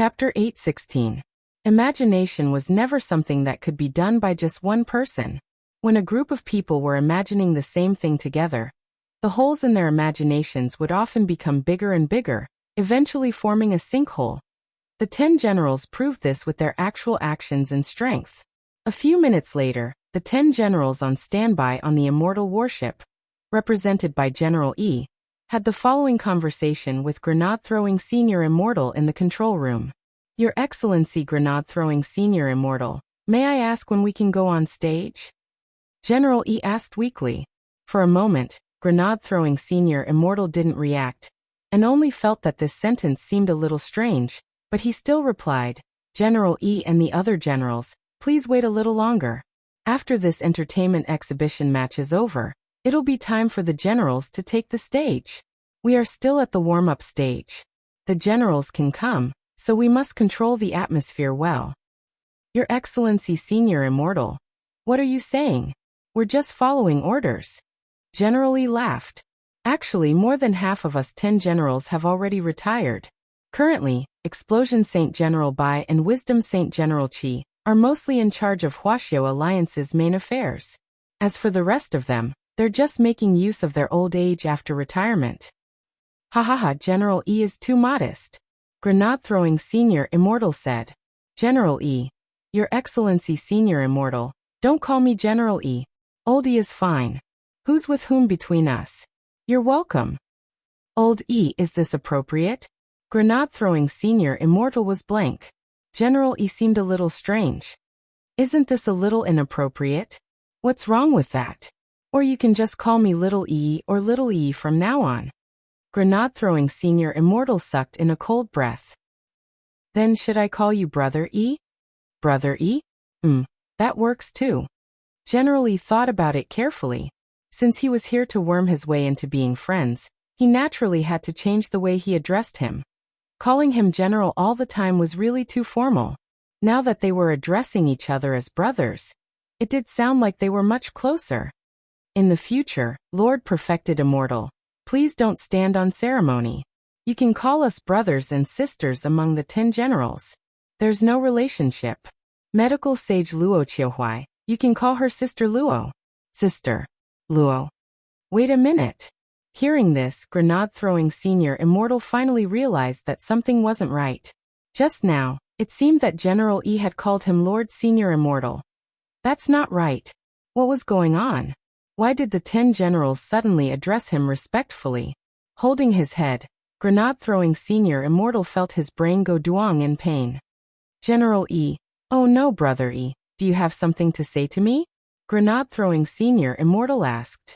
Chapter 8:16. Imagination was never something that could be done by just one person. When a group of people were imagining the same thing together, the holes in their imaginations would often become bigger and bigger, eventually forming a sinkhole. The 10 generals proved this with their actual actions and strength. A few minutes later, the 10 generals on standby on the immortal warship, represented by General E, had the following conversation with Grenade-throwing Senior Immortal in the control room. Your Excellency Grenade-throwing Senior Immortal, may I ask when we can go on stage? General E asked weakly. For a moment, Grenade-throwing Senior Immortal didn't react, and only felt that this sentence seemed a little strange, but he still replied, General E and the other generals, please wait a little longer. After this entertainment exhibition match is over, it'll be time for the generals to take the stage. We are still at the warm-up stage. The generals can come, so we must control the atmosphere well. Your Excellency Senior Immortal, what are you saying? We're just following orders. General E laughed. Actually, more than half of us 10 generals have already retired. Currently, Explosion Saint General Bai and Wisdom Saint General Qi are mostly in charge of Wuxia Alliance's main affairs. As for the rest of them, they're just making use of their old age after retirement. General E is too modest. Grenade-throwing Senior Immortal said. General E, Your Excellency Senior Immortal, don't call me General E. Old E is fine. Who's with whom between us? You're welcome. Old E, is this appropriate? Grenade-throwing Senior Immortal was blank. General E seemed a little strange. Isn't this a little inappropriate? What's wrong with that? Or you can just call me Little E or Little E from now on. Grenade-throwing Senior Immortal sucked in a cold breath. Then should I call you Brother E? Brother E? That works too. General E thought about it carefully. Since he was here to worm his way into being friends, he naturally had to change the way he addressed him. Calling him General all the time was really too formal. Now that they were addressing each other as brothers, it did sound like they were much closer. In the future, Lord Perfected Immortal, please don't stand on ceremony. You can call us brothers and sisters among the 10 generals. There's no relationship. Medical Sage Luo Qiuhuai, you can call her Sister Luo. Sister Luo. Wait a minute. Hearing this, Grenade-throwing Senior Immortal finally realized that something wasn't right. Just now, it seemed that General E had called him Lord Senior Immortal. That's not right. What was going on? Why did the 10 generals suddenly address him respectfully? Holding his head, Grenade-throwing Senior Immortal felt his brain go duong in pain. General E, oh no Brother E, do you have something to say to me? Grenade-throwing Senior Immortal asked.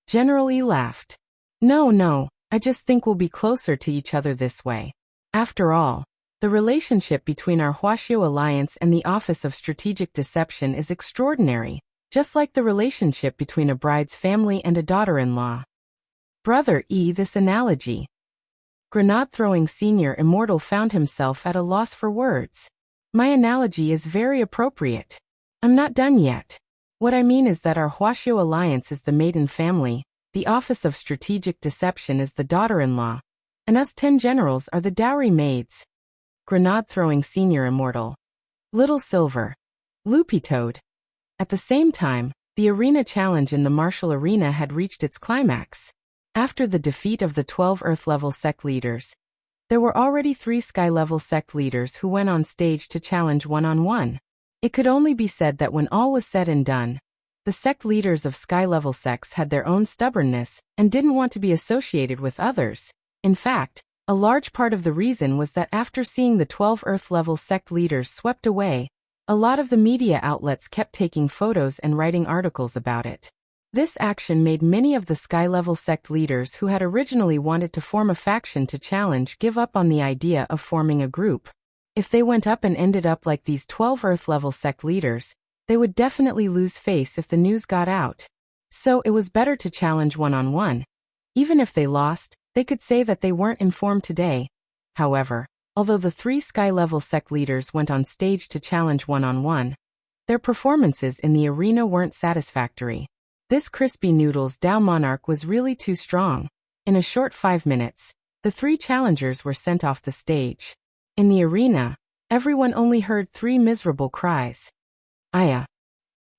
General E laughed. No, I just think we'll be closer to each other this way. After all, the relationship between our Wuxia Alliance and the Office of Strategic Deception is extraordinary, just like the relationship between a bride's family and a daughter-in-law. Brother E, this analogy. Grenade-throwing Senior Immortal found himself at a loss for words. My analogy is very appropriate. I'm not done yet. What I mean is that our Wuxia Alliance is the maiden family, the Office of Strategic Deception is the daughter-in-law, and us 10 generals are the dowry maids. Grenade-throwing Senior Immortal. Little Silver. Loopy Toad. At the same time, the arena challenge in the martial arena had reached its climax. After the defeat of the 12 Earth-level sect leaders, there were already 3 Sky-level sect leaders who went on stage to challenge one-on-one. It could only be said that when all was said and done, the sect leaders of Sky-level sects had their own stubbornness and didn't want to be associated with others. In fact, a large part of the reason was that after seeing the 12 Earth-level sect leaders swept away, a lot of the media outlets kept taking photos and writing articles about it. This action made many of the Sky-level sect leaders who had originally wanted to form a faction to challenge give up on the idea of forming a group. If they went up and ended up like these 12 Earth-level sect leaders, they would definitely lose face if the news got out. So it was better to challenge one-on-one. Even if they lost, they could say that they weren't informed today. However, although the 3 Sky-level sect leaders went on stage to challenge one-on-one, their performances in the arena weren't satisfactory. This crispy noodles Dao monarch was really too strong. In a short 5 minutes, the 3 challengers were sent off the stage. In the arena, everyone only heard 3 miserable cries. Aya.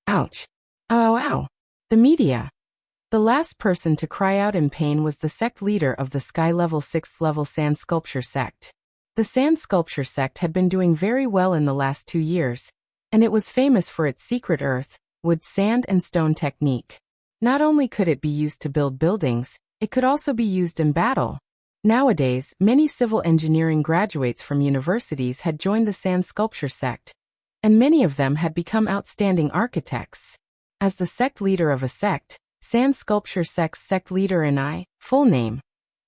Ouch. Ow, ow. The media. The last person to cry out in pain was the sect leader of the Sky Level 6th level Sand Sculpture sect. The Sand Sculpture sect had been doing very well in the last 2 years, and it was famous for its secret earth, wood, sand, and stone technique. Not only could it be used to build buildings, it could also be used in battle. Nowadays, many civil engineering graduates from universities had joined the Sand Sculpture sect, and many of them had become outstanding architects. As the sect leader of a sect, Sand Sculpture sect's sect leader Inai, full name,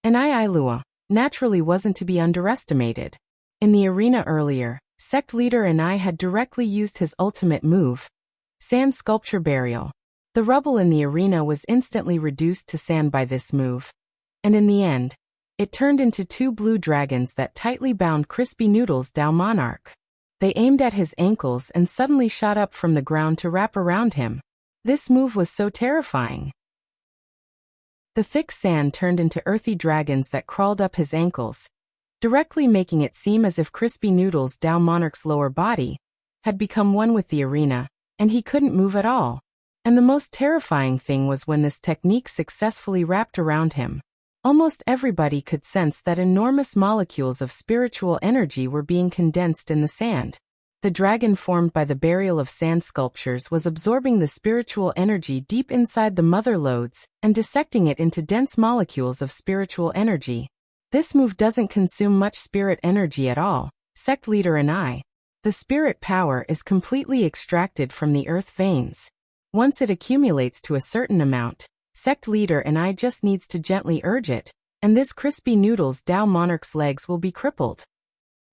Inai Ilua, naturally wasn't to be underestimated. In the arena earlier, sect leader Inai had directly used his ultimate move, Sand Sculpture Burial. The rubble in the arena was instantly reduced to sand by this move, and in the end, it turned into 2 blue dragons that tightly bound Crispy Noodle's Dao Monarch. They aimed at his ankles and suddenly shot up from the ground to wrap around him. This move was so terrifying. The thick sand turned into earthy dragons that crawled up his ankles, directly making it seem as if Crispy Noodle's Dao Monarch's lower body had become one with the arena, and he couldn't move at all. And the most terrifying thing was when this technique successfully wrapped around him. Almost everybody could sense that enormous molecules of spiritual energy were being condensed in the sand. The dragon formed by the burial of sand sculptures was absorbing the spiritual energy deep inside the mother lodes and dissecting it into dense molecules of spiritual energy. This move doesn't consume much spirit energy at all, sect leader Inai. The spirit power is completely extracted from the earth veins. Once it accumulates to a certain amount, sect leader Inai just needs to gently urge it, and this Crispy Noodle's Dao Monarch's legs will be crippled.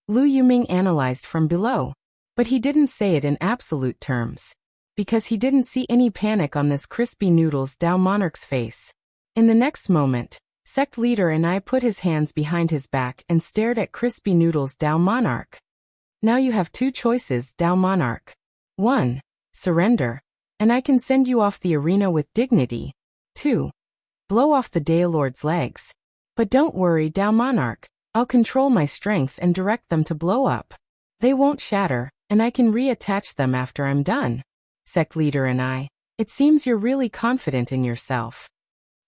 Lu Yuming analyzed from below. But he didn't say it in absolute terms, because he didn't see any panic on this Crispy Noodle's Dao Monarch's face. In the next moment, sect leader Inai put his hands behind his back and stared at Crispy Noodle's Dao Monarch. Now you have 2 choices, Dao Monarch. 1. Surrender, and I can send you off the arena with dignity. 2. Blow off the Daolord's legs. But don't worry, Dao Monarch, I'll control my strength and direct them to blow up. They won't shatter, and I can reattach them after I'm done. Sect leader Inai, it seems you're really confident in yourself.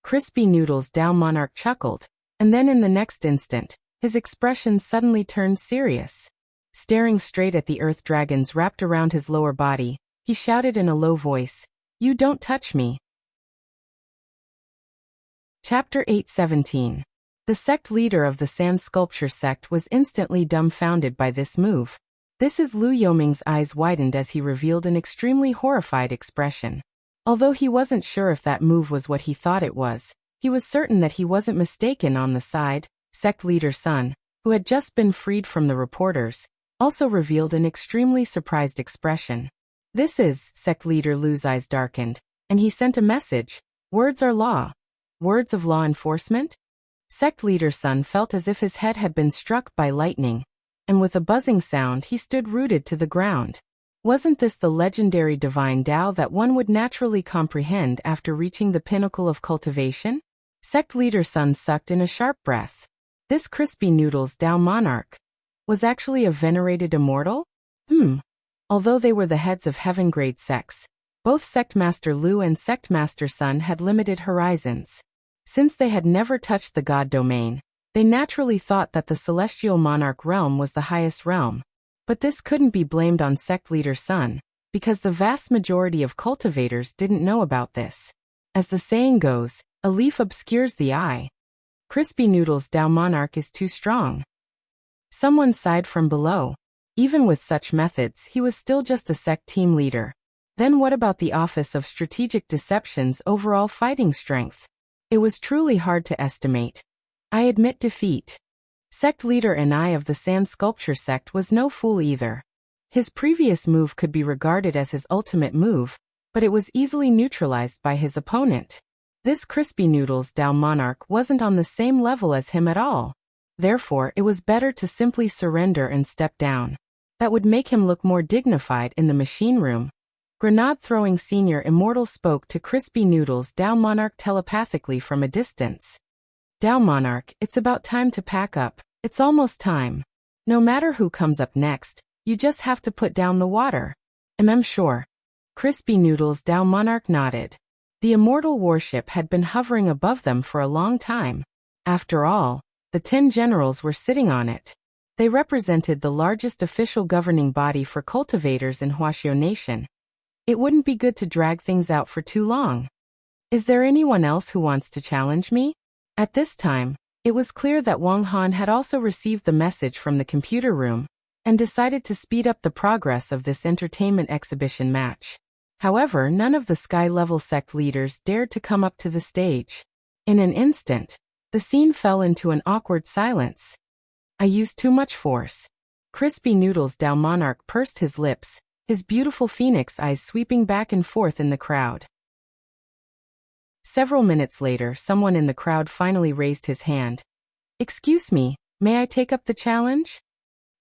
Crispy Noodle's Dao Monarch chuckled, and then in the next instant, his expression suddenly turned serious. Staring straight at the earth dragons wrapped around his lower body, he shouted in a low voice, "You don't touch me." Chapter 8:17. The sect leader of the Sand Sculpture sect was instantly dumbfounded by this move. This is Lu Yoming's eyes widened as he revealed an extremely horrified expression. Although he wasn't sure if that move was what he thought it was, he was certain that he wasn't mistaken. On the side, sect leader Sun, who had just been freed from the reporters, also revealed an extremely surprised expression. This is, sect leader Lu's eyes darkened, and he sent a message. Words are law. Words of law enforcement? Sect leader Sun felt as if his head had been struck by lightning, and with a buzzing sound he stood rooted to the ground. Wasn't this the legendary divine Tao that one would naturally comprehend after reaching the pinnacle of cultivation? Sect leader Sun sucked in a sharp breath. This Crispy Noodle's Dao Monarch was actually a venerated immortal? Although they were the heads of heaven-grade sects, both Sect Master Lu and Sect Master Sun had limited horizons. Since they had never touched the god domain, they naturally thought that the celestial monarch realm was the highest realm. But this couldn't be blamed on sect leader Sun, because the vast majority of cultivators didn't know about this. As the saying goes, a leaf obscures the eye. Crispy Noodle's Dao Monarch is too strong. Someone sighed from below. Even with such methods, he was still just a sect team leader. Then what about the Office of Strategic Deception's overall fighting strength? It was truly hard to estimate. I admit defeat. Sect leader Inai of the Sand Sculpture sect was no fool either. His previous move could be regarded as his ultimate move, but it was easily neutralized by his opponent. This Crispy Noodle's Dao Monarch wasn't on the same level as him at all. Therefore, it was better to simply surrender and step down. That would make him look more dignified in the machine room. Grenade-throwing Senior Immortal spoke to Crispy Noodle's Dao Monarch telepathically from a distance. Dao Monarch, it's about time to pack up. It's almost time. No matter who comes up next, you just have to put down the water. Sure. Crispy Noodles Dao Monarch nodded. The immortal warship had been hovering above them for a long time. After all, the 10 generals were sitting on it. They represented the largest official governing body for cultivators in Wuxia Nation. It wouldn't be good to drag things out for too long. Is there anyone else who wants to challenge me? At this time, it was clear that Wang Han had also received the message from the computer room and decided to speed up the progress of this entertainment exhibition match. However, none of the sky-level sect leaders dared to come up to the stage. In an instant, the scene fell into an awkward silence. I used too much force. Crispy Noodles Dao Monarch pursed his lips, his beautiful phoenix eyes sweeping back and forth in the crowd. Several minutes later, someone in the crowd finally raised his hand. Excuse me, may I take up the challenge?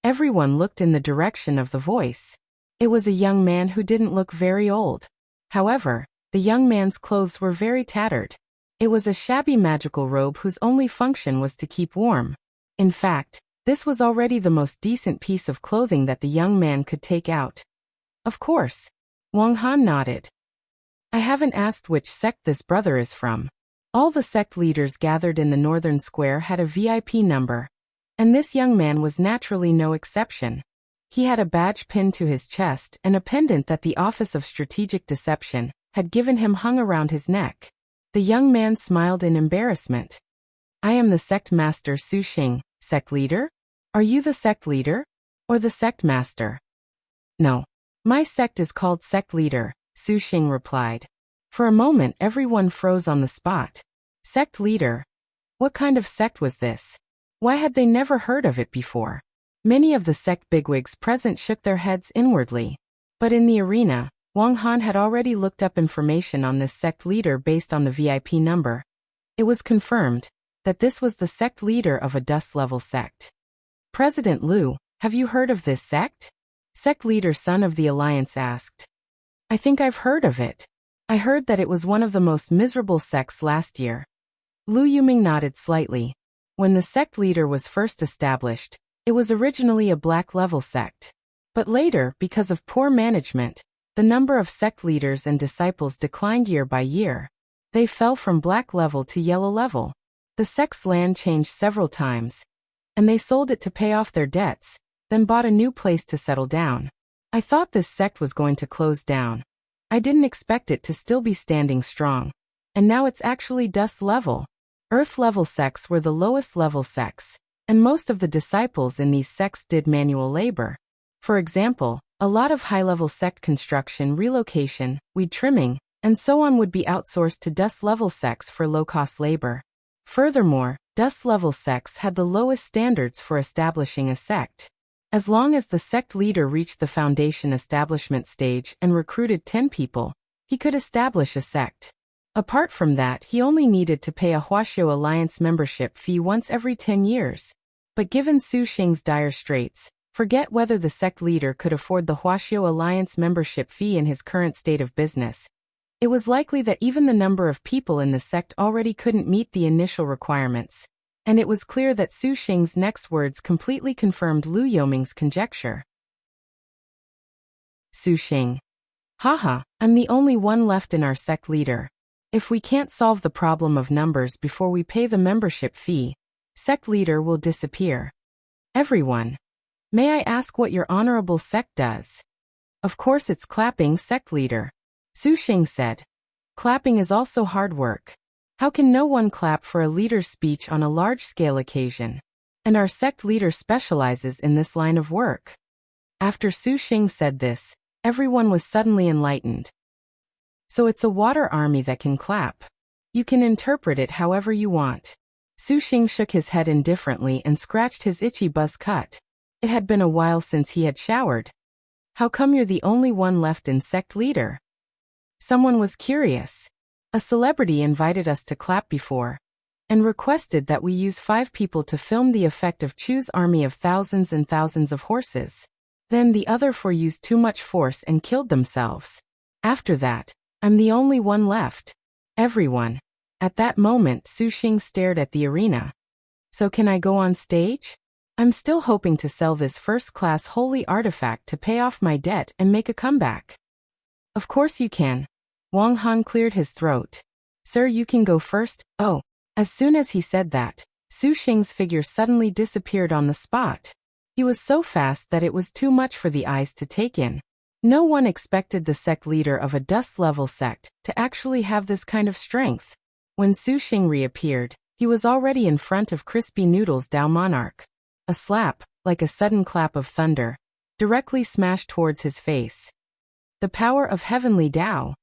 Everyone looked in the direction of the voice. It was a young man who didn't look very old. However, the young man's clothes were very tattered. It was a shabby magical robe whose only function was to keep warm. In fact, this was already the most decent piece of clothing that the young man could take out. Of course. Wang Han nodded. I haven't asked which sect this brother is from. All the sect leaders gathered in the northern square had a VIP number, and this young man was naturally no exception. He had a badge pinned to his chest and a pendant that the Office of Strategic Deception had given him hung around his neck. The young man smiled in embarrassment. I am the sect master Su Xing, sect leader? Are you the sect leader? Or the sect master? No. My sect is called sect leader, Su Xing replied. For a moment everyone froze on the spot. Sect leader? What kind of sect was this? Why had they never heard of it before? Many of the sect bigwigs present shook their heads inwardly. But in the arena, Wang Han had already looked up information on this sect leader based on the VIP number. It was confirmed that this was the sect leader of a dust-level sect. President Liu, have you heard of this sect? Sect leader Son of the Alliance asked. I think I've heard of it. I heard that it was one of the most miserable sects last year. Lu Yuming nodded slightly. When the sect leader was first established, it was originally a black-level sect. But later, because of poor management, the number of sect leaders and disciples declined year by year. They fell from black level to yellow level. The sect's land changed several times, and they sold it to pay off their debts, then bought a new place to settle down. I thought this sect was going to close down. I didn't expect it to still be standing strong. And now it's actually dust level. Earth level sects were the lowest level sects, and most of the disciples in these sects did manual labor. For example, a lot of high-level sect construction, relocation, weed trimming, and so on would be outsourced to dust-level sects for low-cost labor. Furthermore, dust-level sects had the lowest standards for establishing a sect. As long as the sect leader reached the foundation establishment stage and recruited 10 people, he could establish a sect. Apart from that, he only needed to pay a Wuxia Alliance membership fee once every 10 years. But given Su Xing's dire straits, forget whether the sect leader could afford the Wuxia Alliance membership fee in his current state of business. It was likely that even the number of people in the sect already couldn't meet the initial requirements. And it was clear that Su Xing's next words completely confirmed Lu Yoming's conjecture. Su Xing. Haha, I'm the only one left in our sect leader. If we can't solve the problem of numbers before we pay the membership fee, sect leader will disappear. Everyone. May I ask what your honorable sect does? Of course it's clapping, sect leader. Su Xing said. Clapping is also hard work. How can no one clap for a leader's speech on a large-scale occasion? And our sect leader specializes in this line of work. After Su Xing said this, everyone was suddenly enlightened. So it's a water army that can clap. You can interpret it however you want. Su Xing shook his head indifferently and scratched his itchy buzz cut. It had been a while since he had showered. How come you're the only one left in sect leader? Someone was curious. A celebrity invited us to clap before, and requested that we use 5 people to film the effect of Chu's army of thousands and thousands of horses. Then the other 4 used too much force and killed themselves. After that, I'm the only one left. Everyone. At that moment Su Xing stared at the arena. So can I go on stage? I'm still hoping to sell this first-class holy artifact to pay off my debt and make a comeback. Of course you can. Wang Han cleared his throat. Sir, you can go first. Oh. As soon as he said that, Su Xing's figure suddenly disappeared on the spot. He was so fast that it was too much for the eyes to take in. No one expected the sect leader of a dust-level sect to actually have this kind of strength. When Su Xing reappeared, he was already in front of Crispy Noodle's Dao Monarch. A slap, like a sudden clap of thunder, directly smashed towards his face. The power of heavenly Dao.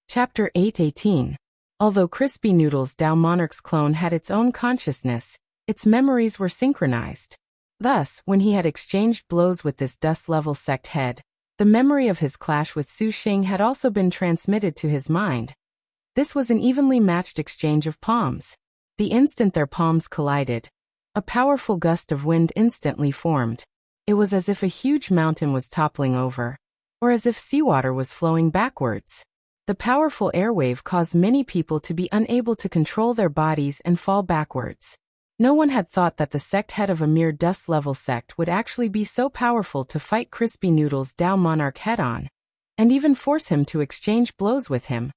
Chapter 8:18. Although Crispy Noodle's Dao Monarch's clone had its own consciousness, its memories were synchronized. Thus, when he had exchanged blows with this dust-level sect head, the memory of his clash with Su Xing had also been transmitted to his mind. This was an evenly matched exchange of palms. The instant their palms collided, a powerful gust of wind instantly formed. It was as if a huge mountain was toppling over, or as if seawater was flowing backwards. The powerful airwave caused many people to be unable to control their bodies and fall backwards. No one had thought that the sect head of a mere dust-level sect would actually be so powerful to fight Crispy Noodle's Dao Monarch head-on, and even force him to exchange blows with him.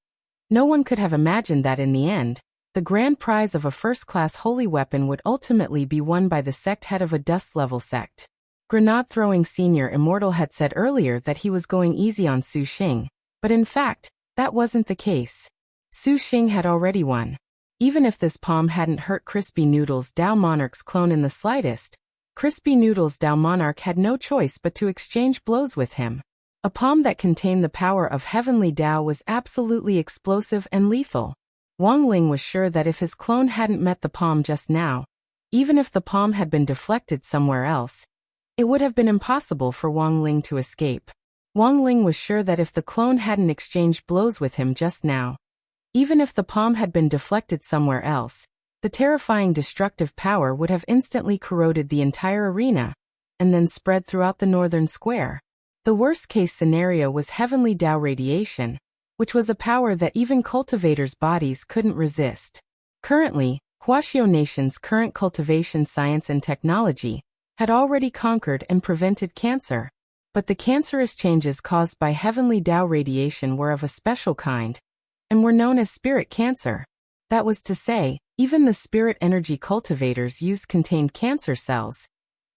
No one could have imagined that in the end, the grand prize of a first-class holy weapon would ultimately be won by the sect head of a dust-level sect. Grenade-throwing Senior Immortal had said earlier that he was going easy on Su Xing, but in fact, that wasn't the case. Su Xing had already won. Even if this palm hadn't hurt Crispy Noodle's Dao Monarch's clone in the slightest, Crispy Noodle's Dao Monarch had no choice but to exchange blows with him. A palm that contained the power of heavenly Dao was absolutely explosive and lethal. Wang Ling was sure that if his clone hadn't met the palm just now, even if the palm had been deflected somewhere else, it would have been impossible for Wang Ling to escape. Wang Ling was sure that if the clone hadn't exchanged blows with him just now, even if the palm had been deflected somewhere else, the terrifying destructive power would have instantly corroded the entire arena, and then spread throughout the northern square. The worst-case scenario was heavenly Dao radiation, which was a power that even cultivators' bodies couldn't resist. Currently, Huaxiao Nation's current cultivation science and technology had already conquered and prevented cancer. But the cancerous changes caused by heavenly Dao radiation were of a special kind, and were known as spirit cancer. That was to say, even the spirit energy cultivators used contained cancer cells.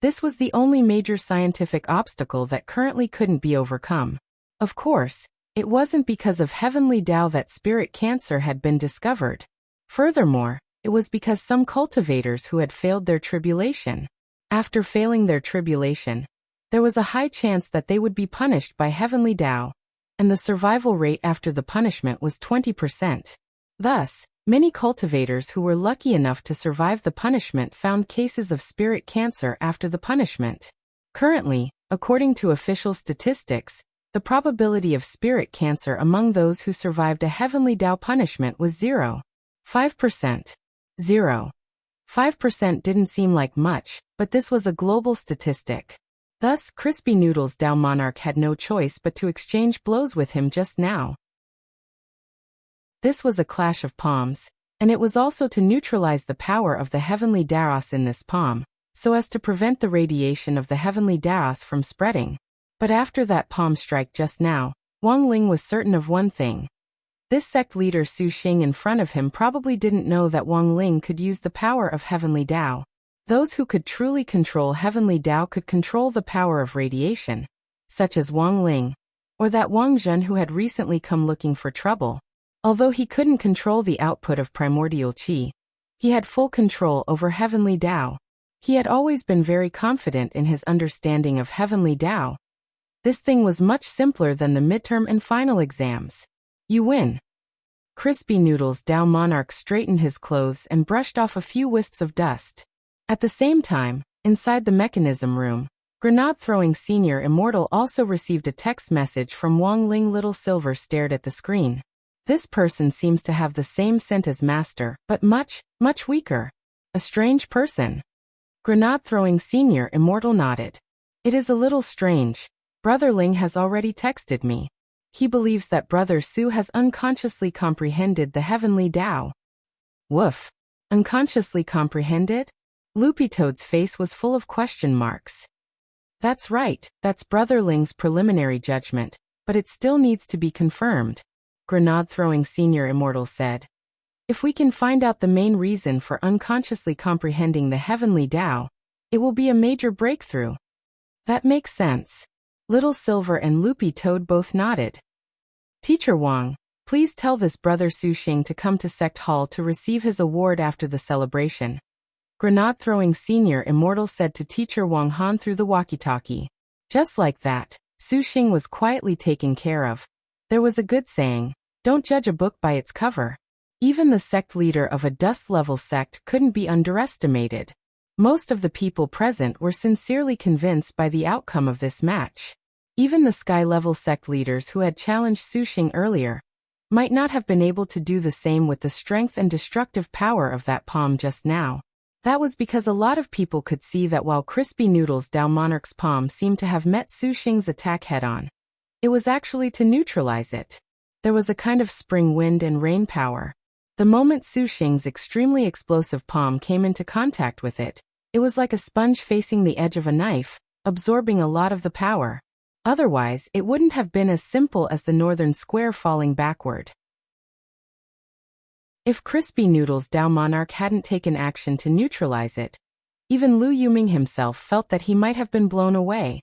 This was the only major scientific obstacle that currently couldn't be overcome. Of course, it wasn't because of heavenly Dao that spirit cancer had been discovered. Furthermore, it was because some cultivators who had failed their tribulation. After failing their tribulation, there was a high chance that they would be punished by heavenly Dao, and the survival rate after the punishment was 20%. Thus, many cultivators who were lucky enough to survive the punishment found cases of spirit cancer after the punishment. Currently, according to official statistics, the probability of spirit cancer among those who survived a heavenly Dao punishment was 0.5%. 0.5% didn't seem like much, but this was a global statistic. Thus, Crispy Noodle's Dao Monarch had no choice but to exchange blows with him just now. This was a clash of palms, and it was also to neutralize the power of the heavenly Daos in this palm, so as to prevent the radiation of the heavenly Daos from spreading. But after that palm strike just now, Wang Ling was certain of one thing. This sect leader Su Xing in front of him probably didn't know that Wang Ling could use the power of heavenly Dao. Those who could truly control heavenly Dao could control the power of radiation, such as Wang Ling, or that Wang Zhen who had recently come looking for trouble. Although he couldn't control the output of primordial qi, he had full control over heavenly Dao. He had always been very confident in his understanding of heavenly Dao. This thing was much simpler than the midterm and final exams. You win. Crispy Noodle's Dao Monarch straightened his clothes and brushed off a few wisps of dust. At the same time, inside the mechanism room, Grenade-throwing Senior Immortal also received a text message from Wang Ling. Little Silver stared at the screen. This person seems to have the same scent as Master, but much, much weaker. A strange person. Grenade-throwing Senior Immortal nodded. It is a little strange. Brother Ling has already texted me. He believes that Brother Su has unconsciously comprehended the heavenly Dao. Woof. Unconsciously comprehended? Loopy Toad's face was full of question marks. That's right, that's Brother Ling's preliminary judgment, but it still needs to be confirmed, Grenade-throwing Senior Immortal said. If we can find out the main reason for unconsciously comprehending the heavenly Tao, it will be a major breakthrough. That makes sense. Little Silver and Loopy Toad both nodded. Teacher Wang, please tell this Brother Suxing to come to Sect Hall to receive his award after the celebration, Grenade-throwing Senior Immortal said to Teacher Wang Han through the walkie-talkie. Just like that, Suxing was quietly taken care of. There was a good saying, don't judge a book by its cover. Even the sect leader of a dust-level sect couldn't be underestimated. Most of the people present were sincerely convinced by the outcome of this match. Even the sky-level sect leaders who had challenged Suxing earlier might not have been able to do the same with the strength and destructive power of that palm just now. That was because a lot of people could see that while Crispy Noodle's Tao Monarch's palm seemed to have met Suxing's attack head-on, it was actually to neutralize it. There was a kind of spring wind and rain power. The moment Suxing's extremely explosive palm came into contact with it, it was like a sponge facing the edge of a knife, absorbing a lot of the power. Otherwise, it wouldn't have been as simple as the northern square falling backward. If Crispy Noodle's Tao Monarch hadn't taken action to neutralize it, even Lu Yuming himself felt that he might have been blown away.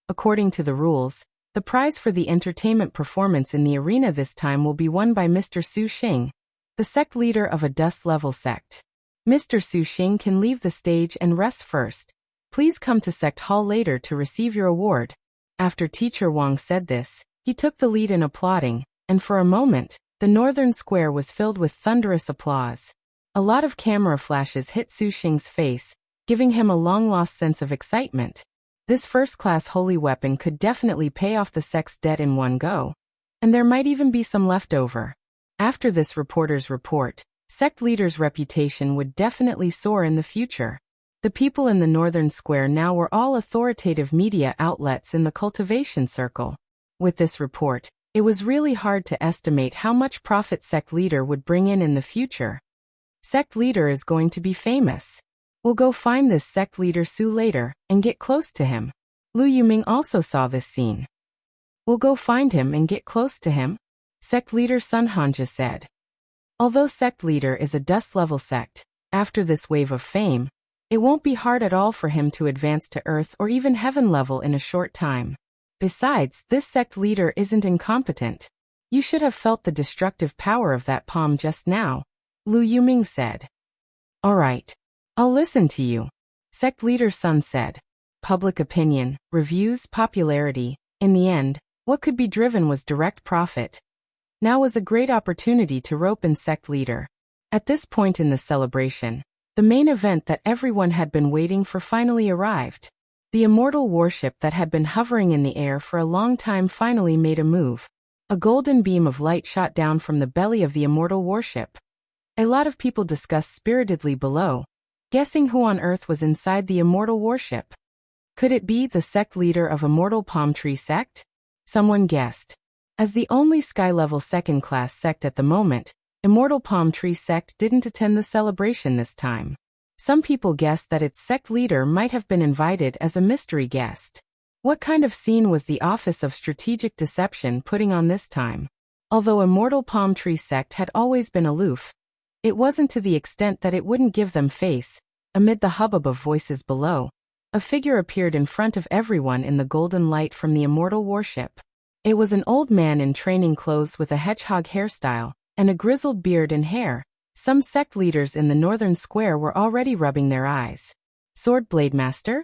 According to the rules, the prize for the entertainment performance in the arena this time will be won by Mr. Suxing, the sect leader of a dust-level sect. Mr. Suxing can leave the stage and rest first. Please come to Sect Hall later to receive your award. After Teacher Wang said this, he took the lead in applauding, and for a moment, the northern square was filled with thunderous applause. A lot of camera flashes hit Suxing's face, giving him a long-lost sense of excitement. This first-class holy weapon could definitely pay off the sect's debt in one go. And there might even be some left over. After this reporter's report, sect leader's reputation would definitely soar in the future. The people in the northern square now were all authoritative media outlets in the cultivation circle. With this report, it was really hard to estimate how much profit sect leader would bring in the future. Sect leader is going to be famous. We'll go find this sect leader Su later and get close to him. Lu Yuming also saw this scene. We'll go find him and get close to him, sect leader Sun Hanja said. Although sect leader is a dust-level sect, after this wave of fame, it won't be hard at all for him to advance to earth or even heaven level in a short time. Besides, this sect leader isn't incompetent. You should have felt the destructive power of that palm just now, Lu Yuming said. All right. I'll listen to you, sect leader Sun said. Public opinion, reviews, popularity. In the end, what could be driven was direct profit. Now was a great opportunity to rope in sect leader. At this point in the celebration, the main event that everyone had been waiting for finally arrived. The immortal warship that had been hovering in the air for a long time finally made a move. A golden beam of light shot down from the belly of the immortal warship. A lot of people discussed spiritedly below, guessing who on earth was inside the immortal warship. Could it be the sect leader of Immortal Palm Tree Sect? Someone guessed. As the only sky-level second-class sect at the moment, Immortal Palm Tree Sect didn't attend the celebration this time. Some people guessed that its sect leader might have been invited as a mystery guest. What kind of scene was the Office of Strategic Deception putting on this time? Although Immortal Palm Tree Sect had always been aloof, it wasn't to the extent that it wouldn't give them face. Amid the hubbub of voices below, a figure appeared in front of everyone in the golden light from the immortal warship. It was an old man in training clothes with a hedgehog hairstyle and a grizzled beard and hair. Some sect leaders in the northern square were already rubbing their eyes. Sword Blade Master?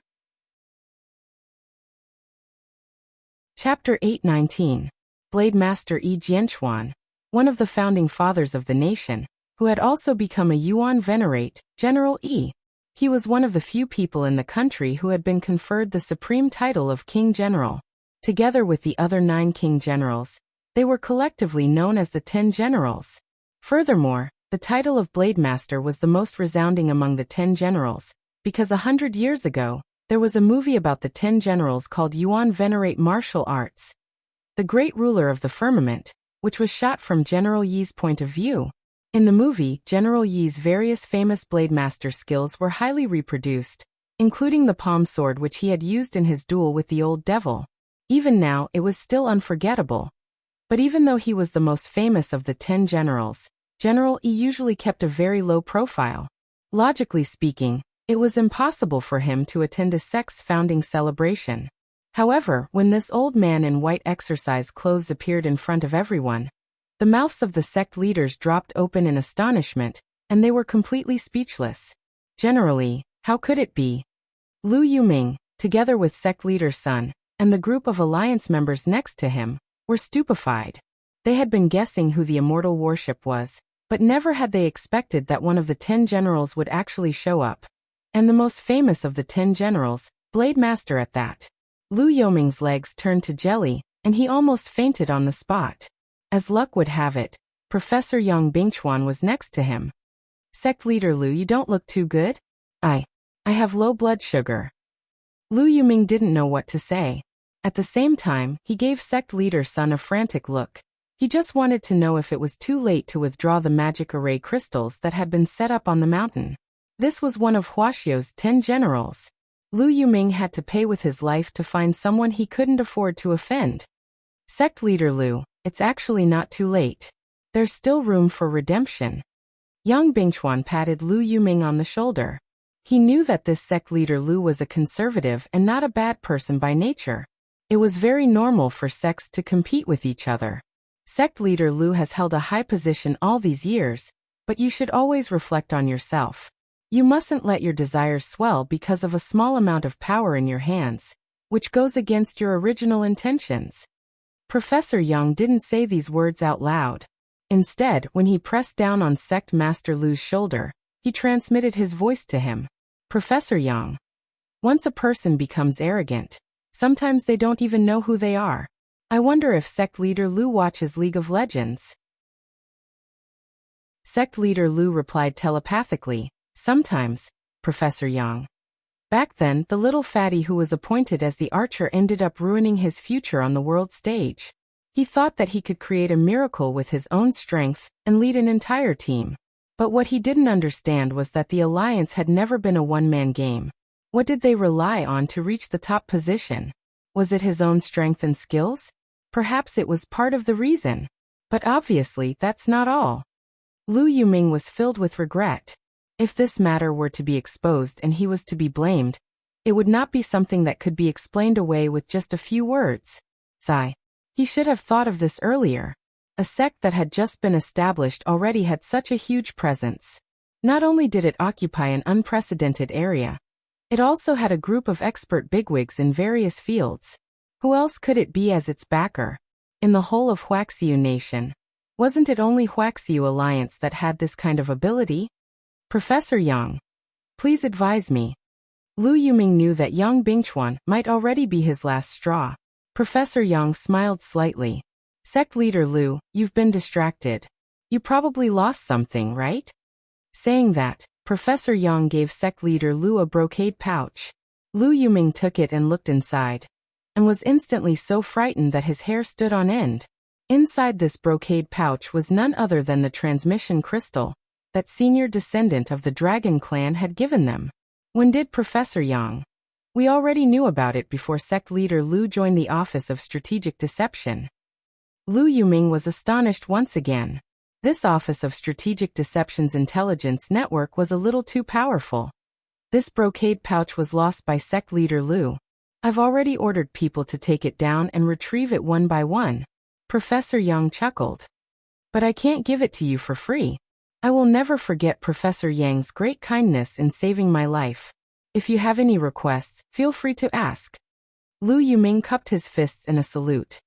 Chapter 819. Blade Master Yi Jianchuan, one of the founding fathers of the nation, who had also become a Yuan Venerate, General Yi. He was one of the few people in the country who had been conferred the supreme title of King General. Together with the other 9 King Generals, they were collectively known as the 10 Generals. Furthermore, the title of Blade Master was the most resounding among the 10 Generals, because 100 years ago, there was a movie about the 10 Generals called Yuan Venerate Martial Arts, the Great Ruler of the Firmament, which was shot from General Yi's point of view. In the movie, General Yi's various famous blade master skills were highly reproduced, including the palm sword which he had used in his duel with the old devil. Even now, it was still unforgettable. But even though he was the most famous of the 10 generals, General Yi usually kept a very low profile. Logically speaking, it was impossible for him to attend a sect's founding celebration. However, when this old man in white exercise clothes appeared in front of everyone, the mouths of the sect leaders dropped open in astonishment, and they were completely speechless. Generally, how could it be? Lu Yuming, together with sect leader Sun, and the group of alliance members next to him, were stupefied. They had been guessing who the immortal warship was, but never had they expected that one of the 10 generals would actually show up. And the most famous of the 10 generals, Blade Master at that. Lu Yuming's legs turned to jelly, and he almost fainted on the spot. As luck would have it, Professor Yang Bingchuan was next to him. Sect leader Lu, you don't look too good? I have low blood sugar. Lu Yuming didn't know what to say. At the same time, he gave sect leader Sun a frantic look. He just wanted to know if it was too late to withdraw the magic array crystals that had been set up on the mountain. This was one of Huaxiu's 10 generals. Lu Yuming had to pay with his life to find someone he couldn't afford to offend. Sect leader Lu, it's actually not too late. There's still room for redemption. Yang Bingchuan patted Lu Yuming on the shoulder. He knew that this sect leader Lu was a conservative and not a bad person by nature. It was very normal for sects to compete with each other. Sect leader Lu has held a high position all these years, but you should always reflect on yourself. You mustn't let your desires swell because of a small amount of power in your hands, which goes against your original intentions. Professor Yang didn't say these words out loud. Instead, when he pressed down on Sect Master Lu's shoulder, he transmitted his voice to him. Professor Yang. Once a person becomes arrogant, sometimes they don't even know who they are. I wonder if Sect Leader Lu watches League of Legends. Sect Leader Lu replied telepathically, sometimes, Professor Yang. Back then, the little fatty who was appointed as the archer ended up ruining his future on the world stage. He thought that he could create a miracle with his own strength and lead an entire team. But what he didn't understand was that the alliance had never been a one-man game. What did they rely on to reach the top position? Was it his own strength and skills? Perhaps it was part of the reason. But obviously, that's not all. Lu Yuming was filled with regret. If this matter were to be exposed and he was to be blamed, it would not be something that could be explained away with just a few words. Sigh. He should have thought of this earlier. A sect that had just been established already had such a huge presence. Not only did it occupy an unprecedented area, it also had a group of expert bigwigs in various fields. Who else could it be as its backer? In the whole of Huaxiu Nation, wasn't it only Huaxiu Alliance that had this kind of ability? Professor Yang, please advise me. Lu Yuming knew that Yang Bingchuan might already be his last straw. Professor Yang smiled slightly. Sect leader Lu, you've been distracted. You probably lost something, right? Saying that, Professor Yang gave sect leader Lu a brocade pouch. Lu Yuming took it and looked inside, and was instantly so frightened that his hair stood on end. Inside this brocade pouch was none other than the transmission crystal that senior descendant of the Dragon Clan had given them. When did Professor Yang? We already knew about it before sect leader Lu joined the Office of Strategic Deception. Lu Yuming was astonished once again. This Office of Strategic Deception's intelligence network was a little too powerful. This brocade pouch was lost by sect leader Lu. I've already ordered people to take it down and retrieve it one by one. Professor Yang chuckled. But I can't give it to you for free. I will never forget Professor Yang's great kindness in saving my life. If you have any requests, feel free to ask. Lu Yuming cupped his fists in a salute.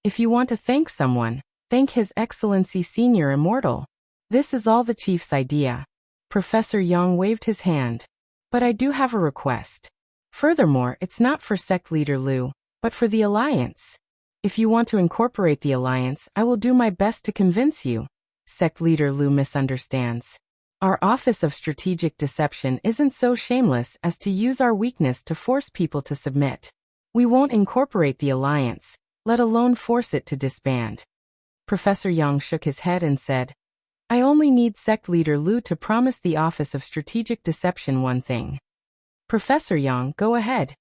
If you want to thank someone, thank His Excellency Senior Immortal. This is all the chief's idea. Professor Yang waved his hand. But I do have a request. Furthermore, it's not for sect leader Lu, but for the Alliance. If you want to incorporate the Alliance, I will do my best to convince you. Sect leader Lu misunderstands. Our Office of Strategic Deception isn't so shameless as to use our weakness to force people to submit. We won't incorporate the Alliance, let alone force it to disband. Professor Yang shook his head and said, I only need sect leader Lu to promise the Office of Strategic Deception one thing. Professor Yang, go ahead.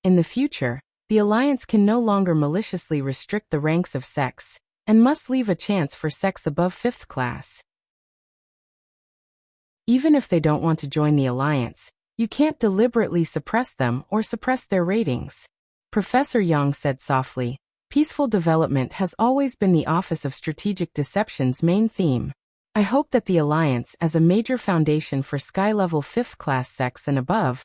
In the future, the Alliance can no longer maliciously restrict the ranks of sects, and must leave a chance for sects above 5th class. Even if they don't want to join the Alliance, you can't deliberately suppress them or suppress their ratings. Professor Yang said softly, peaceful development has always been the Office of Strategic Deception's main theme. I hope that the Alliance, as a major foundation for sky-level 5th class sects and above,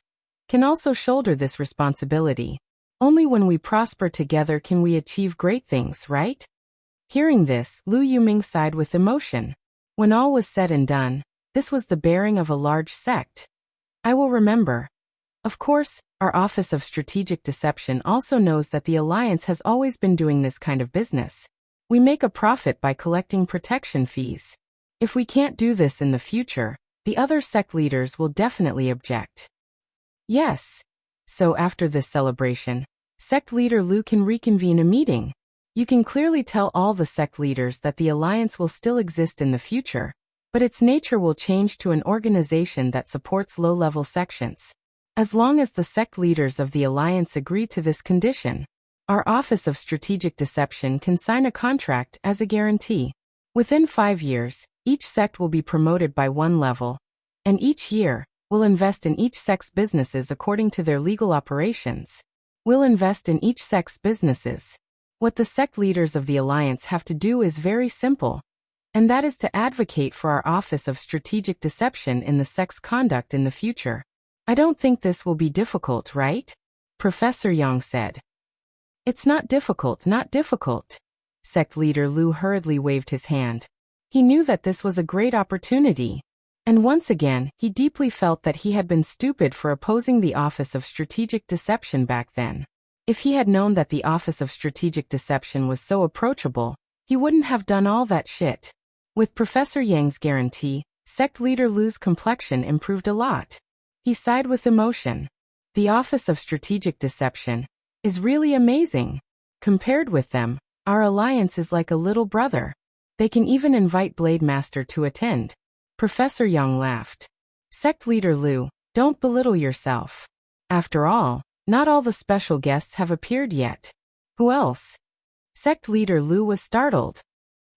can also shoulder this responsibility. Only when we prosper together can we achieve great things, right? Hearing this, Lu Yuming sighed with emotion. When all was said and done, this was the bearing of a large sect. I will remember. Of course, our Office of Strategic Deception also knows that the Alliance has always been doing this kind of business. We make a profit by collecting protection fees. If we can't do this in the future, the other sect leaders will definitely object. Yes. So after this celebration, sect leader Lu can reconvene a meeting. You can clearly tell all the sect leaders that the Alliance will still exist in the future, but its nature will change to an organization that supports low-level sections. As long as the sect leaders of the Alliance agree to this condition, our Office of Strategic Deception can sign a contract as a guarantee. Within 5 years, each sect will be promoted by 1 level, and each year, we'll invest in each sect's businesses according to their legal operations. We'll invest in each sect's businesses. What the sect leaders of the Alliance have to do is very simple, and that is to advocate for our Office of Strategic Deception in the sect's conduct in the future. I don't think this will be difficult, right? Professor Yang said. It's not difficult, not difficult. Sect leader Lu hurriedly waved his hand. He knew that this was a great opportunity. And once again, he deeply felt that he had been stupid for opposing the Office of Strategic Deception back then. If he had known that the Office of Strategic Deception was so approachable, he wouldn't have done all that shit. With Professor Yang's guarantee, sect leader Lu's complexion improved a lot. He sighed with emotion. The Office of Strategic Deception is really amazing. Compared with them, our Alliance is like a little brother. They can even invite Blade Master to attend. Professor Yang laughed. Sect leader Lu, don't belittle yourself. After all, not all the special guests have appeared yet. Who else? Sect leader Lu was startled.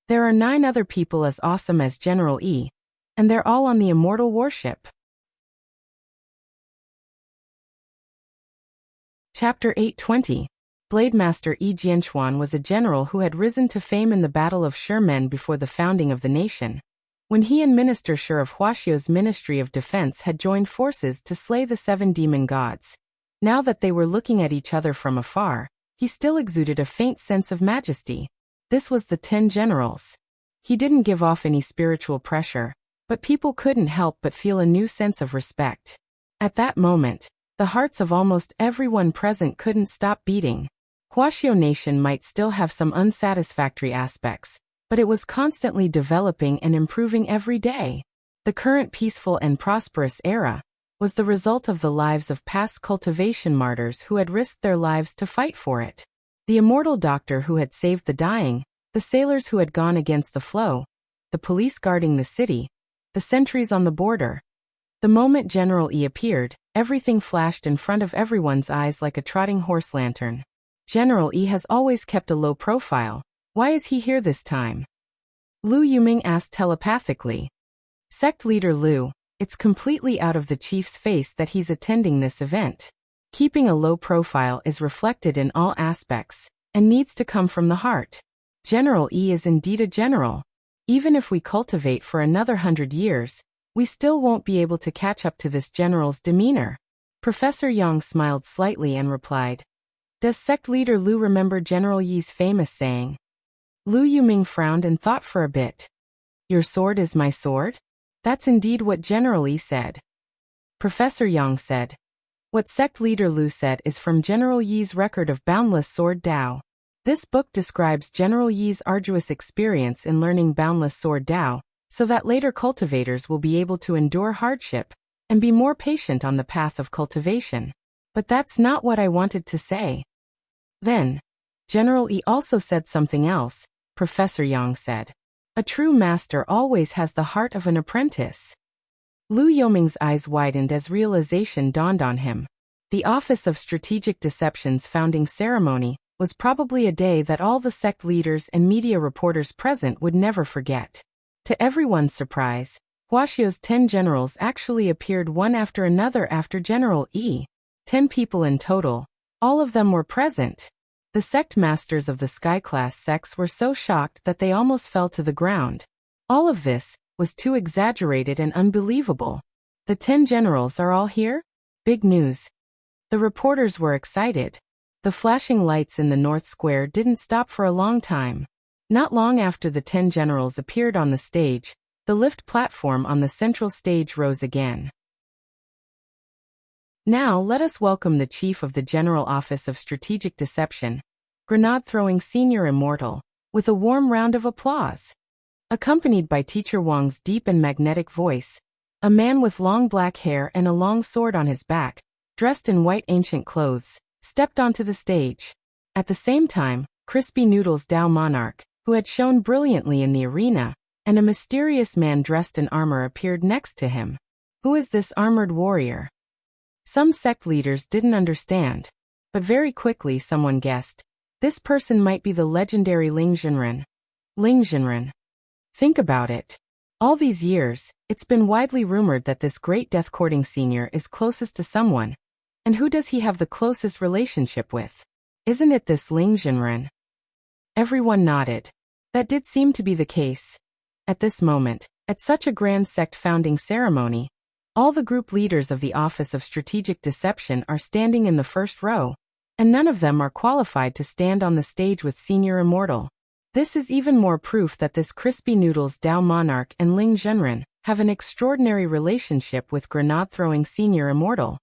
There are 9 other people as awesome as General Yi, and they're all on the immortal warship. Chapter 820. Blademaster Yi Jianchuan was a general who had risen to fame in the Battle of Shimen before the founding of the nation. When he and Minister Shi of Huaxiu's Ministry of Defense had joined forces to slay the 7 demon gods. Now that they were looking at each other from afar, he still exuded a faint sense of majesty. This was the 10 generals. He didn't give off any spiritual pressure, but people couldn't help but feel a new sense of respect. At that moment, the hearts of almost everyone present couldn't stop beating. Huaxiu Nation might still have some unsatisfactory aspects, but it was constantly developing and improving every day. The current peaceful and prosperous era was the result of the lives of past cultivation martyrs who had risked their lives to fight for it. The immortal doctor who had saved the dying, the sailors who had gone against the flow, the police guarding the city, the sentries on the border. The moment General Yi appeared, everything flashed in front of everyone's eyes like a trotting horse lantern. General Yi has always kept a low profile. Why is he here this time? Lu Yuming asked telepathically. Sect leader Lu, it's completely out of the chief's face that he's attending this event. Keeping a low profile is reflected in all aspects, and needs to come from the heart. General Yi is indeed a general. Even if we cultivate for another 100 years, we still won't be able to catch up to this general's demeanor. Professor Yang smiled slightly and replied. Does sect leader Lu remember General Yi's famous saying? Lu Yuming frowned and thought for a bit. Your sword is my sword? That's indeed what General Yi said. Professor Yang said. What sect leader Lu said is from General Yi's record of Boundless Sword Dao. This book describes General Yi's arduous experience in learning Boundless Sword Dao, so that later cultivators will be able to endure hardship and be more patient on the path of cultivation. But that's not what I wanted to say. Then, General Yi also said something else, Professor Yang said. A true master always has the heart of an apprentice. Lu Yoming's eyes widened as realization dawned on him. The Office of Strategic Deception's founding ceremony was probably a day that all the sect leaders and media reporters present would never forget. To everyone's surprise, Wuxia's 10 generals actually appeared one after another after General Yi. 10 people in total. All of them were present. The sect masters of the Sky-class sects were so shocked that they almost fell to the ground. All of this was too exaggerated and unbelievable. The 10 generals are all here? Big news. The reporters were excited. The flashing lights in the North Square didn't stop for a long time. Not long after the 10 generals appeared on the stage, the lift platform on the central stage rose again. Now let us welcome the Chief of the General Office of Strategic Deception, grenade-throwing Senior Immortal, with a warm round of applause. Accompanied by Teacher Wang's deep and magnetic voice, a man with long black hair and a long sword on his back, dressed in white ancient clothes, stepped onto the stage. At the same time, Crispy Noodles Dao Monarch, who had shone brilliantly in the arena, and a mysterious man dressed in armor appeared next to him. Who is this armored warrior? Some sect leaders didn't understand, but very quickly someone guessed. This person might be the legendary Ling Jinren. Ling Jinren. Think about it. All these years, it's been widely rumored that this great death-courting senior is closest to someone. And who does he have the closest relationship with? Isn't it this Ling Jinren? Everyone nodded. That did seem to be the case. At this moment, at such a grand sect founding ceremony, all the group leaders of the Office of Strategic Deception are standing in the first row, and none of them are qualified to stand on the stage with Senior Immortal. This is even more proof that this Crispy Noodles Dao Monarch and Ling Jinren have an extraordinary relationship with grenade-throwing Senior Immortal.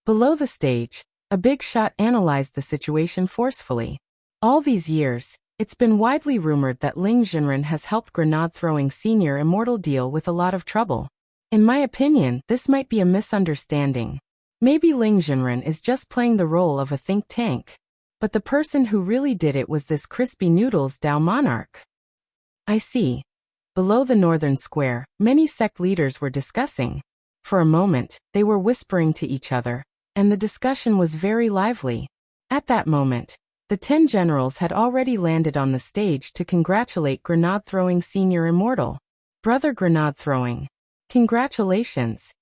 Below the stage, a big shot analyzed the situation forcefully. All these years, it's been widely rumored that Ling Jinren has helped grenade-throwing Senior Immortal deal with a lot of trouble. In my opinion, this might be a misunderstanding. Maybe Ling Jinren is just playing the role of a think tank. But the person who really did it was this Crispy Noodles Dao Monarch. I see. Below the northern square, many sect leaders were discussing. For a moment, they were whispering to each other, and the discussion was very lively. At that moment, the 10 generals had already landed on the stage to congratulate grenade-throwing Senior Immortal. Brother Grenade-throwing. Congratulations.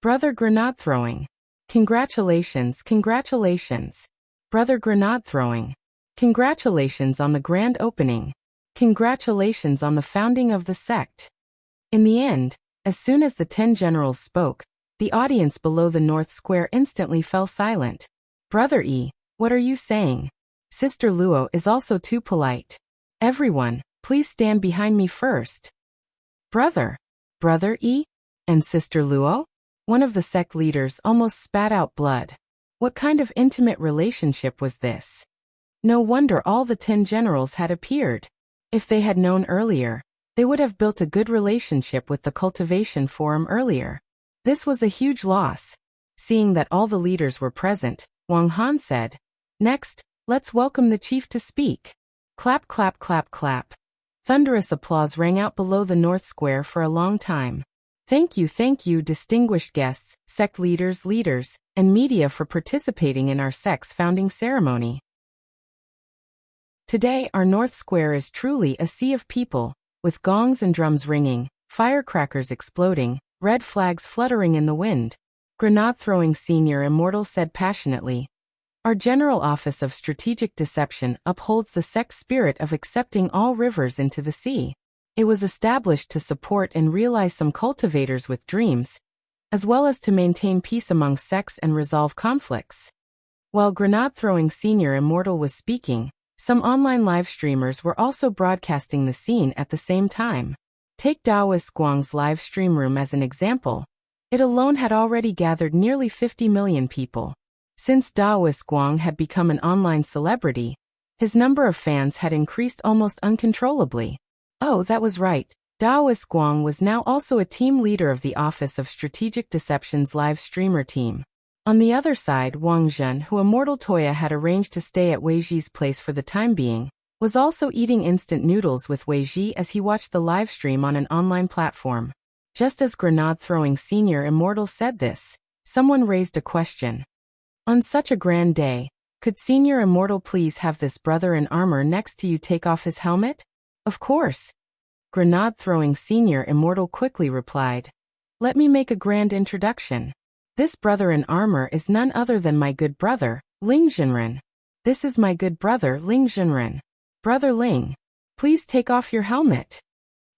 Brother Grenade-throwing. Congratulations, congratulations. Brother Grenade-throwing. Congratulations on the grand opening. Congratulations on the founding of the sect. In the end, as soon as the 10 generals spoke, the audience below the North Square instantly fell silent. Brother E, what are you saying? Sister Luo is also too polite. Everyone, please stand behind me first. Brother E? And Sister Luo? One of the sect leaders almost spat out blood. What kind of intimate relationship was this? No wonder all the 10 generals had appeared. If they had known earlier, they would have built a good relationship with the cultivation forum earlier. This was a huge loss. Seeing that all the leaders were present, Wang Han said, "Next, let's welcome the chief to speak." Clap, clap, clap, clap. Thunderous applause rang out below the North Square for a long time. Thank you, distinguished guests, sect leaders, and media for participating in our sect's founding ceremony. Today, our North Square is truly a sea of people, with gongs and drums ringing, firecrackers exploding, red flags fluttering in the wind. Grenade-throwing Senior Immortal said passionately, "Our General Office of Strategic Deception upholds the sect's spirit of accepting all rivers into the sea. It was established to support and realize some cultivators with dreams, as well as to maintain peace among sects and resolve conflicts." While grenade-throwing Senior Immortal was speaking, some online live streamers were also broadcasting the scene at the same time. Take Daoist Guang's live stream room as an example. It alone had already gathered nearly 50 million people. Since Daoist Guang had become an online celebrity, his number of fans had increased almost uncontrollably. Oh, that was right. Daoist Guang was now also a team leader of the Office of Strategic Deception's live streamer team. On the other side, Wang Zhen, who Immortal Toya had arranged to stay at Wei Ji's place for the time being, was also eating instant noodles with Weiji as he watched the live stream on an online platform. Just as grenade-throwing senior immortal said this, someone raised a question. On such a grand day, could senior immortal please have this brother in armor next to you take off his helmet? Of course. Grenade-throwing senior immortal quickly replied. Let me make a grand introduction. This brother in armor is none other than my good brother, Ling Jinren. This is my good brother Ling Jinren. Brother Ling, please take off your helmet.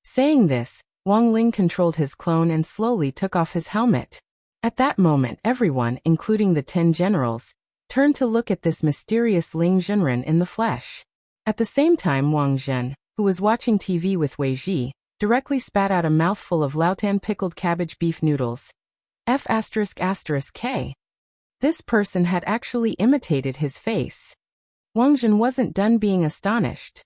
Saying this, Wang Ling controlled his clone and slowly took off his helmet. At that moment everyone, including the 10 generals, turned to look at this mysterious Ling Jinren in the flesh. At the same time Wang Zhen, who was watching TV with Weiji, directly spat out a mouthful of Lautan pickled cabbage beef noodles. F***K. This person had actually imitated his face. Wang Zhen wasn't done being astonished.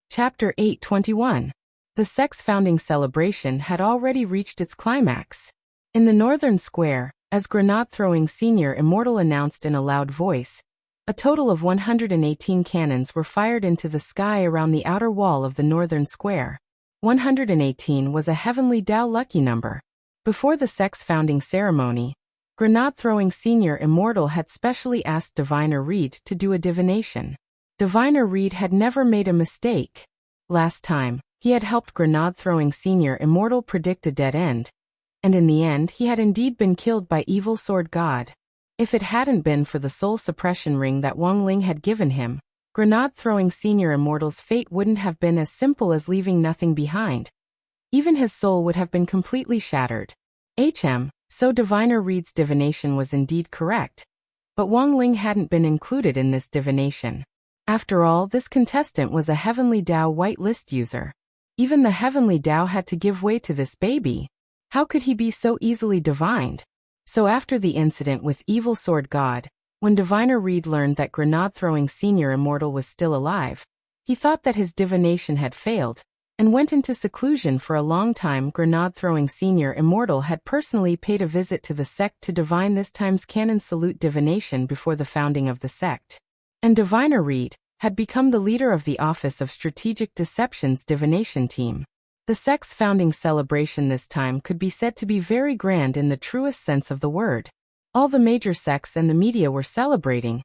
Chapter 821. The sect's founding celebration had already reached its climax. In the northern square, as grenade-throwing senior immortal announced in a loud voice, a total of 118 cannons were fired into the sky around the outer wall of the northern square. 118 was a heavenly Dao lucky number. Before the sect's founding ceremony, grenade-throwing senior immortal had specially asked Diviner Reed to do a divination. Diviner Reed had never made a mistake. Last time, he had helped grenade-throwing senior immortal predict a dead end. And in the end he had indeed been killed by evil sword god. If it hadn't been for the soul suppression ring that Wang Ling had given him, grenade-throwing senior immortal's fate wouldn't have been as simple as leaving nothing behind. Even his soul would have been completely shattered. So Diviner Reed's divination was indeed correct. But Wang Ling hadn't been included in this divination. After all, this contestant was a Heavenly Dao whitelist user. Even the Heavenly Dao had to give way to this baby. How could he be so easily divined? So after the incident with Evil Sword God, when Diviner Reed learned that grenade-throwing senior immortal was still alive, he thought that his divination had failed, and went into seclusion for a long time. Grenade-throwing senior immortal had personally paid a visit to the sect to divine this time's canon salute divination before the founding of the sect. And Diviner Reed had become the leader of the Office of Strategic Deception's divination team. The sect's founding celebration this time could be said to be very grand in the truest sense of the word. All the major sects and the media were celebrating,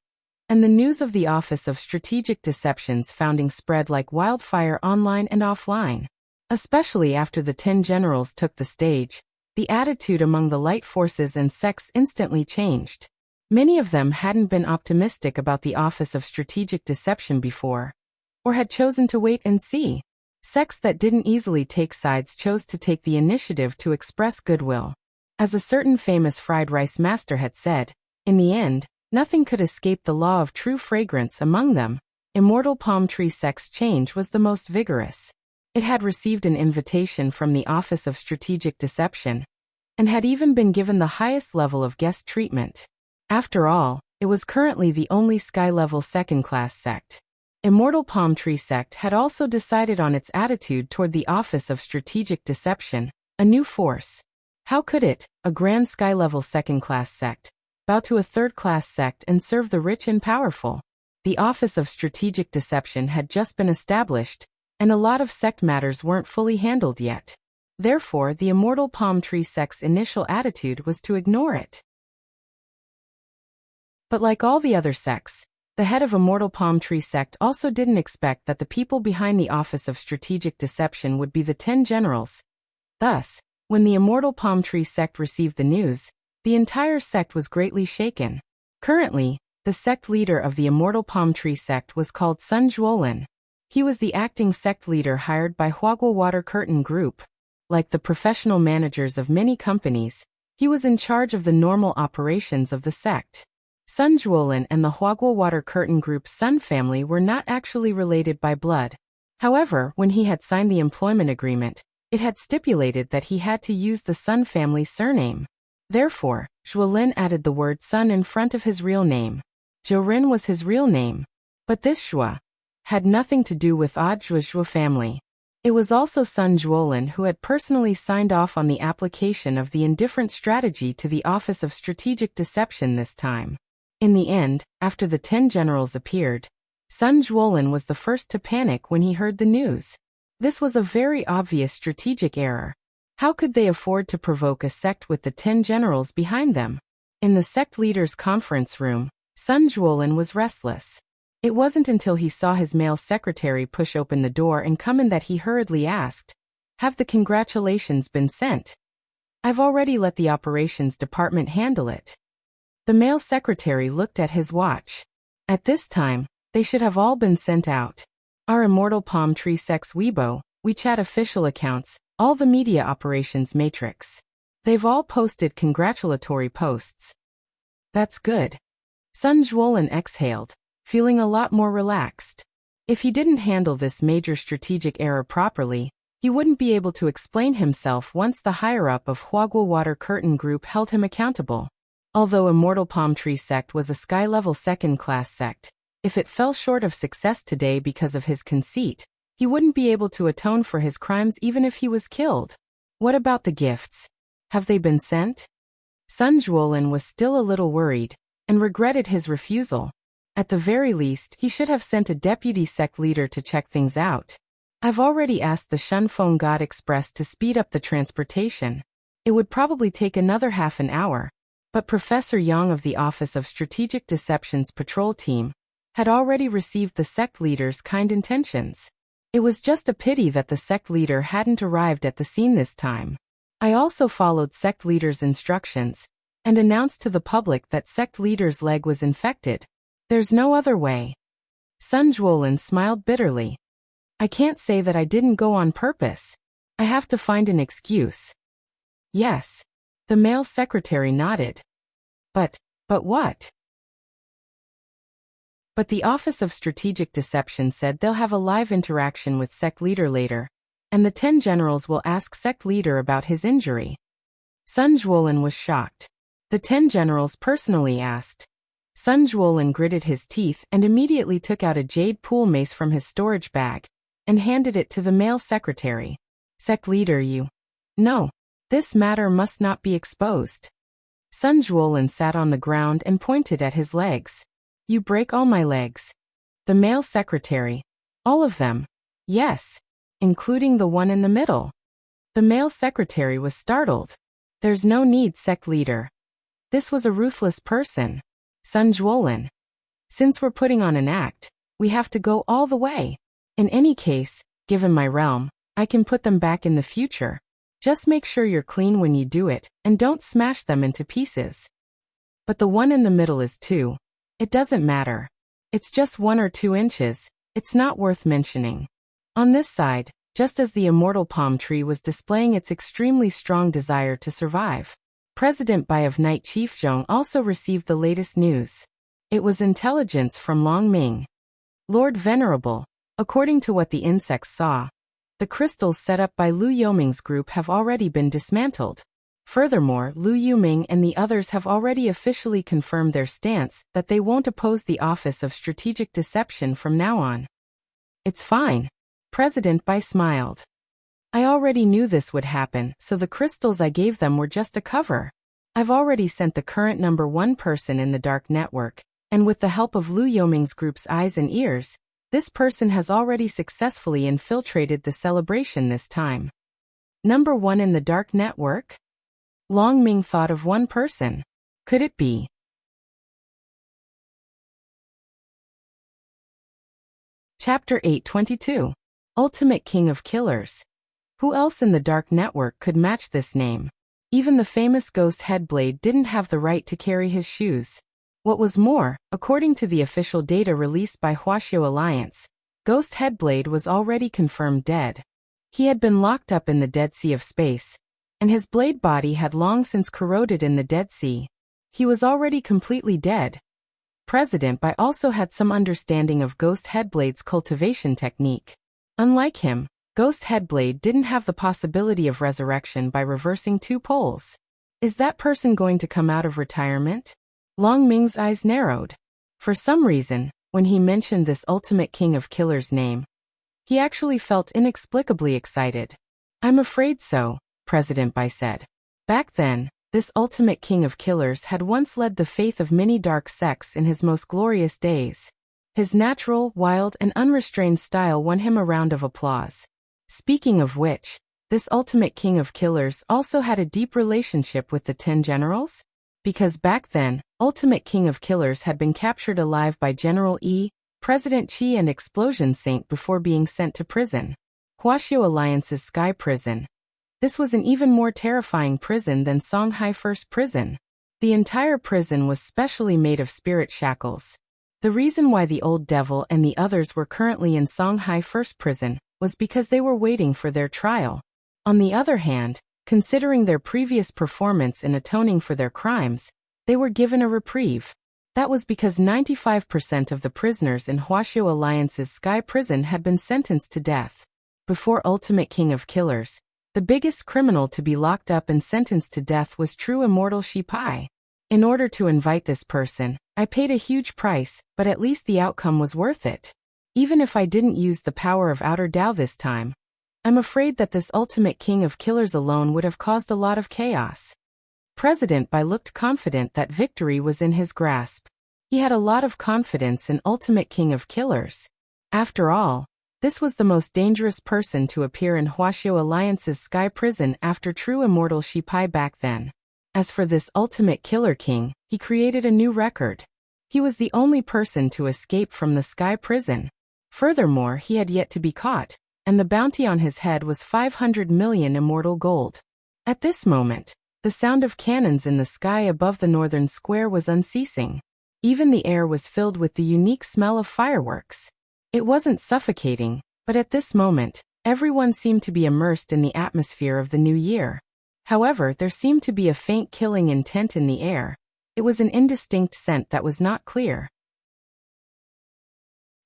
and the news of the Office of Strategic Deception's founding spread like wildfire online and offline. Especially after the 10 generals took the stage, the attitude among the light forces and sects instantly changed. Many of them hadn't been optimistic about the Office of Strategic Deception before, or had chosen to wait and see. Sects that didn't easily take sides chose to take the initiative to express goodwill. As a certain famous fried rice master had said, in the end, nothing could escape the law of true fragrance among them. Immortal Palm Tree Sect's change was the most vigorous. It had received an invitation from the Office of Strategic Deception, and had even been given the highest level of guest treatment. After all, it was currently the only sky-level second-class sect. Immortal Palm Tree Sect had also decided on its attitude toward the Office of Strategic Deception, a new force. How could it, a grand sky-level second-class sect, bow to a third-class sect and serve the rich and powerful? The Office of Strategic Deception had just been established, and a lot of sect matters weren't fully handled yet. Therefore, the Immortal Palm Tree Sect's initial attitude was to ignore it. But like all the other sects, the head of Immortal Palm Tree Sect also didn't expect that the people behind the Office of Strategic Deception would be the 10 generals. Thus, when the Immortal Palm Tree Sect received the news, the entire sect was greatly shaken. Currently, the sect leader of the Immortal Palm Tree Sect was called Sun Zhuolin. He was the acting sect leader hired by Huagua Water Curtain Group. Like the professional managers of many companies, he was in charge of the normal operations of the sect. Sun Zhuolin and the Huagua Water Curtain Group's Sun family were not actually related by blood. However, when he had signed the employment agreement, it had stipulated that he had to use the Sun family's surname. Therefore, Zhuolin added the word Sun in front of his real name. Zhourin was his real name. But this Zhua had nothing to do with Zhua family. It was also Sun Zhuolin who had personally signed off on the application of the indifferent strategy to the Office of Strategic Deception this time. In the end, after the 10 generals appeared, Sun Juolin was the first to panic when he heard the news. This was a very obvious strategic error. How could they afford to provoke a sect with the 10 generals behind them? In the sect leader's conference room, Sun Juolin was restless. It wasn't until he saw his male secretary push open the door and come in that he hurriedly asked, "Have the congratulations been sent?" "I've already let the operations department handle it." The male secretary looked at his watch. At this time, they should have all been sent out. Our Immortal Palm Tree Sect's Weibo, WeChat official accounts, all the media operations matrix. They've all posted congratulatory posts. That's good. Sun Juolin exhaled, feeling a lot more relaxed. If he didn't handle this major strategic error properly, he wouldn't be able to explain himself once the higher-up of Huagua Water Curtain Group held him accountable. Although Immortal Palm Tree Sect was a sky-level second-class sect, if it fell short of success today because of his conceit, he wouldn't be able to atone for his crimes even if he was killed. What about the gifts? Have they been sent? Sun Juolin was still a little worried, and regretted his refusal. At the very least, he should have sent a deputy sect leader to check things out. I've already asked the Shunfeng God Express to speed up the transportation. It would probably take another half an hour, but Professor Yang of the Office of Strategic Deception's patrol team had already received the sect leader's kind intentions. It was just a pity that the sect leader hadn't arrived at the scene this time. I also followed sect leader's instructions and announced to the public that sect leader's leg was infected. There's no other way. Sun Juolin smiled bitterly. I can't say that I didn't go on purpose. I have to find an excuse. Yes. The male secretary nodded. But what? But the Office of Strategic Deception said they'll have a live interaction with sect leader later, and the 10 generals will ask sect leader about his injury. Sun Juolin was shocked. The 10 generals personally asked. Sun Juolin gritted his teeth and immediately took out a jade pool mace from his storage bag and handed it to the male secretary. Sect leader, you. No. This matter must not be exposed. Sun Juolin sat on the ground and pointed at his legs. You break all my legs. The male secretary. All of them. Yes. Including the one in the middle. The male secretary was startled. There's no need, sect leader. This was a ruthless person. Sun Juolin. Since we're putting on an act, we have to go all the way. In any case, given my realm, I can put them back in the future. Just make sure you're clean when you do it, and don't smash them into pieces. But the one in the middle is 2. It doesn't matter. It's just 1 or 2 inches, it's not worth mentioning. On this side, just as the Immortal Palm Tree was displaying its extremely strong desire to survive, President Bai of Night Chief Zhong also received the latest news. It was intelligence from Long Ming. Lord Venerable, according to what the insects saw, the crystals set up by Lu Yoming's group have already been dismantled. Furthermore, Lu Yuming and the others have already officially confirmed their stance that they won't oppose the Office of Strategic Deception from now on. It's fine. President Bai smiled. I already knew this would happen, so the crystals I gave them were just a cover. I've already sent the current number 1 person in the dark network, and with the help of Lu Yoming's group's eyes and ears, this person has already successfully infiltrated the celebration this time. Number 1 in the dark network? Long Ming thought of 1 person. Could it be? Chapter 822. Ultimate King of Killers. Who else in the dark network could match this name? Even the famous Ghost Headblade didn't have the right to carry his shoes. What was more, according to the official data released by Huaxiao Alliance, Ghost Headblade was already confirmed dead. He had been locked up in the Dead Sea of Space, and his blade body had long since corroded in the Dead Sea. He was already completely dead. President Bai also had some understanding of Ghost Headblade's cultivation technique. Unlike him, Ghost Headblade didn't have the possibility of resurrection by reversing 2 poles. Is that person going to come out of retirement? Long Ming's eyes narrowed. For some reason, when he mentioned this Ultimate King of Killers name, he actually felt inexplicably excited. I'm afraid so, President Bai said. Back then, This ultimate king of killers had once led the faith of many dark sects in his most glorious days. His natural, wild, and unrestrained style won him a round of applause. Speaking of which, this ultimate king of killers also had a deep relationship with the 10 generals? Because back then, ultimate king of killers had been captured alive by General E, President Qi and Explosion Saint before being sent to prison. Wuxia Alliance's Sky Prison. This was an even more terrifying prison than Songhai First Prison. The entire prison was specially made of spirit shackles. The reason why the Old Devil and the others were currently in Songhai First Prison was because they were waiting for their trial. On the other hand, considering their previous performance in atoning for their crimes, they were given a reprieve. That was because 95% of the prisoners in Wuxia Alliance's Sky Prison had been sentenced to death. Before Ultimate King of Killers, the biggest criminal to be locked up and sentenced to death was true immortal Shi Pai. In order to invite this person, I paid a huge price, but at least the outcome was worth it. Even if I didn't use the power of Outer Dao this time, I'm afraid that this ultimate king of killers alone would have caused a lot of chaos. President Bai looked confident that victory was in his grasp. He had a lot of confidence in ultimate king of killers. After all, this was the most dangerous person to appear in Wuxia Alliance's Sky Prison after true immortal Shi Pai back then. As for this ultimate killer king, he created a new record. He was the only person to escape from the Sky Prison. Furthermore, he had yet to be caught, and the bounty on his head was 500 million immortal gold. At this moment, the sound of cannons in the sky above the northern square was unceasing. Even the air was filled with the unique smell of fireworks. It wasn't suffocating, but at this moment, everyone seemed to be immersed in the atmosphere of the new year. However, there seemed to be a faint killing intent in the air. It was an indistinct scent that was not clear.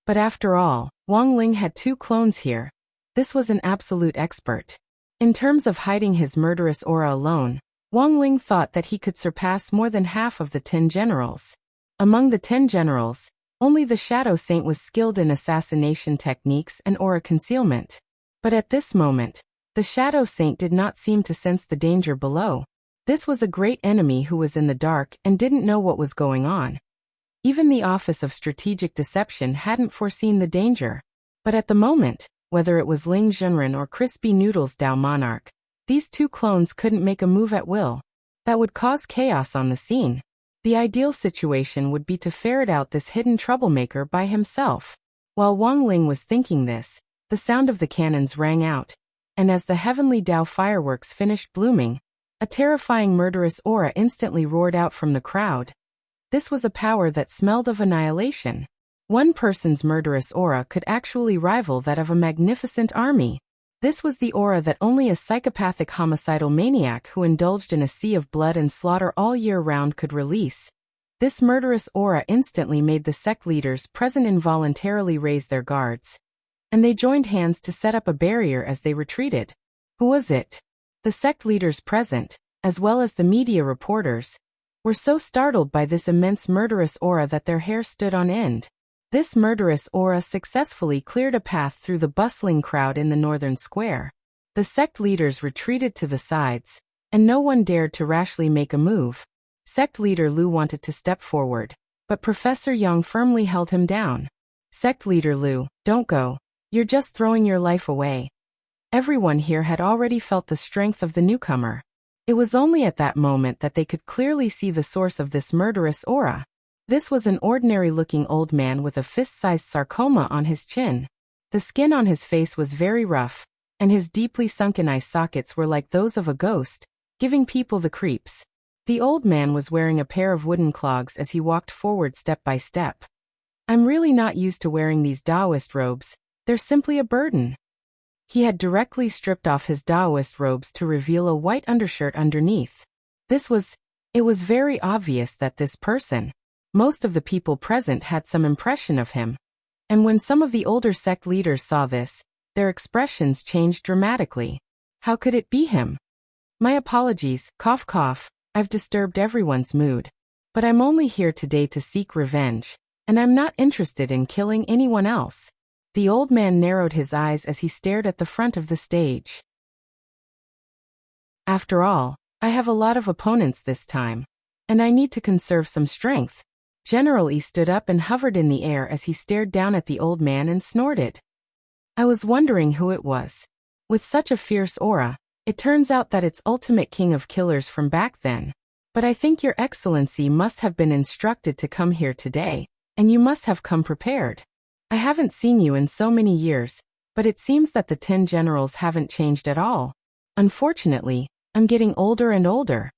But after all, Wang Ling had 2 clones here. This was an absolute expert. In terms of hiding his murderous aura alone, Wang Ling thought that he could surpass more than half of the 10 generals. Among the 10 generals, only the Shadow Saint was skilled in assassination techniques and aura concealment. But at this moment, the Shadow Saint did not seem to sense the danger below. This was a great enemy who was in the dark and didn't know what was going on. Even the Office of Strategic Deception hadn't foreseen the danger. But at the moment, whether it was Ling Zhenren or Crispy Noodles Dao Monarch, these 2 clones couldn't make a move at will. That would cause chaos on the scene. The ideal situation would be to ferret out this hidden troublemaker by himself. While Wang Ling was thinking this, the sound of the cannons rang out, and as the heavenly Dao fireworks finished blooming, a terrifying murderous aura instantly roared out from the crowd. This was a power that smelled of annihilation. One person's murderous aura could actually rival that of a magnificent army. This was the aura that only a psychopathic homicidal maniac who indulged in a sea of blood and slaughter all year round could release. This murderous aura instantly made the sect leaders present involuntarily raise their guards. And they joined hands to set up a barrier as they retreated. Who was it? The sect leaders present, as well as the media reporters, were so startled by this immense murderous aura that their hair stood on end. This murderous aura successfully cleared a path through the bustling crowd in the northern square. The sect leaders retreated to the sides, and no one dared to rashly make a move. Sect leader Lu wanted to step forward, but Professor Yang firmly held him down. Sect leader Lu, don't go. You're just throwing your life away. Everyone here had already felt the strength of the newcomer. It was only at that moment that they could clearly see the source of this murderous aura. This was an ordinary-looking old man with a fist-sized sarcoma on his chin. The skin on his face was very rough, and his deeply sunken eye sockets were like those of a ghost, giving people the creeps. The old man was wearing a pair of wooden clogs as he walked forward step by step. I'm really not used to wearing these Taoist robes. They're simply a burden. He had directly stripped off his Taoist robes to reveal a white undershirt underneath. It was very obvious that this person, most of the people present had some impression of him. And when some of the older sect leaders saw this, their expressions changed dramatically. How could it be him? My apologies, cough cough, I've disturbed everyone's mood. But I'm only here today to seek revenge, and I'm not interested in killing anyone else. The old man narrowed his eyes as he stared at the front of the stage. After all, I have a lot of opponents this time, and I need to conserve some strength. General E stood up and hovered in the air as he stared down at the old man and snorted. I was wondering who it was. With such a fierce aura, it turns out that it's Ultimate King of Killers from back then. But I think Your Excellency must have been instructed to come here today, and you must have come prepared. I haven't seen you in so many years, but it seems that the 10 generals haven't changed at all. Unfortunately, I'm getting older and older.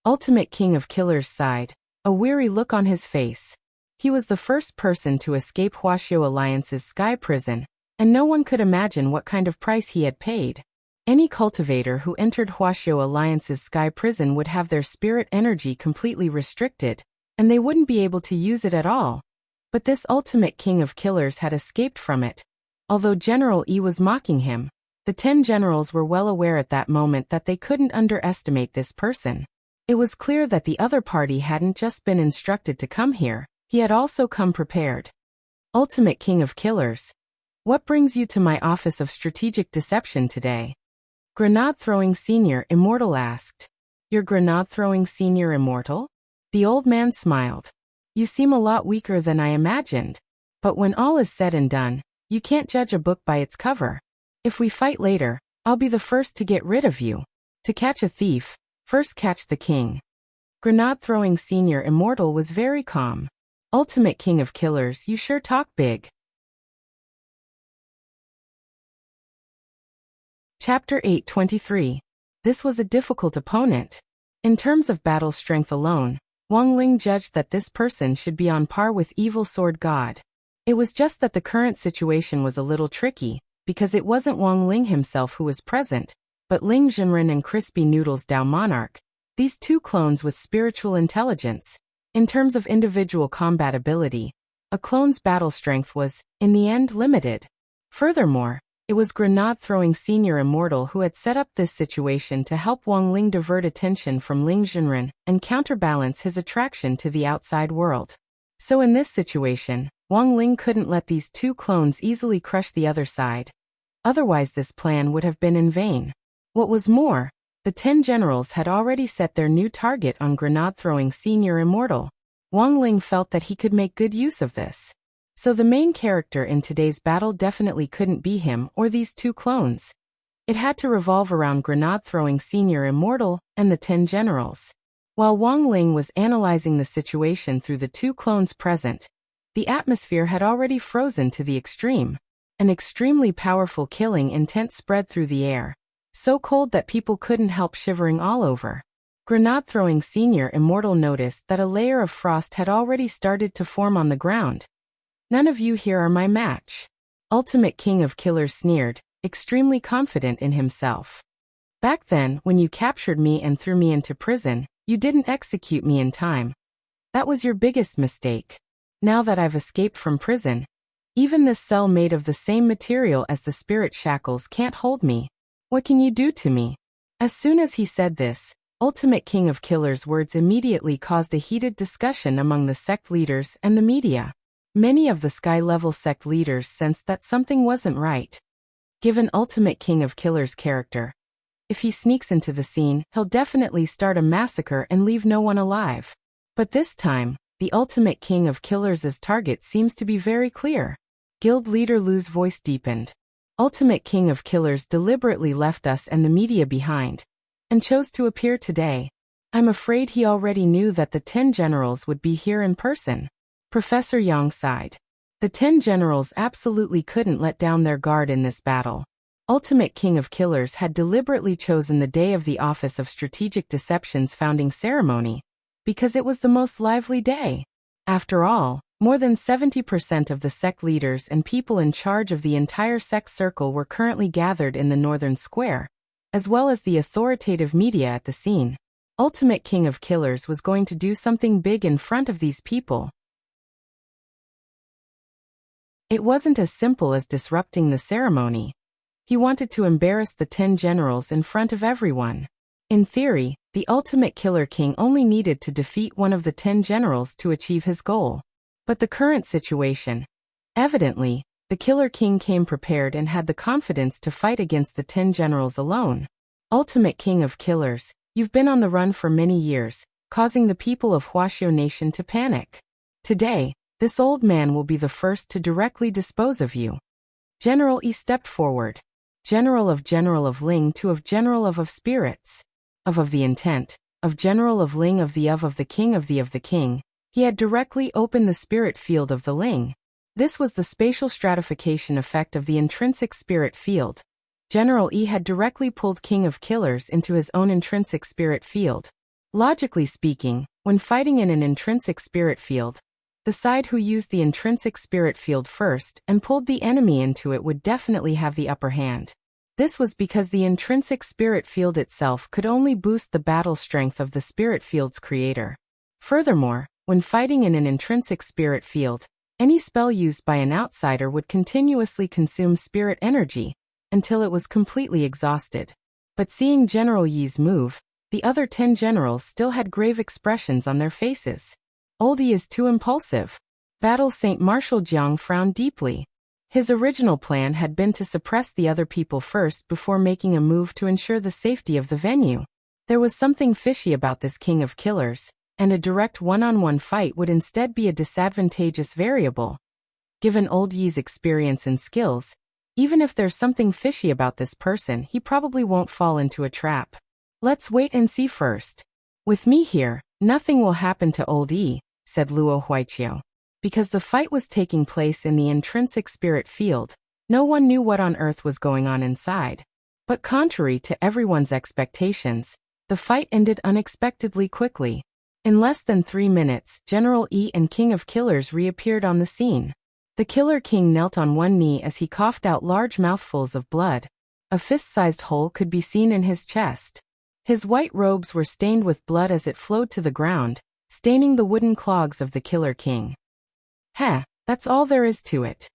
Ultimate King of Killers sighed, a weary look on his face. He was the first person to escape Wuxia Alliance's sky prison, and no one could imagine what kind of price he had paid. Any cultivator who entered Wuxia Alliance's sky prison would have their spirit energy completely restricted, and they wouldn't be able to use it at all. But this Ultimate King of Killers had escaped from it. Although General E was mocking him, the 10 generals were well aware at that moment that they couldn't underestimate this person. It was clear that the other party hadn't just been instructed to come here, he had also come prepared. Ultimate King of Killers, what brings you to my Office of Strategic Deception today? Grenade-throwing Senior Immortal asked. You're grenade-throwing Senior Immortal? The old man smiled. You seem a lot weaker than I imagined. But when all is said and done, you can't judge a book by its cover. If we fight later, I'll be the first to get rid of you. To catch a thief, first catch the king. Grenade-throwing Senior Immortal was very calm. Ultimate King of Killers, you sure talk big. Chapter 823. This was a difficult opponent. In terms of battle strength alone, Wang Ling judged that this person should be on par with Evil Sword God. It was just that the current situation was a little tricky, because it wasn't Wang Ling himself who was present, but Ling Jinren and Crispy Noodles Dao Monarch, these two clones with spiritual intelligence. In terms of individual combat ability, a clone's battle strength was, in the end, limited. Furthermore, it was Grenade-throwing Senior Immortal who had set up this situation to help Wang Ling divert attention from Ling Jinren and counterbalance his attraction to the outside world. So in this situation, Wang Ling couldn't let these two clones easily crush the other side. Otherwise this plan would have been in vain. What was more, the 10 generals had already set their new target on Grenade-throwing Senior Immortal. Wang Ling felt that he could make good use of this. So the main character in today's battle definitely couldn't be him or these two clones. It had to revolve around Grenade-throwing Senior Immortal and the 10 generals. While Wang Ling was analyzing the situation through the two clones present, the atmosphere had already frozen to the extreme. An extremely powerful killing intent spread through the air, so cold that people couldn't help shivering all over. Grenade-throwing Senior Immortal noticed that a layer of frost had already started to form on the ground. None of you here are my match. Ultimate King of Killers sneered, extremely confident in himself. Back then, when you captured me and threw me into prison, you didn't execute me in time. That was your biggest mistake. Now that I've escaped from prison, even this cell made of the same material as the spirit shackles can't hold me. What can you do to me? As soon as he said this, Ultimate King of Killers' words immediately caused a heated discussion among the sect leaders and the media. Many of the sky-level sect leaders sensed that something wasn't right. Given Ultimate King of Killers' character, if he sneaks into the scene, he'll definitely start a massacre and leave no one alive. But this time, the Ultimate King of Killers' target seems to be very clear. Guild leader Lu's voice deepened. Ultimate King of Killers deliberately left us and the media behind, and chose to appear today. I'm afraid he already knew that the 10 generals would be here in person. Professor Yang sighed. The 10 generals absolutely couldn't let down their guard in this battle. Ultimate King of Killers had deliberately chosen the day of the Office of Strategic Deception's founding ceremony, because it was the most lively day. After all, more than 70% of the sect leaders and people in charge of the entire sect circle were currently gathered in the northern square, as well as the authoritative media at the scene. Ultimate King of Killers was going to do something big in front of these people. It wasn't as simple as disrupting the ceremony. He wanted to embarrass the 10 generals in front of everyone. In theory, the Ultimate Killer King only needed to defeat one of the 10 generals to achieve his goal. But the current situation, evidently, the Killer King came prepared and had the confidence to fight against the 10 generals alone. Ultimate King of Killers, You've been on the run for many years, causing the people of Wuxia Nation to panic. Today, this old man will be the first to directly dispose of you." General Yi stepped forward. General of Ling to of General of spirits. Of the intent, of General of Ling of the king of the king. He had directly opened the spirit field of the Ling. This was the spatial stratification effect of the intrinsic spirit field. General Yi had directly pulled King of Killers into his own intrinsic spirit field. Logically speaking, when fighting in an intrinsic spirit field, the side who used the intrinsic spirit field first and pulled the enemy into it would definitely have the upper hand. This was because the intrinsic spirit field itself could only boost the battle strength of the spirit field's creator. Furthermore, when fighting in an intrinsic spirit field, any spell used by an outsider would continuously consume spirit energy until it was completely exhausted. But seeing General Yi's move, the other 10 generals still had grave expressions on their faces. "Old Yi is too impulsive." Battle Saint Marshal Jiang frowned deeply. His original plan had been to suppress the other people first before making a move to ensure the safety of the venue. There was something fishy about this King of Killers, and a direct one-on-one fight would instead be a disadvantageous variable. Given Old Yi's experience and skills, even if there's something fishy about this person, he probably won't fall into a trap. "Let's wait and see first. With me here, nothing will happen to Old Yi," said Luo Huiqiu. Because the fight was taking place in the intrinsic spirit field, no one knew what on earth was going on inside. But contrary to everyone's expectations, the fight ended unexpectedly quickly. In less than 3 minutes, General Yi and King of Killers reappeared on the scene. The Killer King knelt on one knee as he coughed out large mouthfuls of blood. A fist-sized hole could be seen in his chest. His white robes were stained with blood as it flowed to the ground, staining the wooden clogs of the Killer King. That's all there is to it."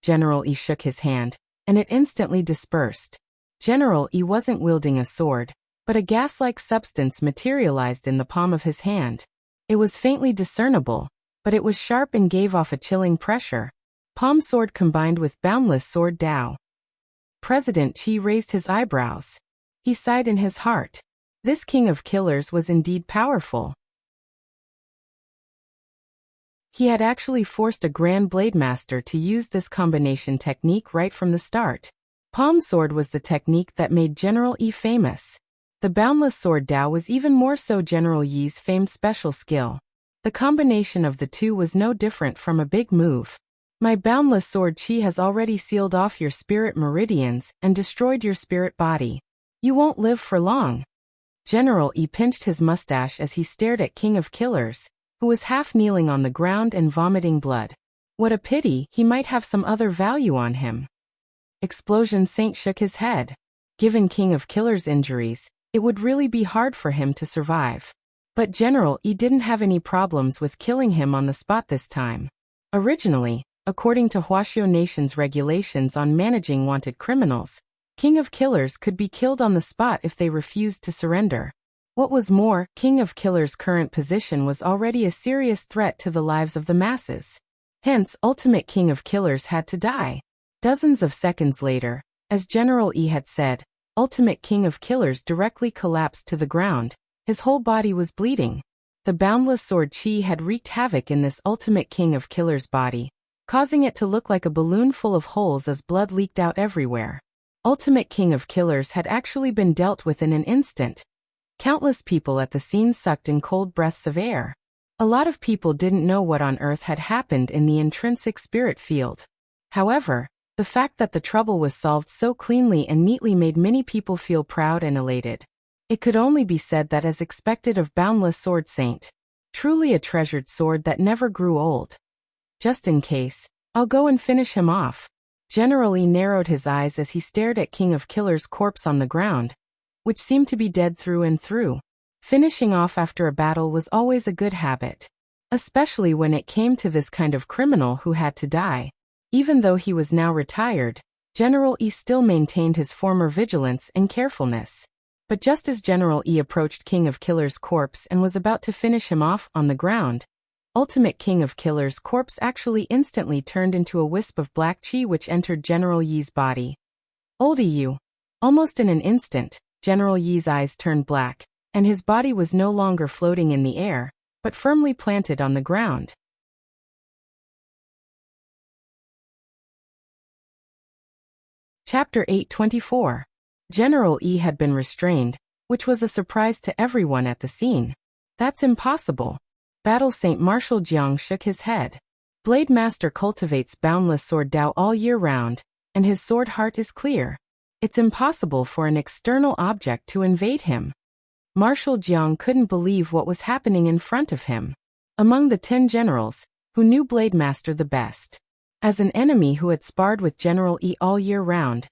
General Yi shook his hand, and it instantly dispersed. General Yi wasn't wielding a sword, but a gas-like substance materialized in the palm of his hand. It was faintly discernible, but it was sharp and gave off a chilling pressure. Palm sword combined with boundless sword Dao. President Qi raised his eyebrows. He sighed in his heart. This King of Killers was indeed powerful. He had actually forced a Grand Blade Master to use this combination technique right from the start. Palm sword was the technique that made General Yi famous. The boundless sword Dao was even more so General Yi's famed special skill. The combination of the two was no different from a big move. "My boundless sword Qi has already sealed off your spirit meridians and destroyed your spirit body. You won't live for long." General Yi pinched his mustache as he stared at King of Killers, who was half kneeling on the ground and vomiting blood. What a pity, he might have some other value on him. Explosion Saint shook his head. Given King of Killers' injuries, it would really be hard for him to survive. But General Yi didn't have any problems with killing him on the spot this time. Originally, according to Wuxia Nation's regulations on managing wanted criminals, King of Killers could be killed on the spot if they refused to surrender. What was more, King of Killers' current position was already a serious threat to the lives of the masses. Hence, Ultimate King of Killers had to die. Dozens of seconds later, as General Yi had said, Ultimate King of Killers directly collapsed to the ground. His whole body was bleeding. The boundless sword Qi had wreaked havoc in this Ultimate King of Killers' body, causing it to look like a balloon full of holes as blood leaked out everywhere. Ultimate King of Killers had actually been dealt with in an instant. Countless people at the scene sucked in cold breaths of air. A lot of people didn't know what on earth had happened in the intrinsic spirit field. However, the fact that the trouble was solved so cleanly and neatly made many people feel proud and elated. It could only be said that as expected of Boundless Sword Saint. Truly a treasured sword that never grew old. Just in case, I'll go and finish him off. General Yi narrowed his eyes as he stared at King of Killers' corpse on the ground, which seemed to be dead through and through. Finishing off after a battle was always a good habit, especially when it came to this kind of criminal who had to die. Even though he was now retired, General Yi still maintained his former vigilance and carefulness. But just as General Yi approached King of Killers' corpse and was about to finish him off on the ground, Ultimate King of Killers' corpse actually instantly turned into a wisp of black chi which entered General Yi's body. Old Yi. Almost in an instant, General Yi's eyes turned black, and his body was no longer floating in the air, but firmly planted on the ground. Chapter 824. General Yi had been restrained, which was a surprise to everyone at the scene. That's impossible. Battle Saint Marshal Jiang shook his head. Blade Master cultivates boundless sword Dao all year round, and his sword heart is clear. It's impossible for an external object to invade him. Marshal Jiang couldn't believe what was happening in front of him. Among the 10 generals, who knew Blade Master the best, as an enemy who had sparred with General Yi all year round,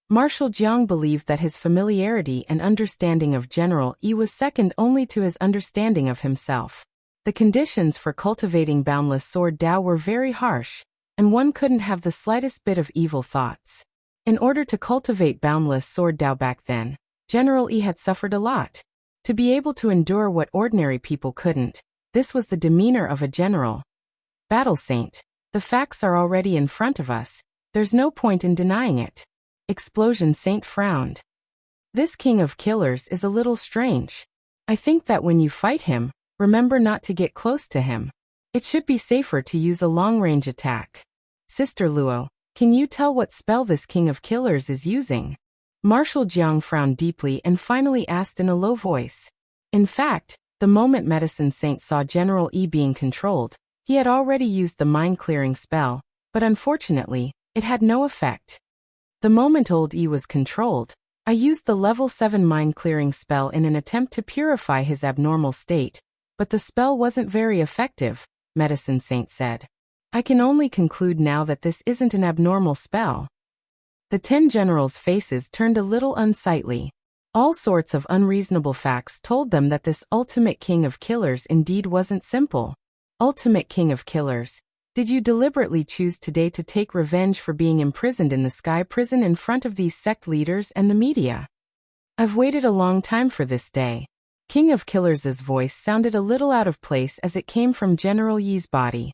Marshal Jiang believed that his familiarity and understanding of General Yi was second only to his understanding of himself. The conditions for cultivating boundless sword Dao were very harsh, and one couldn't have the slightest bit of evil thoughts. In order to cultivate boundless sword Dao back then, General Yi had suffered a lot. To be able to endure what ordinary people couldn't, this was the demeanor of a general. Battle Saint, the facts are already in front of us, there's no point in denying it. Explosion Saint frowned. This king of killers is a little strange. I think that when you fight him, remember not to get close to him. It should be safer to use a long-range attack. Sister Luo, can you tell what spell this king of killers is using? Marshal Jiang frowned deeply and finally asked in a low voice. In fact, the moment Medicine Saint saw General Yi being controlled, he had already used the mind-clearing spell, but unfortunately, it had no effect. The moment old Yi was controlled, I used the level 7 mind-clearing spell in an attempt to purify his abnormal state, but the spell wasn't very effective, Medicine Saint said. I can only conclude now that this isn't an abnormal spell. The 10 generals' faces turned a little unsightly. All sorts of unreasonable facts told them that this ultimate king of killers indeed wasn't simple. Ultimate king of killers, did you deliberately choose today to take revenge for being imprisoned in the sky prison in front of these sect leaders and the media? I've waited a long time for this day. King of Killers' voice sounded a little out of place as it came from General Yi's body.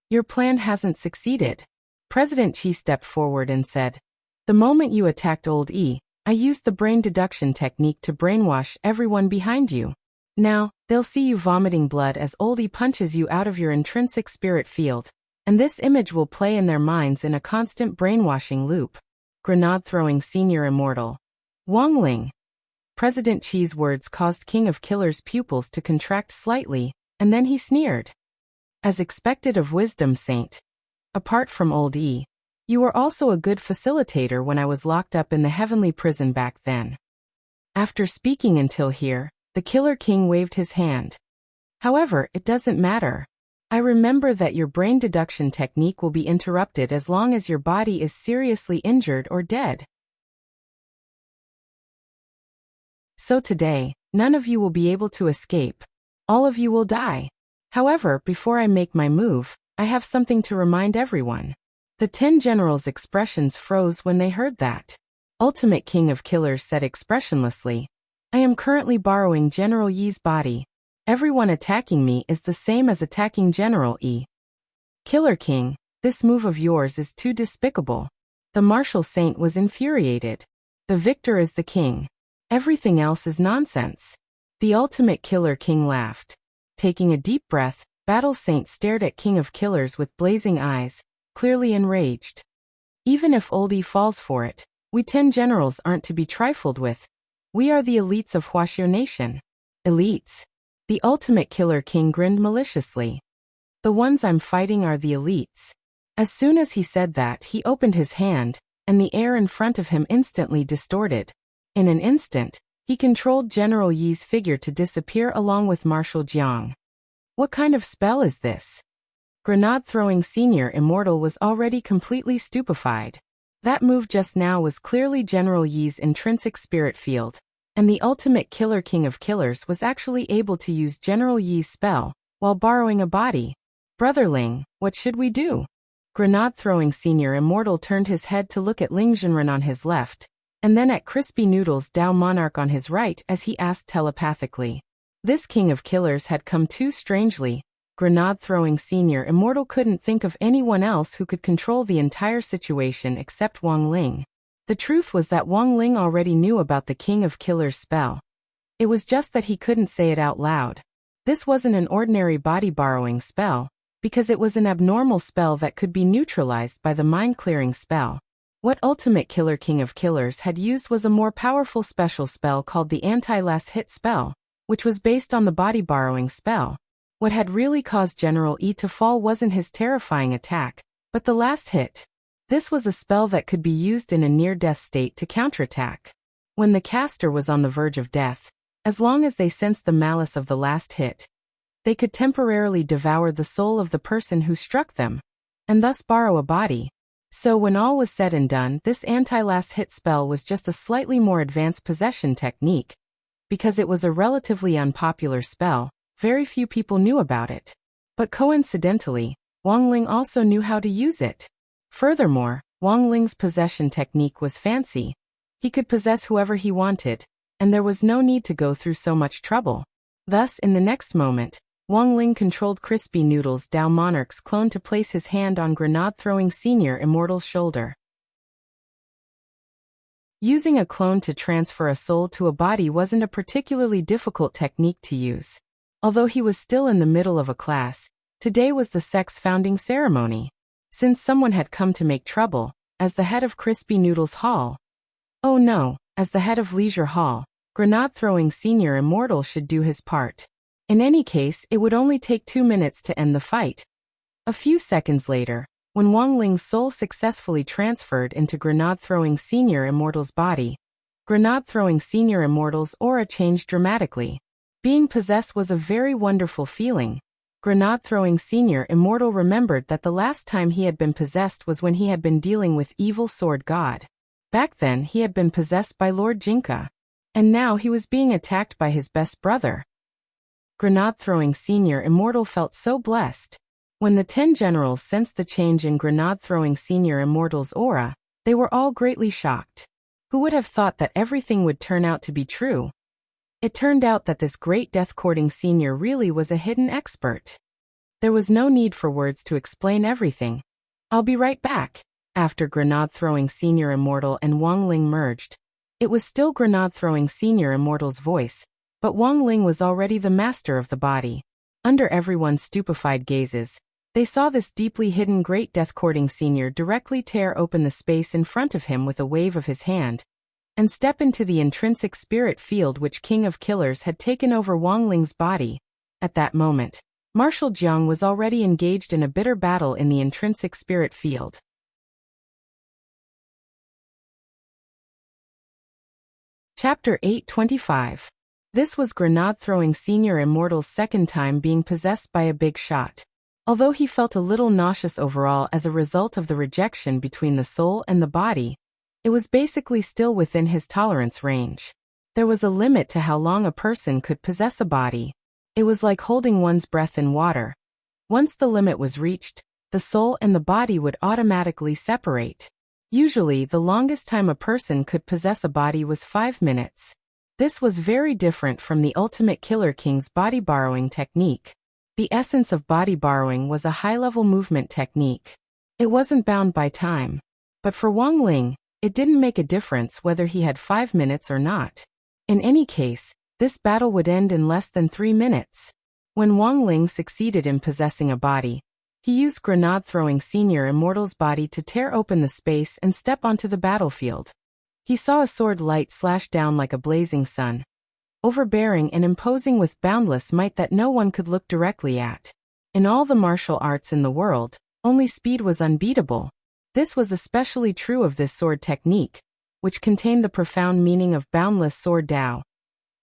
Your plan hasn't succeeded. President Qi stepped forward and said, the moment you attacked old Yi, I used the brain deduction technique to brainwash everyone behind you. Now, they'll see you vomiting blood as old Yi punches you out of your intrinsic spirit field, and this image will play in their minds in a constant brainwashing loop. Grenade-throwing senior immortal. Wang Ling. President Qi's words caused King of Killers' pupils to contract slightly, and then he sneered. As expected of Wisdom Saint. Apart from old Yi, you were also a good facilitator when I was locked up in the heavenly prison back then. After speaking until here, the Killer King waved his hand. However, it doesn't matter. I remember that your brain deduction technique will be interrupted as long as your body is seriously injured or dead. So today, none of you will be able to escape. All of you will die. However, before I make my move, I have something to remind everyone. The 10 generals' expressions froze when they heard that. Ultimate King of Killers said expressionlessly, I am currently borrowing General Yi's body. Everyone attacking me is the same as attacking General Yi. Killer King, this move of yours is too despicable. The Martial Saint was infuriated. The victor is the king. Everything else is nonsense. The Ultimate Killer King laughed. Taking a deep breath, Battle Saint stared at King of Killers with blazing eyes, clearly enraged. Even if old Yi falls for it, we 10 generals aren't to be trifled with. We are the elites of Wuxia Nation. Elites? The Ultimate Killer King grinned maliciously. The ones I'm fighting are the elites. As soon as he said that, he opened his hand, and the air in front of him instantly distorted. In an instant, he controlled General Yi's figure to disappear along with Marshal Jiang. What kind of spell is this? Grenade-throwing senior immortal was already completely stupefied. That move just now was clearly General Yi's intrinsic spirit field, and the Ultimate Killer King of Killers was actually able to use General Yi's spell, while borrowing a body. Brother Ling, what should we do? Grenade-throwing senior immortal turned his head to look at Ling Zhenren on his left, and then at Crispy Noodles Dao Monarch on his right as he asked telepathically. This King of Killers had come too strangely. Grenade-throwing senior immortal couldn't think of anyone else who could control the entire situation except Wang Ling. The truth was that Wang Ling already knew about the King of Killers spell. It was just that he couldn't say it out loud. This wasn't an ordinary body-borrowing spell, because it was an abnormal spell that could be neutralized by the mind-clearing spell. What Ultimate Killer King of Killers had used was a more powerful special spell called the Anti-Last Hit spell, which was based on the body-borrowing spell. What had really caused General E to fall wasn't his terrifying attack, but the last hit. This was a spell that could be used in a near-death state to counterattack. When the caster was on the verge of death, as long as they sensed the malice of the last hit, they could temporarily devour the soul of the person who struck them, and thus borrow a body. So when all was said and done, this anti-last hit spell was just a slightly more advanced possession technique. Because it was a relatively unpopular spell, very few people knew about it. But coincidentally, Wang Ling also knew how to use it. Furthermore, Wang Ling's possession technique was fancy. He could possess whoever he wanted, and there was no need to go through so much trouble. Thus, in the next moment, Wang Ling controlled Crispy Noodle's Dao Monarch's clone to place his hand on Grenade-throwing Senior Immortal's shoulder. Using a clone to transfer a soul to a body wasn't a particularly difficult technique to use. Although he was still in the middle of a class, today was the sect's founding ceremony. Since someone had come to make trouble, as the head of Crispy Noodle's Hall. Oh no, as the head of Leisure Hall, Grenade-throwing Senior Immortal should do his part. In any case, it would only take 2 minutes to end the fight. A few seconds later, when Wang Ling's soul successfully transferred into Grenade-throwing Senior Immortal's body, Grenade-throwing Senior Immortal's aura changed dramatically. Being possessed was a very wonderful feeling. Grenade-throwing Senior Immortal remembered that the last time he had been possessed was when he had been dealing with Evil Sword God. Back then he had been possessed by Lord Jinka. And now he was being attacked by his best brother. Grenade-throwing Senior Immortal felt so blessed. When the 10 generals sensed the change in Grenade-throwing Senior Immortal's aura, they were all greatly shocked. Who would have thought that everything would turn out to be true? It turned out that this great death-courting senior really was a hidden expert. There was no need for words to explain everything. I'll be right back. After Grenade-throwing Senior Immortal and Wang Ling merged, it was still Grenade-throwing Senior Immortal's voice, but Wang Ling was already the master of the body. Under everyone's stupefied gazes, they saw this deeply hidden great death-courting senior directly tear open the space in front of him with a wave of his hand, and step into the intrinsic spirit field which King of Killers had taken over Wang Ling's body. At that moment, Marshal Jiang was already engaged in a bitter battle in the intrinsic spirit field. Chapter 825. This was Grenade-throwing Senior Immortal's second time being possessed by a big shot. Although he felt a little nauseous overall as a result of the rejection between the soul and the body, it was basically still within his tolerance range. There was a limit to how long a person could possess a body. It was like holding one's breath in water. Once the limit was reached, the soul and the body would automatically separate. Usually, the longest time a person could possess a body was 5 minutes. This was very different from the Ultimate Killer King's body borrowing technique. The essence of body borrowing was a high-level movement technique. It wasn't bound by time. But for Wang Ling, it didn't make a difference whether he had 5 minutes or not. In any case, this battle would end in less than 3 minutes. When Wang Ling succeeded in possessing a body, he used Grenade-throwing Senior Immortal's body to tear open the space and step onto the battlefield. He saw a sword light slash down like a blazing sun, overbearing and imposing with boundless might that no one could look directly at. In all the martial arts in the world, only speed was unbeatable. This was especially true of this sword technique, which contained the profound meaning of boundless sword Dao.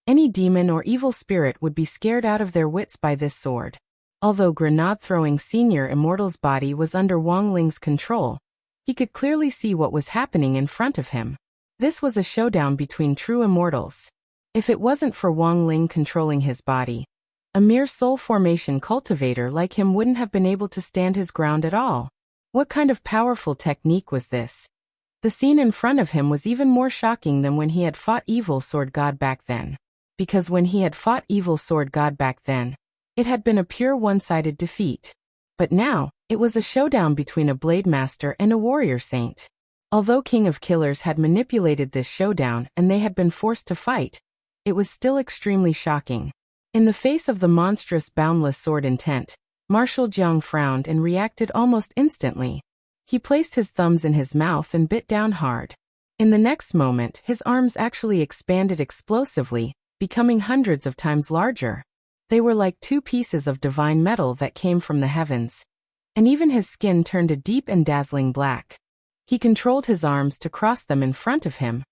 Any demon or evil spirit would be scared out of their wits by this sword. Although Grenade-throwing Senior Immortal's body was under Wang Ling's control, he could clearly see what was happening in front of him. This was a showdown between true immortals. If it wasn't for Wang Ling controlling his body, a mere soul formation cultivator like him wouldn't have been able to stand his ground at all. What kind of powerful technique was this? The scene in front of him was even more shocking than when he had fought Evil Sword God back then. Because when he had fought Evil Sword God back then, it had been a pure one-sided defeat. But now, it was a showdown between a Blade Master and a Warrior Saint. Although King of Killers had manipulated this showdown and they had been forced to fight, it was still extremely shocking. In the face of the monstrous boundless sword intent, Marshal Jiang frowned and reacted almost instantly. He placed his thumbs in his mouth and bit down hard. In the next moment, his arms actually expanded explosively, becoming hundreds of times larger. They were like two pieces of divine metal that came from the heavens. And even his skin turned a deep and dazzling black. He controlled his arms to cross them in front of him,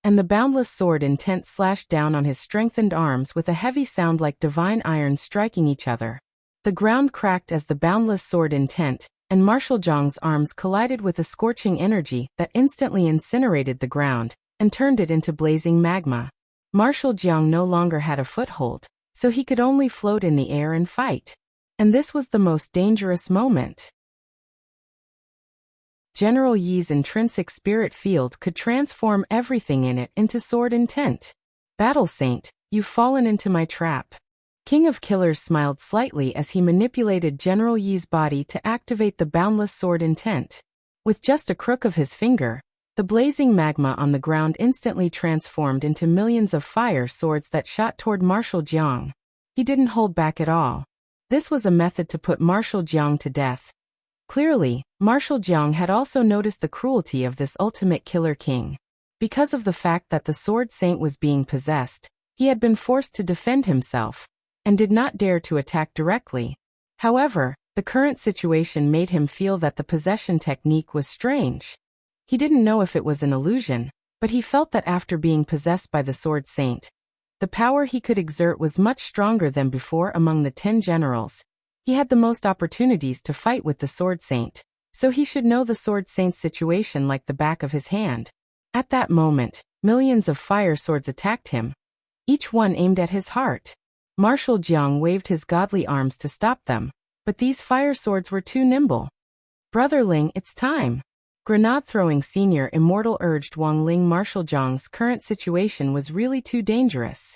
and the boundless sword intent slashed down on his strengthened arms with a heavy sound like divine iron striking each other. The ground cracked as the boundless sword intent and Marshal Jiang's arms collided with a scorching energy that instantly incinerated the ground and turned it into blazing magma. Marshal Jiang no longer had a foothold, so he could only float in the air and fight. And this was the most dangerous moment. General Yi's intrinsic spirit field could transform everything in it into sword intent. Battle Saint, you've fallen into my trap. King of Killers smiled slightly as he manipulated General Yi's body to activate the boundless sword intent. With just a crook of his finger, the blazing magma on the ground instantly transformed into millions of fire swords that shot toward Marshal Jiang. He didn't hold back at all. This was a method to put Marshal Jiang to death. Clearly, Marshal Jiang had also noticed the cruelty of this ultimate killer king. Because of the fact that the Sword Saint was being possessed, he had been forced to defend himself, and did not dare to attack directly. However, the current situation made him feel that the possession technique was strange. He didn't know if it was an illusion, but he felt that after being possessed by the Sword Saint, the power he could exert was much stronger than before. Among the 10 generals, he had the most opportunities to fight with the Sword Saint, so he should know the Sword Saint's situation like the back of his hand. At that moment, millions of fire swords attacked him, each one aimed at his heart. Marshal Jiang waved his godly arms to stop them, but these fire swords were too nimble. Brother Ling, it's time. Grenade-throwing senior immortal urged Wang Ling. Marshal Jiang's current situation was really too dangerous.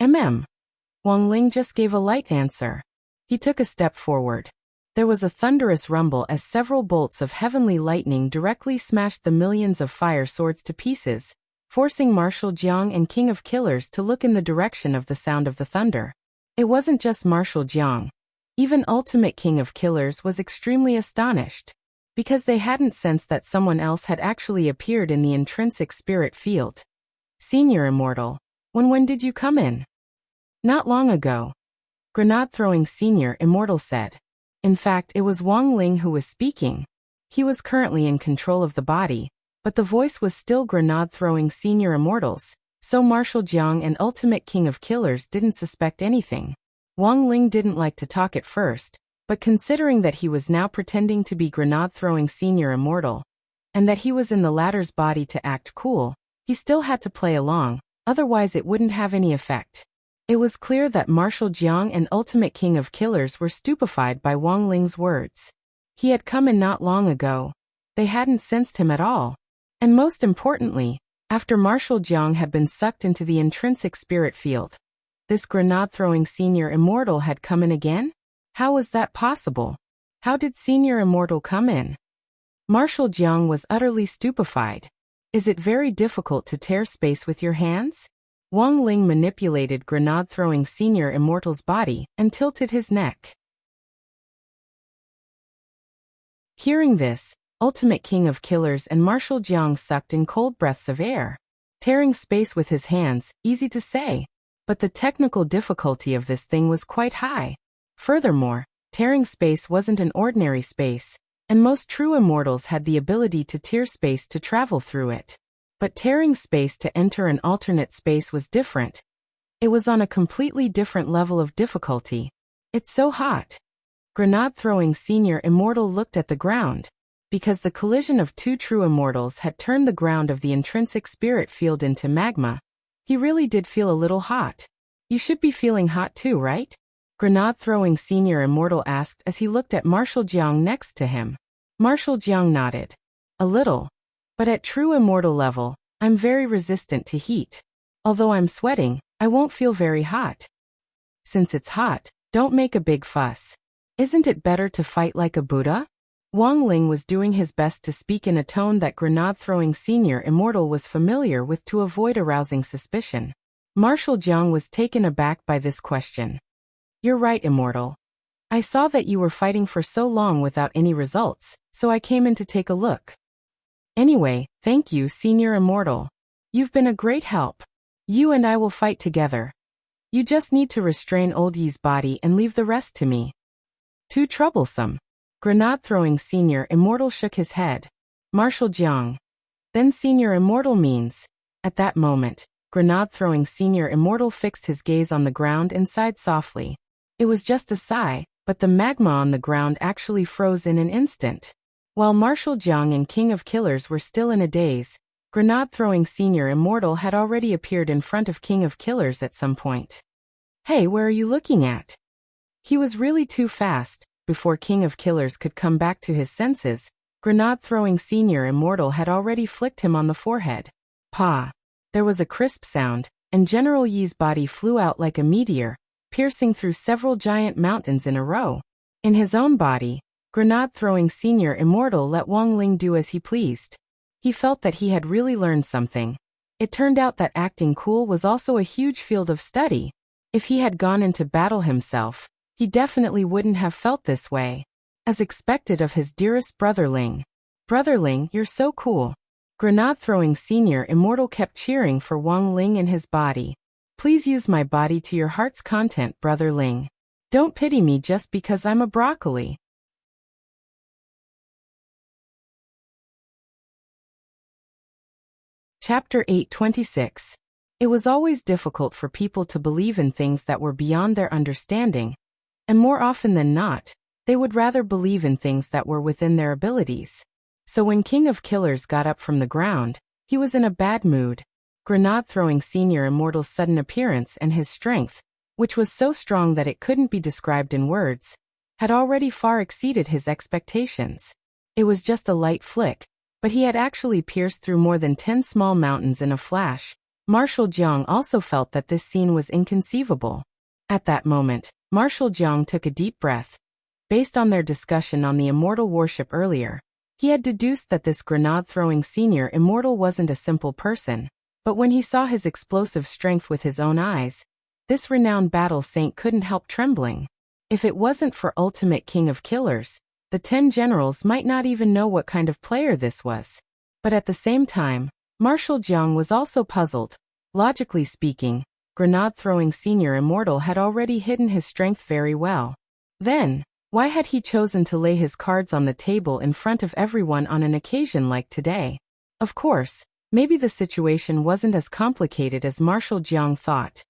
Wang Ling just gave a light answer. He took a step forward. There was a thunderous rumble as several bolts of heavenly lightning directly smashed the millions of fire swords to pieces, forcing Marshal Jiang and King of Killers to look in the direction of the sound of the thunder. It wasn't just Marshal Jiang. Even Ultimate King of Killers was extremely astonished, because they hadn't sensed that someone else had actually appeared in the intrinsic spirit field. Senior Immortal, when did you come in? Not long ago. Grenade-throwing Senior Immortal said. In fact, it was Wang Ling who was speaking. He was currently in control of the body, but the voice was still Grenade-throwing Senior Immortals, so Marshal Jiang and Ultimate King of Killers didn't suspect anything. Wang Ling didn't like to talk at first, but considering that he was now pretending to be Grenade-throwing Senior Immortal, and that he was in the latter's body to act cool, he still had to play along, otherwise it wouldn't have any effect. It was clear that Marshal Jiang and Ultimate King of Killers were stupefied by Wang Ling's words. He had come in not long ago. They hadn't sensed him at all. And most importantly, after Marshal Jiang had been sucked into the intrinsic spirit field, this grenade-throwing Senior Immortal had come in again? How was that possible? How did Senior Immortal come in? Marshal Jiang was utterly stupefied. Is it very difficult to tear space with your hands? Wang Ling manipulated grenade-throwing Senior Immortal's body and tilted his neck. Hearing this, Ultimate King of Killers and Marshal Jiang sucked in cold breaths of air. Tearing space with his hands, easy to say, but the technical difficulty of this thing was quite high. Furthermore, tearing space wasn't an ordinary space, and most true immortals had the ability to tear space to travel through it. But tearing space to enter an alternate space was different. It was on a completely different level of difficulty. It's so hot. Grenade-throwing Senior Immortal looked at the ground. Because the collision of two true immortals had turned the ground of the intrinsic spirit field into magma, he really did feel a little hot. You should be feeling hot too, right? Grenade-throwing Senior Immortal asked as he looked at Marshal Jiang next to him. Marshal Jiang nodded. A little. But at true immortal level, I'm very resistant to heat. Although I'm sweating, I won't feel very hot. Since it's hot, don't make a big fuss. Isn't it better to fight like a Buddha? Wang Ling was doing his best to speak in a tone that grenade-throwing Senior Immortal was familiar with to avoid arousing suspicion. Marshal Jiang was taken aback by this question. You're right, Immortal. I saw that you were fighting for so long without any results, so I came in to take a look. Anyway, thank you, Senior Immortal. You've been a great help. You and I will fight together. You just need to restrain Old Yi's body and leave the rest to me. Too troublesome. Grenade-throwing Senior Immortal shook his head. Marshal Jiang. Then Senior Immortal means. At that moment, Grenade-throwing Senior Immortal fixed his gaze on the ground and sighed softly. It was just a sigh, but the magma on the ground actually froze in an instant. While Marshal Jiang and King of Killers were still in a daze, Grenade-throwing Senior Immortal had already appeared in front of King of Killers at some point. Hey, where are you looking at? He was really too fast. Before King of Killers could come back to his senses, Grenade-throwing Senior Immortal had already flicked him on the forehead. Pa! There was a crisp sound, and General Yi's body flew out like a meteor, piercing through several giant mountains in a row. In his own body, Grenade-throwing Senior Immortal let Wang Ling do as he pleased. He felt that he had really learned something. It turned out that acting cool was also a huge field of study. If he had gone into battle himself, he definitely wouldn't have felt this way. As expected of his dearest Brother Ling. Brother Ling, you're so cool. Grenade-throwing Senior Immortal kept cheering for Wang Ling in his body. Please use my body to your heart's content, Brother Ling. Don't pity me just because I'm a broccoli. Chapter 826. It was always difficult for people to believe in things that were beyond their understanding, and more often than not, they would rather believe in things that were within their abilities. So when King of Killers got up from the ground, he was in a bad mood. Grenade-throwing Senior Immortal's sudden appearance and his strength, which was so strong that it couldn't be described in words, had already far exceeded his expectations. It was just a light flick, but he had actually pierced through more than 10 small mountains in a flash. Marshal Jiang also felt that this scene was inconceivable. At that moment, Marshal Jiang took a deep breath. Based on their discussion on the immortal worship earlier, he had deduced that this grenade-throwing Senior Immortal wasn't a simple person. But when he saw his explosive strength with his own eyes, this renowned battle saint couldn't help trembling. If it wasn't for Ultimate King of Killers, the 10 generals might not even know what kind of player this was. But at the same time, Marshal Jiang was also puzzled. Logically speaking, Grenade-throwing Senior Immortal had already hidden his strength very well. Then, why had he chosen to lay his cards on the table in front of everyone on an occasion like today? Of course, maybe the situation wasn't as complicated as Marshal Jiang thought.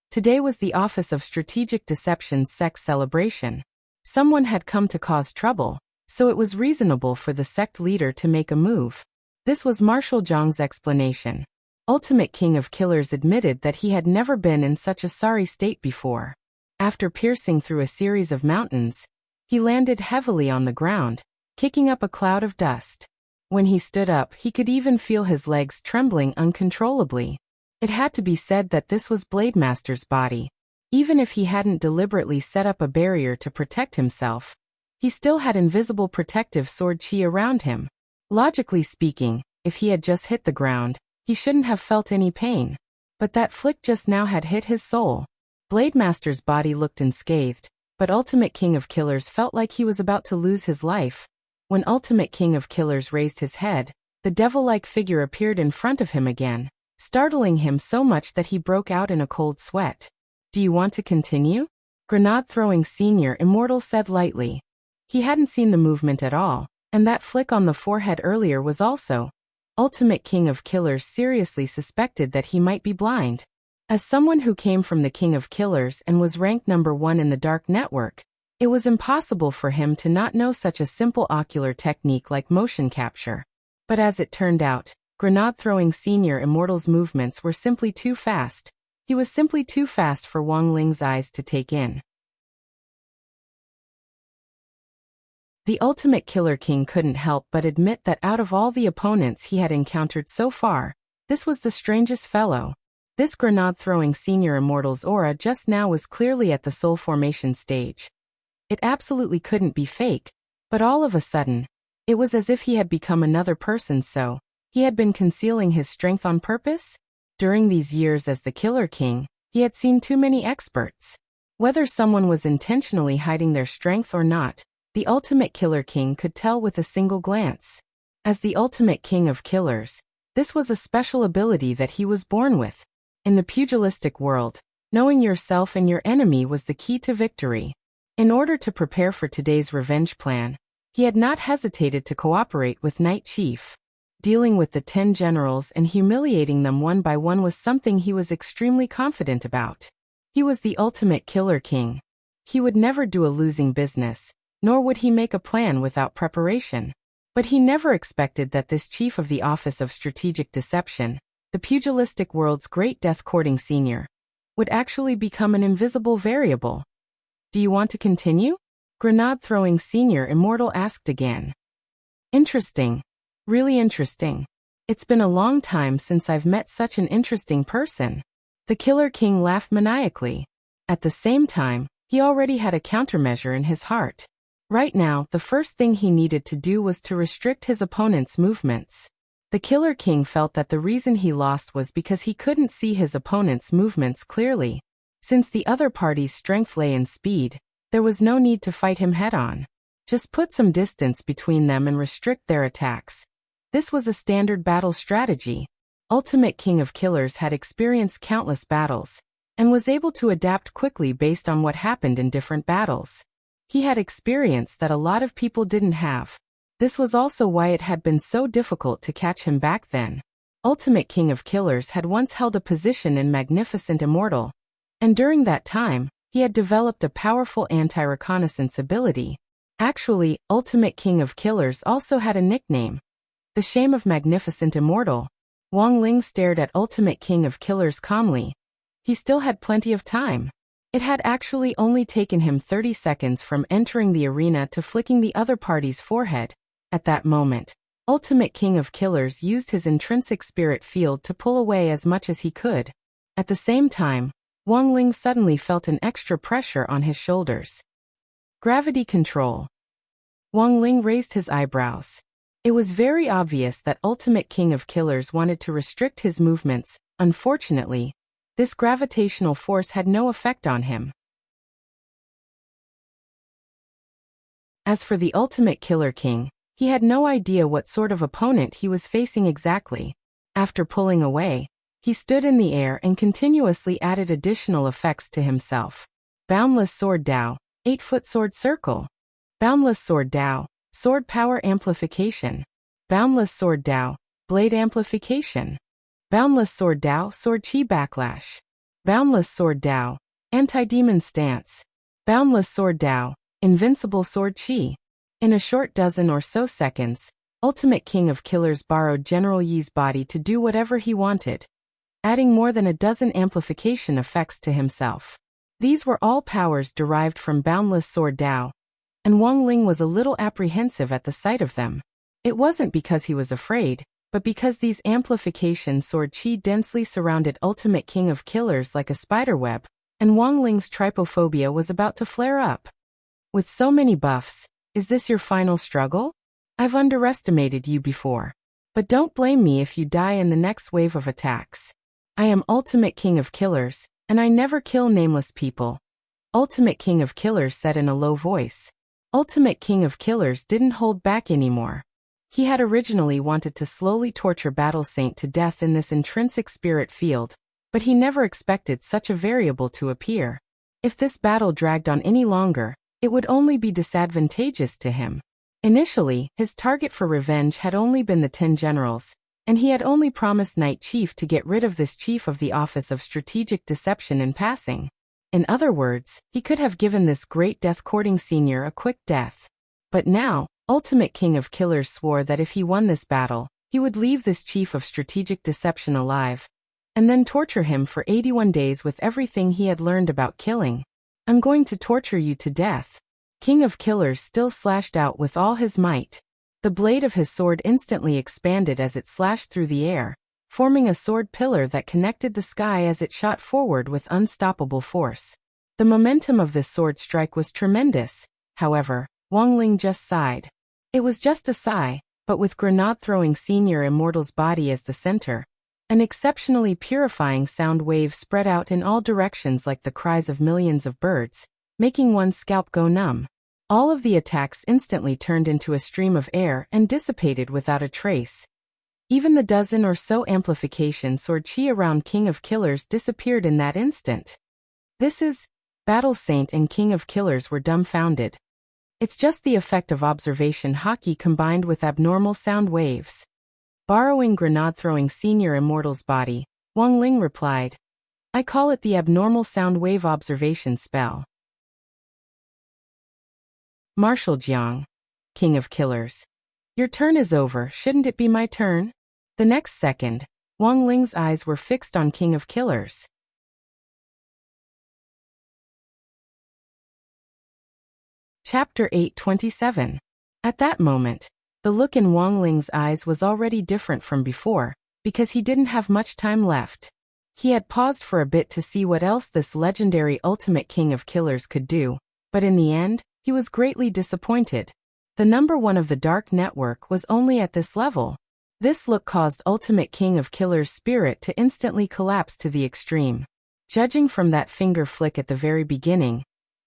Today was the Office of Strategic Deception's sect celebration. Someone had come to cause trouble, so it was reasonable for the sect leader to make a move. This was Marshal Jiang's explanation. Ultimate King of Killers admitted that he had never been in such a sorry state before. After piercing through a series of mountains, he landed heavily on the ground, kicking up a cloud of dust. When he stood up, he could even feel his legs trembling uncontrollably. It had to be said that this was Blademaster's body. Even if he hadn't deliberately set up a barrier to protect himself, he still had invisible protective sword chi around him. Logically speaking, if he had just hit the ground, he shouldn't have felt any pain. But that flick just now had hit his soul. Blademaster's body looked unscathed, but Ultimate King of Killers felt like he was about to lose his life. When Ultimate King of Killers raised his head, the devil-like figure appeared in front of him again, startling him so much that he broke out in a cold sweat. Do you want to continue? Grenade-throwing Senior Immortal said lightly. He hadn't seen the movement at all, and that flick on the forehead earlier was also. Ultimate King of Killers seriously suspected that he might be blind. As someone who came from the King of Killers and was ranked #1 in the Dark Network, it was impossible for him to not know such a simple ocular technique like motion capture. But as it turned out, Grenade-throwing Senior Immortal's movements were simply too fast. He was simply too fast for Wang Ling's eyes to take in. The Ultimate Killer King couldn't help but admit that out of all the opponents he had encountered so far, this was the strangest fellow. This grenade-throwing Senior Immortal's aura just now was clearly at the soul formation stage. It absolutely couldn't be fake, but all of a sudden, it was as if he had become another person. So he had been concealing his strength on purpose? During these years as the Killer King, he had seen too many experts. Whether someone was intentionally hiding their strength or not, the ultimate Killer King could tell with a single glance. As the ultimate king of killers, this was a special ability that he was born with. In the pugilistic world, knowing yourself and your enemy was the key to victory. In order to prepare for today's revenge plan, he had not hesitated to cooperate with Night Chief. Dealing with the 10 generals and humiliating them one by one was something he was extremely confident about. He was the ultimate Killer King. He would never do a losing business, nor would he make a plan without preparation. But he never expected that this chief of the Office of Strategic Deception, the pugilistic world's great death-courting senior, would actually become an invisible variable. Do you want to continue? Grenade-throwing senior immortal asked again. Interesting. Really interesting. It's been a long time since I've met such an interesting person. The Killer King laughed maniacally. At the same time, he already had a countermeasure in his heart. Right now, the first thing he needed to do was to restrict his opponent's movements. The Killer King felt that the reason he lost was because he couldn't see his opponent's movements clearly. Since the other party's strength lay in speed, there was no need to fight him head-on. Just put some distance between them and restrict their attacks. This was a standard battle strategy. Ultimate King of Killers had experienced countless battles, and was able to adapt quickly based on what happened in different battles. He had experience that a lot of people didn't have. This was also why it had been so difficult to catch him back then. Ultimate King of Killers had once held a position in Magnificent Immortal, and during that time, he had developed a powerful anti-reconnaissance ability. Actually, Ultimate King of Killers also had a nickname, the Shame of Magnificent Immortal. Wang Ling stared at Ultimate King of Killers calmly. He still had plenty of time. It had actually only taken him 30 seconds from entering the arena to flicking the other party's forehead. At that moment, Ultimate King of Killers used his intrinsic spirit field to pull away as much as he could. At the same time, Wang Ling suddenly felt an extra pressure on his shoulders. Gravity control. Wang Ling raised his eyebrows. It was very obvious that Ultimate King of Killers wanted to restrict his movements. Unfortunately, this gravitational force had no effect on him. As for the Ultimate Killer King, he had no idea what sort of opponent he was facing exactly. After pulling away, he stood in the air and continuously added additional effects to himself. Boundless Sword Dao, 8-foot sword circle. Boundless Sword Dao, sword power amplification. Boundless Sword Dao, blade amplification. Boundless Sword Dao, sword chi backlash. Boundless Sword Dao, anti-demon stance. Boundless Sword Dao, invincible sword chi. In a short dozen or so seconds, Ultimate King of Killers borrowed General Yi's body to do whatever he wanted, adding more than a dozen amplification effects to himself. These were all powers derived from Boundless Sword Dao, and Wang Ling was a little apprehensive at the sight of them. It wasn't because he was afraid, but because these amplification sword chi densely surrounded Ultimate King of Killers like a spiderweb, and Wang Ling's trypophobia was about to flare up. With so many buffs, is this your final struggle? I've underestimated you before. But don't blame me if you die in the next wave of attacks. I am Ultimate King of Killers, and I never kill nameless people. Ultimate King of Killers said in a low voice. Ultimate King of Killers didn't hold back anymore. He had originally wanted to slowly torture Battle Saint to death in this intrinsic spirit field, but he never expected such a variable to appear. If this battle dragged on any longer, it would only be disadvantageous to him. Initially, his target for revenge had only been the 10 generals, and he had only promised Night Chief to get rid of this chief of the Office of Strategic Deception in passing. In other words, he could have given this great death-courting senior a quick death. But now, Ultimate King of Killers swore that if he won this battle, he would leave this chief of strategic deception alive, and then torture him for 81 days with everything he had learned about killing. I'm going to torture you to death. King of Killers still slashed out with all his might. The blade of his sword instantly expanded as it slashed through the air, forming a sword pillar that connected the sky as it shot forward with unstoppable force. The momentum of this sword strike was tremendous. However, Wang Ling just sighed. It was just a sigh, but with Grenade-throwing Senior Immortal's body as the center, An exceptionally purifying sound wave spread out in all directions like the cries of millions of birds, making one's scalp go numb. All of the attacks instantly turned into a stream of air and dissipated without a trace. Even the dozen or so amplification sword chi around King of Killers disappeared in that instant. This is... Battle Saint and King of Killers were dumbfounded. It's just the effect of observation haki combined with abnormal sound waves. Borrowing grenade-throwing senior immortal's body, Wang Ling replied, I call it the abnormal sound wave observation spell. Marshal Jiang, King of Killers. Your turn is over, shouldn't it be my turn? The next second, Wang Ling's eyes were fixed on King of Killers. Chapter 827. At that moment, the look in Wang Ling's eyes was already different from before, because he didn't have much time left. He had paused for a bit to see what else this legendary ultimate King of Killers could do, but in the end, he was greatly disappointed. The number one of the Dark Network was only at this level. This look caused Ultimate King of Killers' spirit to instantly collapse to the extreme. Judging from that finger flick at the very beginning,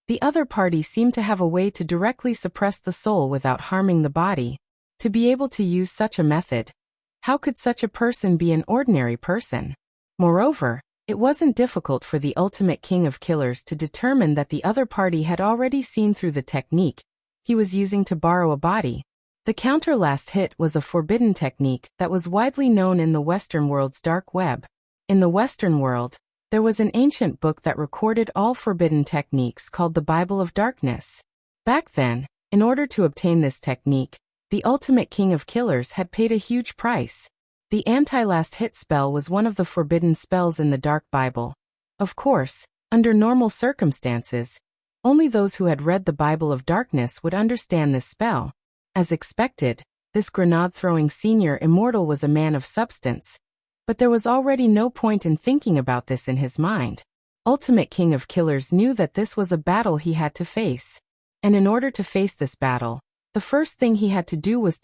the other party seemed to have a way to directly suppress the soul without harming the body. To be able to use such a method, how could such a person be an ordinary person? Moreover, it wasn't difficult for the Ultimate King of Killers to determine that the other party had already seen through the technique he was using to borrow a body. The counter last hit was a forbidden technique that was widely known in the Western world's dark web. In the Western world, there was an ancient book that recorded all forbidden techniques called the Bible of Darkness. Back then, in order to obtain this technique, the Ultimate King of Killers had paid a huge price. The anti-last hit spell was one of the forbidden spells in the Dark Bible. Of course, under normal circumstances, only those who had read the Bible of Darkness would understand this spell. As expected, this grenade-throwing senior immortal was a man of substance, but there was already no point in thinking about this in his mind. Ultimate King of Killers knew that this was a battle he had to face. And in order to face this battle, the first thing he had to do was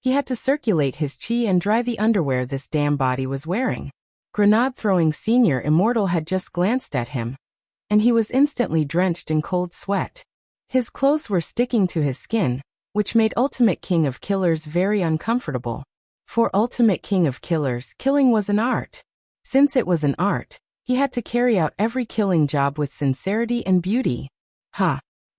he had to circulate his chi and dry the underwear this damn body was wearing. Grenade-throwing senior immortal had just glanced at him, and he was instantly drenched in cold sweat. His clothes were sticking to his skin, which made Ultimate King of Killers very uncomfortable. For Ultimate King of Killers, killing was an art. Since it was an art, he had to carry out every killing job with sincerity and beauty.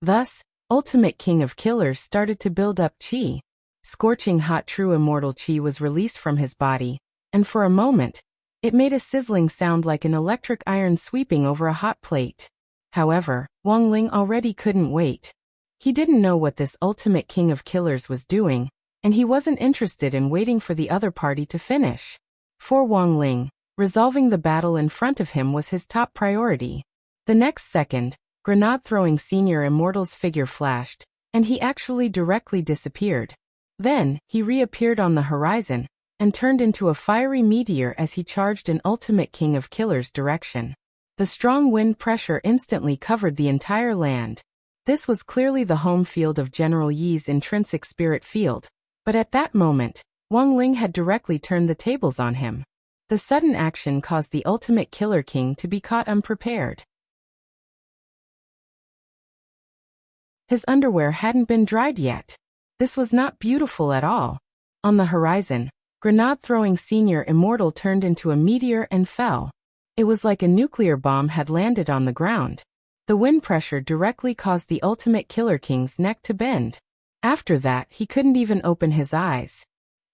Thus, Ultimate King of Killers started to build up chi. Scorching hot true immortal chi was released from his body, and for a moment, it made a sizzling sound like an electric iron sweeping over a hot plate. However, Wang Ling already couldn't wait. He didn't know what this Ultimate King of Killers was doing, and he wasn't interested in waiting for the other party to finish. For Wang Ling, resolving the battle in front of him was his top priority. The next second, grenade-throwing senior immortal's figure flashed, and he actually directly disappeared. Then, he reappeared on the horizon, and turned into a fiery meteor as he charged in Ultimate King of Killers' direction. The strong wind pressure instantly covered the entire land. This was clearly the home field of General Yi's intrinsic spirit field. But at that moment, Wang Ling had directly turned the tables on him. The sudden action caused the Ultimate Killer King to be caught unprepared. His underwear hadn't been dried yet. This was not beautiful at all. On the horizon, grenade-throwing senior immortal turned into a meteor and fell. It was like a nuclear bomb had landed on the ground. The wind pressure directly caused the Ultimate Killer King's neck to bend. After that, he couldn't even open his eyes.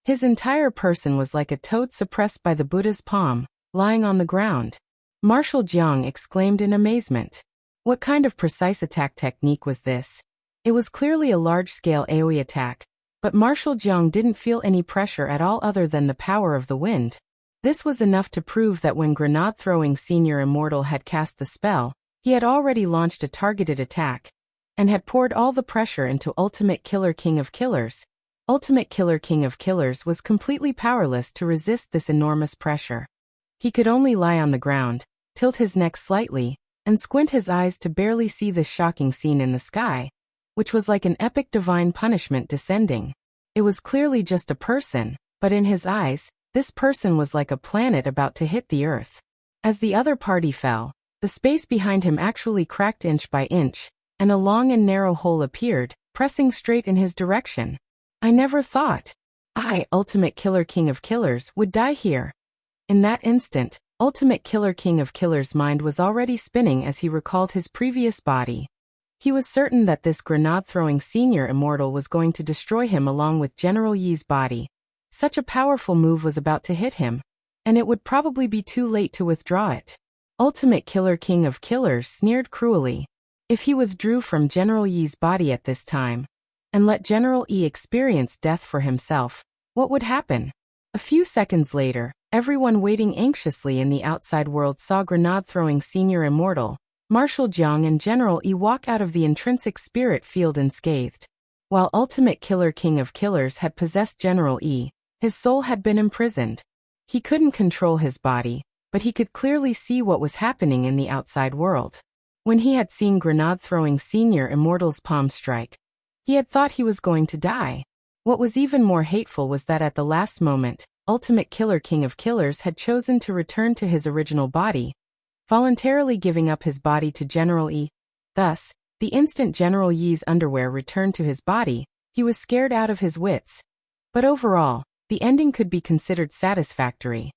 His entire person was like a toad suppressed by the Buddha's palm, lying on the ground. Marshal Jiang exclaimed in amazement. What kind of precise attack technique was this? It was clearly a large-scale AoE attack, but Marshal Jiang didn't feel any pressure at all other than the power of the wind. This was enough to prove that when grenade-throwing senior immortal had cast the spell, he had already launched a targeted attack, and had poured all the pressure into Ultimate Killer King of Killers. Ultimate Killer King of Killers was completely powerless to resist this enormous pressure. He could only lie on the ground, tilt his neck slightly, and squint his eyes to barely see this shocking scene in the sky, which was like an epic divine punishment descending. It was clearly just a person, but in his eyes, This person was like a planet about to hit the Earth. As the other party fell, the space behind him actually cracked inch by inch, and a long and narrow hole appeared, pressing straight in his direction. I never thought I, Ultimate Killer King of Killers, would die here. In that instant, Ultimate Killer King of Killers' mind was already spinning as he recalled his previous body. He was certain that this grenade-throwing senior immortal was going to destroy him along with General Yi's body. Such a powerful move was about to hit him, and it would probably be too late to withdraw it. Ultimate Killer King of Killers sneered cruelly. If he withdrew from General Yi's body at this time, and let General Yi experience death for himself, what would happen? A few seconds later, everyone waiting anxiously in the outside world saw grenade-throwing senior immortal, Marshal Jiang and General Yi walk out of the intrinsic spirit field unscathed. While Ultimate Killer King of Killers had possessed General Yi, his soul had been imprisoned. He couldn't control his body, but he could clearly see what was happening in the outside world. When he had seen grenade-throwing senior immortal's palm strike, he had thought he was going to die. What was even more hateful was that at the last moment, Ultimate Killer King of Killers had chosen to return to his original body, voluntarily giving up his body to General Yi. Thus, the instant General Yi's underwear returned to his body, he was scared out of his wits. But overall, the ending could be considered satisfactory.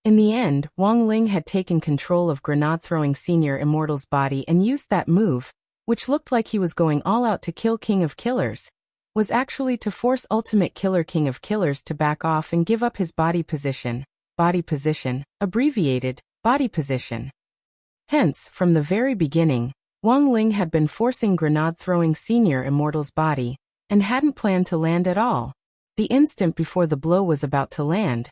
In the end, Wang Ling had taken control of grenade-throwing senior immortal's body and used that move, which looked like he was going all out to kill King of Killers, was actually to force Ultimate Killer King of Killers to back off and give up his body position, abbreviated, body position. Hence, from the very beginning, Wang Ling had been forcing grenade-throwing senior immortal's body, and hadn't planned to land at all. The instant before the blow was about to land,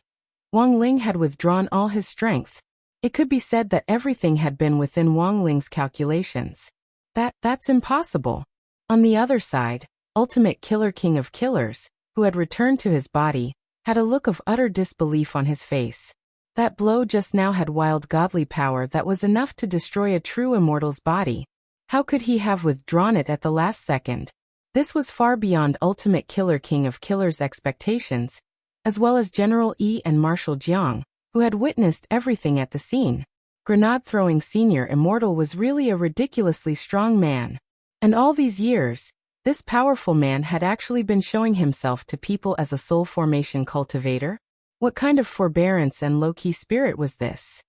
Wang Ling had withdrawn all his strength. It could be said that everything had been within Wang Ling's calculations. That's impossible. On the other side, Ultimate Killer King of Killers, who had returned to his body, had a look of utter disbelief on his face. That blow just now had wild godly power that was enough to destroy a true immortal's body. How could he have withdrawn it at the last second? This was far beyond Ultimate Killer King of Killers' expectations, as well as General Yi and Marshal Jiang, who had witnessed everything at the scene. Grenade-throwing senior immortal was really a ridiculously strong man. And all these years, this powerful man had actually been showing himself to people as a soul formation cultivator? What kind of forbearance and low-key spirit was this?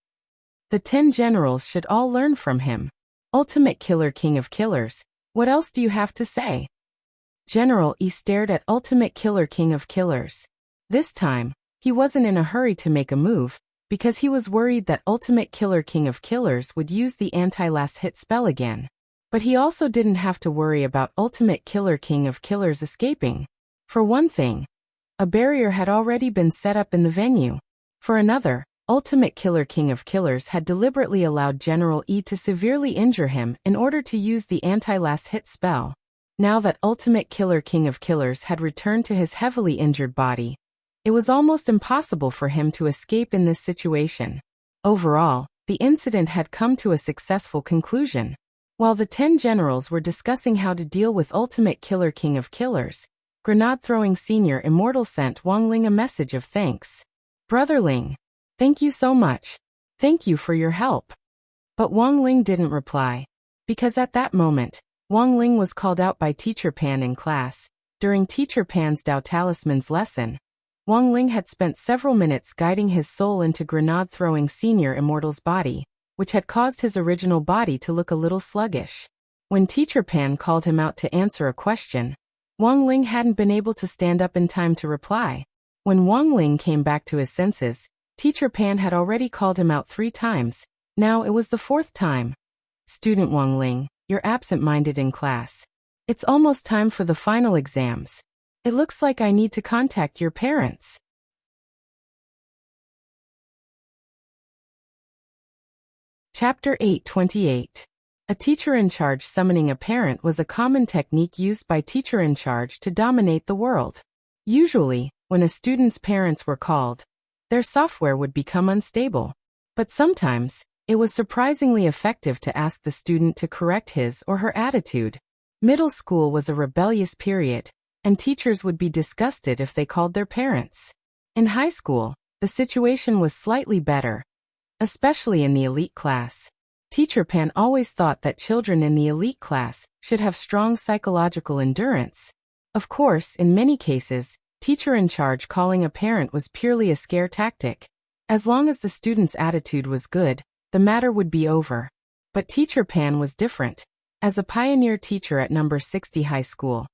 The 10 generals should all learn from him. Ultimate Killer King of Killers, what else do you have to say? General Yi stared at Ultimate Killer King of Killers. This time, he wasn't in a hurry to make a move, because he was worried that Ultimate Killer King of Killers would use the anti-last hit spell again. But he also didn't have to worry about Ultimate Killer King of Killers escaping. For one thing, a barrier had already been set up in the venue. For another, Ultimate Killer King of Killers had deliberately allowed General Yi to severely injure him in order to use the anti-last hit spell. Now that Ultimate Killer King of Killers had returned to his heavily injured body, it was almost impossible for him to escape in this situation. Overall, the incident had come to a successful conclusion. While the 10 generals were discussing how to deal with Ultimate Killer King of Killers, grenade-throwing senior immortal sent Wang Ling a message of thanks. Brother Ling, thank you so much. Thank you for your help. But Wang Ling didn't reply. Because at that moment, Wang Ling was called out by Teacher Pan in class. During Teacher Pan's Dao Talisman's lesson, Wang Ling had spent several minutes guiding his soul into grenade-throwing senior immortal's body, which had caused his original body to look a little sluggish. When Teacher Pan called him out to answer a question, Wang Ling hadn't been able to stand up in time to reply. When Wang Ling came back to his senses, Teacher Pan had already called him out 3 times. Now it was the 4th time. Student Wang Ling, you're absent-minded in class. It's almost time for the final exams. It looks like I need to contact your parents. Chapter 828. A teacher in charge summoning a parent was a common technique used by teacher in charge to dominate the world. Usually, when a student's parents were called, their software would become unstable. But sometimes, it was surprisingly effective to ask the student to correct his or her attitude. Middle school was a rebellious period, and teachers would be disgusted if they called their parents. In high school, the situation was slightly better, especially in the elite class. Teacher Pan always thought that children in the elite class should have strong psychological endurance. Of course, in many cases, teacher in charge calling a parent was purely a scare tactic. As long as the student's attitude was good, the matter would be over. But Teacher Pan was different. As a pioneer teacher at number 60 high school,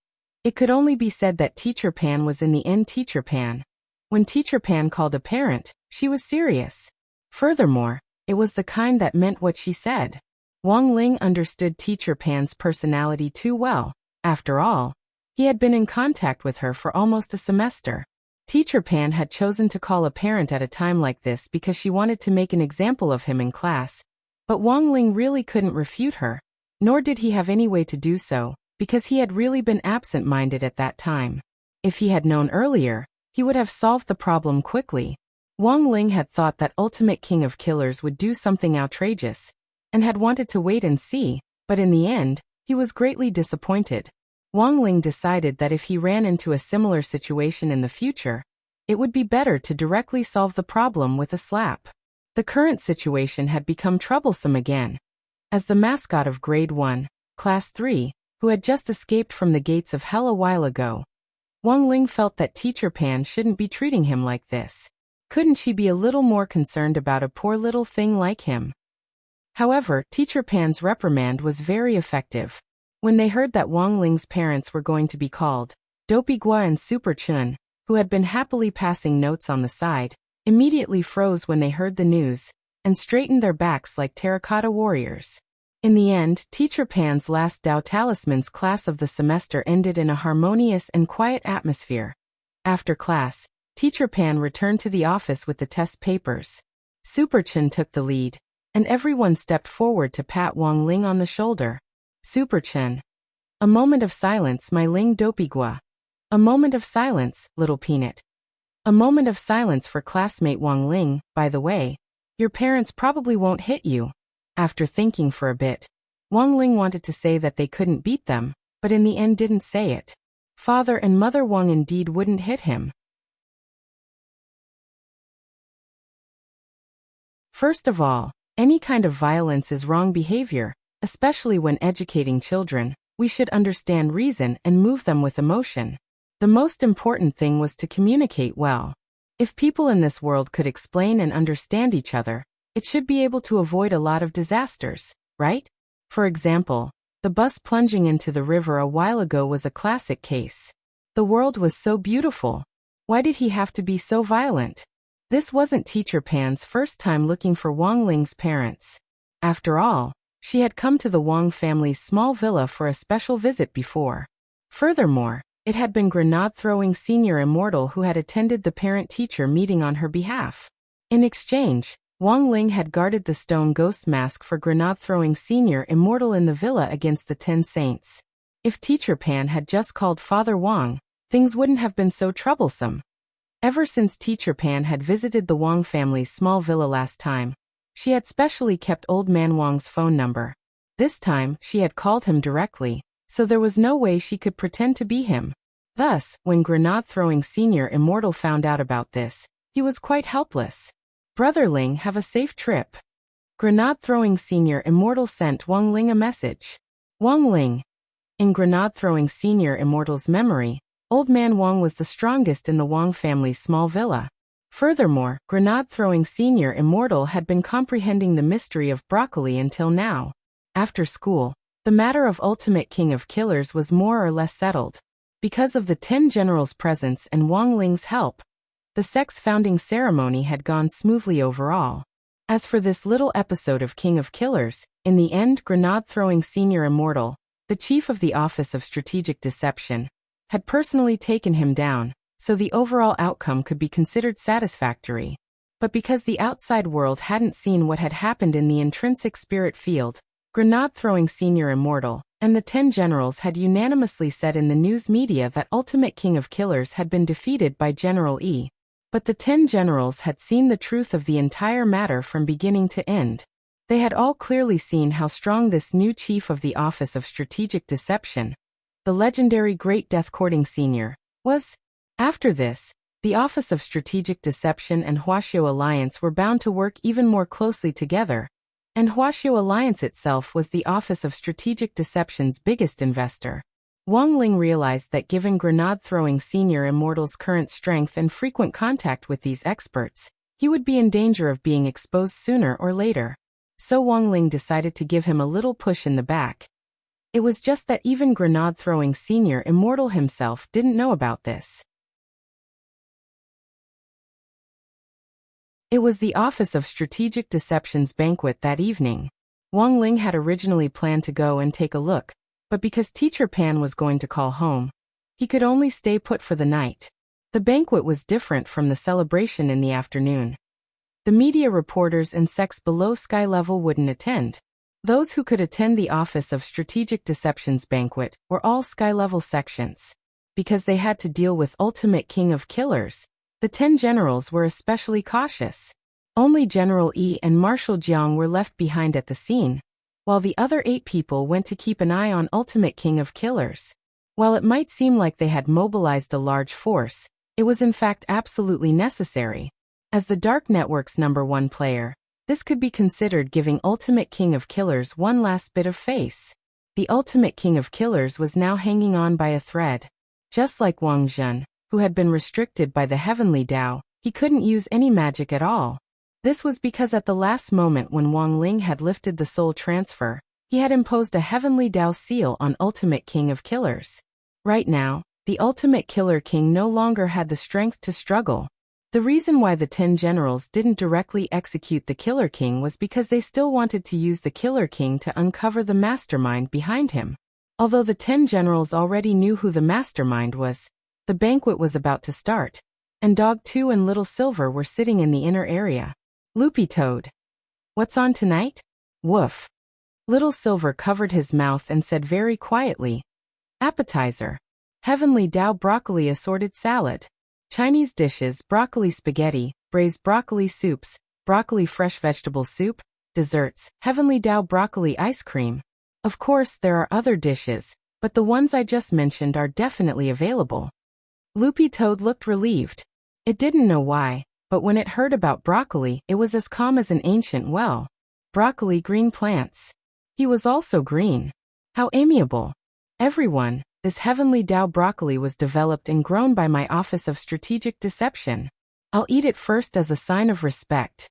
it could only be said that Teacher Pan was in the end Teacher Pan. When Teacher Pan called a parent, she was serious. Furthermore, it was the kind that meant what she said. Wang Ling understood Teacher Pan's personality too well. After all, he had been in contact with her for almost a semester. Teacher Pan had chosen to call a parent at a time like this because she wanted to make an example of him in class. But Wang Ling really couldn't refute her, nor did he have any way to do so, because he had really been absent-minded at that time. If he had known earlier, he would have solved the problem quickly. Wang Ling had thought that Ultimate King of Killers would do something outrageous, and had wanted to wait and see, but in the end, he was greatly disappointed. Wang Ling decided that if he ran into a similar situation in the future, it would be better to directly solve the problem with a slap. The current situation had become troublesome again. As the mascot of Grade 1, Class 3, who had just escaped from the gates of hell a while ago, Wang Ling felt that Teacher Pan shouldn't be treating him like this. Couldn't she be a little more concerned about a poor little thing like him? However, Teacher Pan's reprimand was very effective. When they heard that Wang Ling's parents were going to be called, Dopey Gua and Super Chun, who had been happily passing notes on the side, immediately froze when they heard the news, and straightened their backs like terracotta warriors. In the end, Teacher Pan's last Dao Talismans class of the semester ended in a harmonious and quiet atmosphere. After class, Teacher Pan returned to the office with the test papers. Super Chun took the lead, and everyone stepped forward to pat Wang Ling on the shoulder. Super Chun. A moment of silence, my Ling Dopey Gua. A moment of silence, little peanut. A moment of silence for classmate Wang Ling. By the way, your parents probably won't hit you. After thinking for a bit, Wang Ling wanted to say that they couldn't beat them, but in the end didn't say it. Father and Mother Wang indeed wouldn't hit him. First of all, any kind of violence is wrong behavior, especially when educating children. We should understand reason and move them with emotion. The most important thing was to communicate well. If people in this world could explain and understand each other, it should be able to avoid a lot of disasters, right? For example, the bus plunging into the river a while ago was a classic case. The world was so beautiful. Why did he have to be so violent? This wasn't Teacher Pan's first time looking for Wang Ling's parents. After all, she had come to the Wang family's small villa for a special visit before. Furthermore, it had been Grenade-throwing Senior Immortal who had attended the parent-teacher meeting on her behalf. In exchange, Wang Ling had guarded the stone ghost mask for Grenade-throwing Senior Immortal in the villa against the 10 Saints. If Teacher Pan had just called Father Wang, things wouldn't have been so troublesome. Ever since Teacher Pan had visited the Wang family's small villa last time, she had specially kept Old Man Wang's phone number. This time, she had called him directly, so there was no way she could pretend to be him. Thus, when Grenade-throwing Senior Immortal found out about this, he was quite helpless. Brother Ling, have a safe trip. Grenade-throwing Senior Immortal sent Wang Ling a message. Wang Ling. In Grenade-throwing Senior Immortal's memory, Old Man Wang was the strongest in the Wang family's small villa. Furthermore, Grenade-throwing Senior Immortal had been comprehending the mystery of broccoli until now. After school, the matter of Ultimate King of Killers was more or less settled. Because of the 10 generals' presence and Wang Ling's help, the sect's founding ceremony had gone smoothly overall. As for this little episode of King of Killers, in the end Grenade-throwing Senior Immortal, the chief of the Office of Strategic Deception, had personally taken him down, so the overall outcome could be considered satisfactory. But because the outside world hadn't seen what had happened in the intrinsic spirit field, Grenade-throwing Senior Immortal, and the 10 generals had unanimously said in the news media that Ultimate King of Killers had been defeated by General E. But the 10 generals had seen the truth of the entire matter from beginning to end. They had all clearly seen how strong this new chief of the Office of Strategic Deception, the legendary Great Death Courting Senior, was. After this, the Office of Strategic Deception and Wuxia Alliance were bound to work even more closely together, and Wuxia Alliance itself was the Office of Strategic Deception's biggest investor. Wang Ling realized that given Grenade-throwing Senior Immortal's current strength and frequent contact with these experts, he would be in danger of being exposed sooner or later. So Wang Ling decided to give him a little push in the back. It was just that even Grenade-throwing Senior Immortal himself didn't know about this. It was the Office of Strategic Deception's banquet that evening. Wang Ling had originally planned to go and take a look, but because Teacher Pan was going to call home, he could only stay put for the night. The banquet was different from the celebration in the afternoon. The media reporters and sects below sky level wouldn't attend. Those who could attend the Office of Strategic Deception's banquet were all sky level sections. Because they had to deal with Ultimate King of Killers, the 10 generals were especially cautious. Only General Yi and Marshal Jiang were left behind at the scene, while the other 8 people went to keep an eye on Ultimate King of Killers. While it might seem like they had mobilized a large force, it was in fact absolutely necessary. As the Dark Network's #1 player, this could be considered giving Ultimate King of Killers one last bit of face. The Ultimate King of Killers was now hanging on by a thread. Just like Wang Zhen, who had been restricted by the Heavenly Dao, he couldn't use any magic at all. This was because at the last moment when Wang Ling had lifted the soul transfer, he had imposed a Heavenly Dao seal on Ultimate King of Killers. Right now, the Ultimate Killer King no longer had the strength to struggle. The reason why the 10 generals didn't directly execute the Killer King was because they still wanted to use the Killer King to uncover the mastermind behind him. Although the 10 generals already knew who the mastermind was, the banquet was about to start, and Dog 2 and Little Silver were sitting in the inner area. Loopy Toad. What's on tonight? Woof. Little Silver covered his mouth and said very quietly, appetizer. Heavenly Dao broccoli assorted salad. Chinese dishes, broccoli spaghetti, braised broccoli soups, broccoli fresh vegetable soup, desserts, Heavenly Dao broccoli ice cream. Of course there are other dishes, but the ones I just mentioned are definitely available. Loopy Toad looked relieved. It didn't know why, but when it heard about broccoli, it was as calm as an ancient well. Broccoli green plants. He was also green. How amiable. Everyone, this Heavenly Dao broccoli was developed and grown by my Office of Strategic Deception. I'll eat it first as a sign of respect.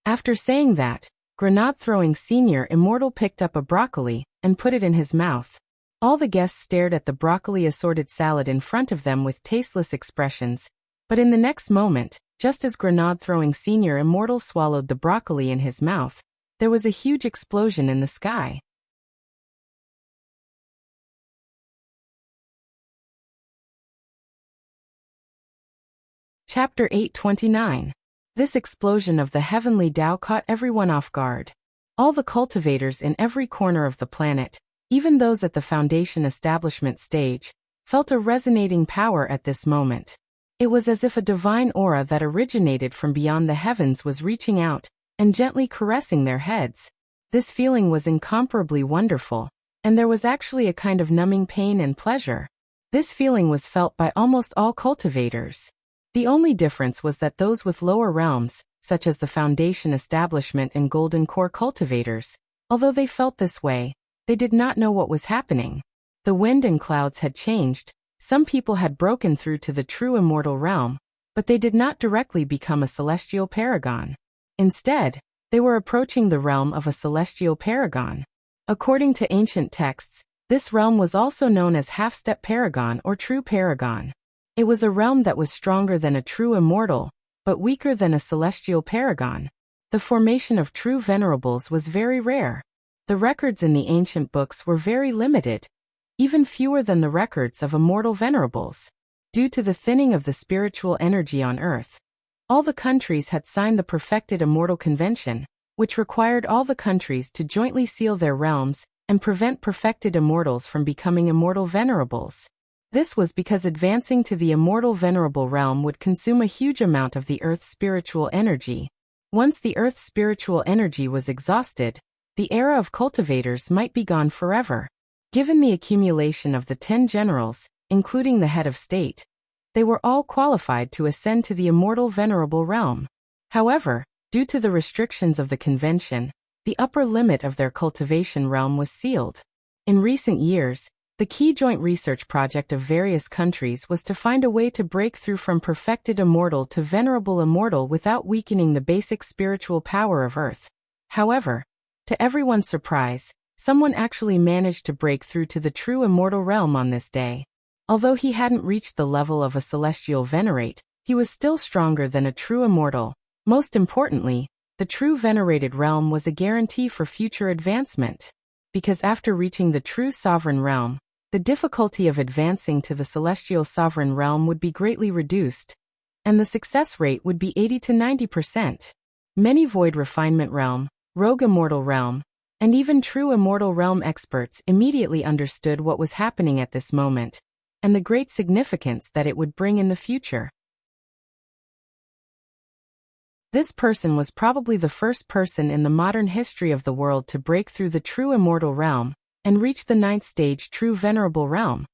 After saying that, Grenade-throwing Senior Immortal picked up a broccoli and put it in his mouth. All the guests stared at the broccoli assorted salad in front of them with tasteless expressions, but in the next moment, just as Grenade-throwing Senior Immortal swallowed the broccoli in his mouth, there was a huge explosion in the sky. Chapter 829. This explosion of the Heavenly Dao caught everyone off guard. All the cultivators in every corner of the planet, even those at the Foundation establishment stage, felt a resonating power at this moment. It was as if a divine aura that originated from beyond the heavens was reaching out and gently caressing their heads. This feeling was incomparably wonderful, and there was actually a kind of numbing pain and pleasure. This feeling was felt by almost all cultivators. The only difference was that those with lower realms, such as the Foundation establishment and Golden Core cultivators, although they felt this way, they did not know what was happening. The wind and clouds had changed, some people had broken through to the true immortal realm, but they did not directly become a celestial paragon. Instead, they were approaching the realm of a celestial paragon. According to ancient texts, this realm was also known as half-step paragon or true paragon. It was a realm that was stronger than a true immortal, but weaker than a celestial paragon. The formation of true venerables was very rare. The records in the ancient books were very limited, even fewer than the records of immortal venerables. Due to the thinning of the spiritual energy on Earth, all the countries had signed the Perfected Immortal Convention, which required all the countries to jointly seal their realms and prevent perfected immortals from becoming immortal venerables. This was because advancing to the immortal venerable realm would consume a huge amount of the Earth's spiritual energy. Once the Earth's spiritual energy was exhausted, the era of cultivators might be gone forever. Given the accumulation of the 10 generals, including the head of state, they were all qualified to ascend to the immortal venerable realm. However, due to the restrictions of the convention, the upper limit of their cultivation realm was sealed. In recent years, the key joint research project of various countries was to find a way to break through from perfected immortal to venerable immortal without weakening the basic spiritual power of Earth. However, to everyone's surprise, someone actually managed to break through to the true immortal realm on this day. Although he hadn't reached the level of a celestial venerate, he was still stronger than a true immortal. Most importantly, the true venerated realm was a guarantee for future advancement. Because after reaching the true sovereign realm, the difficulty of advancing to the celestial sovereign realm would be greatly reduced, and the success rate would be 80 to 90%. Many void refinement realm, rogue immortal realm, and even true immortal realm experts immediately understood what was happening at this moment, and the great significance that it would bring in the future. This person was probably the first person in the modern history of the world to break through the true immortal realm and reach the 9th stage true venerable realm.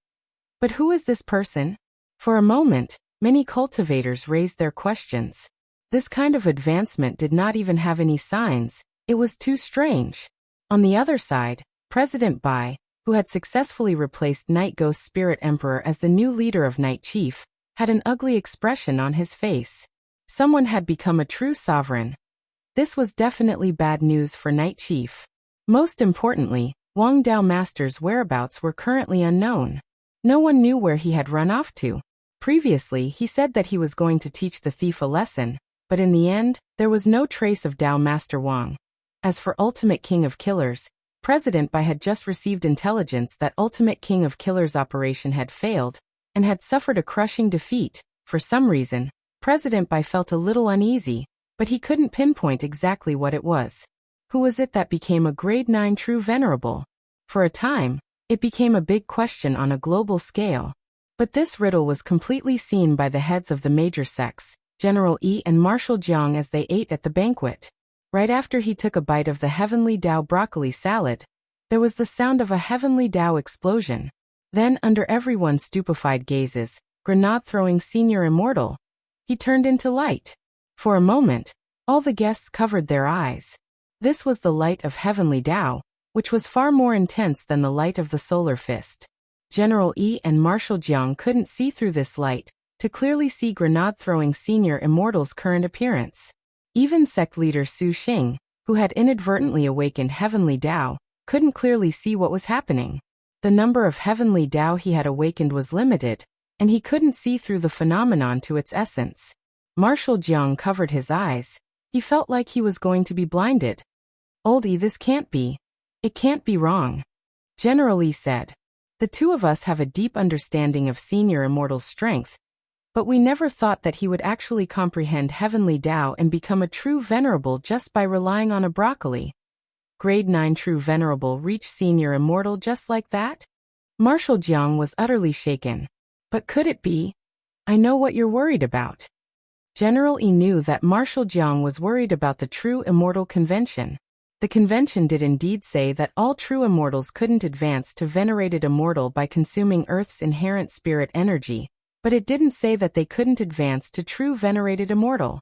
But who is this person? For a moment, many cultivators raised their questions. This kind of advancement did not even have any signs. It was too strange. On the other side, President Bai, who had successfully replaced Night Ghost Spirit Emperor as the new leader of Night Chief, had an ugly expression on his face. Someone had become a true sovereign. This was definitely bad news for Night Chief. Most importantly, Wang Dao Master's whereabouts were currently unknown. No one knew where he had run off to. Previously, he said that he was going to teach the thief a lesson, but in the end, there was no trace of Dao Master Wang. As for Ultimate King of Killers, President Bai had just received intelligence that Ultimate King of Killers' operation had failed and had suffered a crushing defeat. For some reason, President Bai felt a little uneasy, but he couldn't pinpoint exactly what it was. Who was it that became a grade 9 true venerable? For a time, it became a big question on a global scale. But this riddle was completely seen by the heads of the major sects, General Yi and Marshal Jiang, as they ate at the banquet. Right after he took a bite of the Heavenly Dao broccoli salad, there was the sound of a Heavenly Dao explosion. Then, under everyone's stupefied gazes, grenade-throwing Senior Immortal, he turned into light. For a moment, all the guests covered their eyes. This was the light of Heavenly Dao, which was far more intense than the light of the solar fist. General Yi and Marshal Jiang couldn't see through this light to clearly see grenade-throwing Senior Immortal's current appearance. Even sect leader Su Xing, who had inadvertently awakened Heavenly Dao, couldn't clearly see what was happening. The number of Heavenly Dao he had awakened was limited, and he couldn't see through the phenomenon to its essence. Marshal Jiang covered his eyes. He felt like he was going to be blinded. "Oldie, this can't be. It can't be wrong," General Yi said. "The two of us have a deep understanding of Senior Immortal's strength, but we never thought that he would actually comprehend Heavenly Dao and become a true venerable just by relying on a broccoli. Grade 9 true venerable reach Senior Immortal just like that?" Marshal Jiang was utterly shaken. "But could it be? I know what you're worried about." General Yi knew that Marshal Jiang was worried about the true immortal convention. The convention did indeed say that all true immortals couldn't advance to venerated immortal by consuming Earth's inherent spirit energy, but it didn't say that they couldn't advance to true venerated immortal.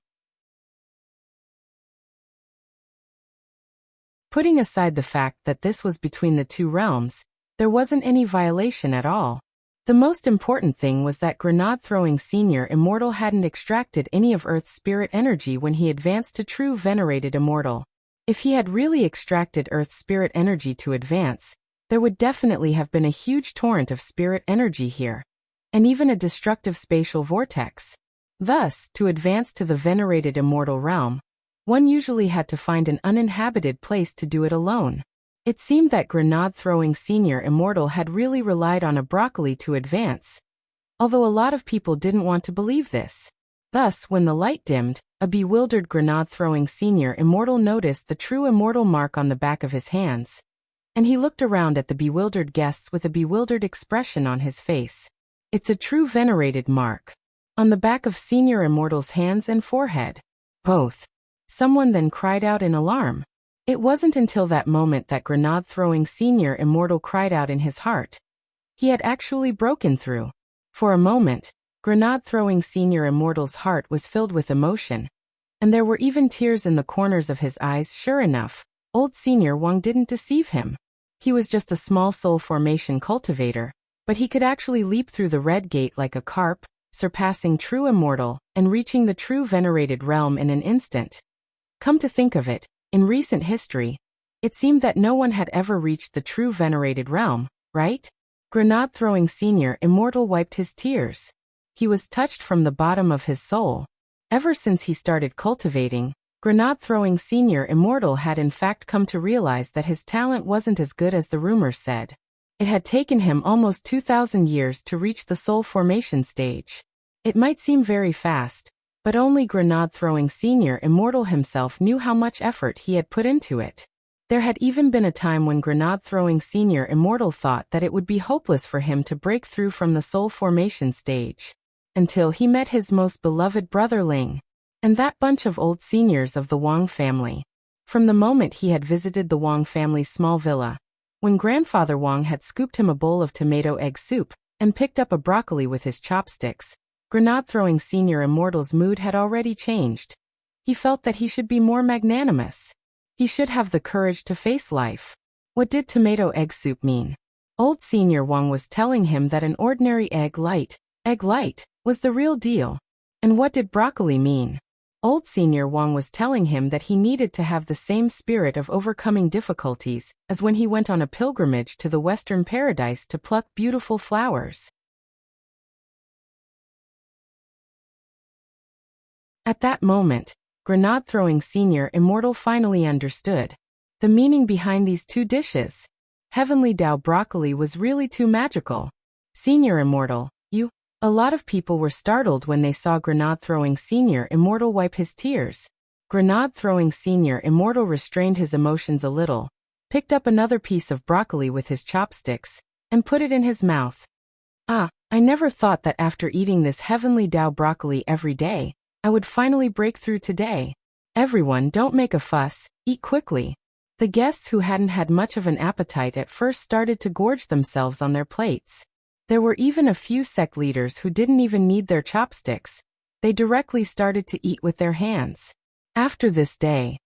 Putting aside the fact that this was between the two realms, there wasn't any violation at all. The most important thing was that grenade-throwing Senior Immortal hadn't extracted any of Earth's spirit energy when he advanced to true venerated immortal. If he had really extracted Earth's spirit energy to advance, there would definitely have been a huge torrent of spirit energy here, and even a destructive spatial vortex. Thus, to advance to the venerated immortal realm, one usually had to find an uninhabited place to do it alone. It seemed that grenade-throwing Senior Immortal had really relied on a broccoli to advance, although a lot of people didn't want to believe this. Thus, when the light dimmed, a bewildered grenade-throwing Senior Immortal noticed the true immortal mark on the back of his hands, and he looked around at the bewildered guests with a bewildered expression on his face. "It's a true venerated mark on the back of Senior Immortal's hands and forehead. Both." Someone then cried out in alarm. It wasn't until that moment that Grenade-throwing Senior Immortal cried out in his heart. He had actually broken through. For a moment, Grenade-throwing Senior Immortal's heart was filled with emotion, and there were even tears in the corners of his eyes. Sure enough, old Senior Wang didn't deceive him. He was just a small soul formation cultivator, but he could actually leap through the red gate like a carp, surpassing true immortal, and reaching the true venerated realm in an instant. Come to think of it, in recent history, it seemed that no one had ever reached the true venerated realm, right? Grenade-throwing Senior Immortal wiped his tears. He was touched from the bottom of his soul. Ever since he started cultivating, Grenade-throwing Senior Immortal had in fact come to realize that his talent wasn't as good as the rumors said. It had taken him almost 2,000 years to reach the soul formation stage. It might seem very fast, but only Grenade-throwing Senior Immortal himself knew how much effort he had put into it. There had even been a time when Grenade-throwing Senior Immortal thought that it would be hopeless for him to break through from the soul formation stage, until he met his most beloved brother Ling, and that bunch of old seniors of the Wang family. From the moment he had visited the Wang family's small villa, when Grandfather Wang had scooped him a bowl of tomato egg soup and picked up a broccoli with his chopsticks, Grenade-throwing Senior Immortal's mood had already changed. He felt that he should be more magnanimous. He should have the courage to face life. What did tomato egg soup mean? Old Senior Wang was telling him that an ordinary egg light, was the real deal. And what did broccoli mean? Old Senior Wang was telling him that he needed to have the same spirit of overcoming difficulties as when he went on a pilgrimage to the Western Paradise to pluck beautiful flowers. At that moment, Grenade-throwing Senior Immortal finally understood the meaning behind these two dishes. Heavenly Dao broccoli was really too magical. Senior Immortal, you. A lot of people were startled when they saw Grenade-throwing Senior Immortal wipe his tears. Grenade-throwing Senior Immortal restrained his emotions a little, picked up another piece of broccoli with his chopsticks, and put it in his mouth. I never thought that after eating this Heavenly Dao broccoli every day, I would finally break through today. Everyone, don't make a fuss, eat quickly. The guests who hadn't had much of an appetite at first started to gorge themselves on their plates. There were even a few sect leaders who didn't even need their chopsticks. They directly started to eat with their hands. After this day,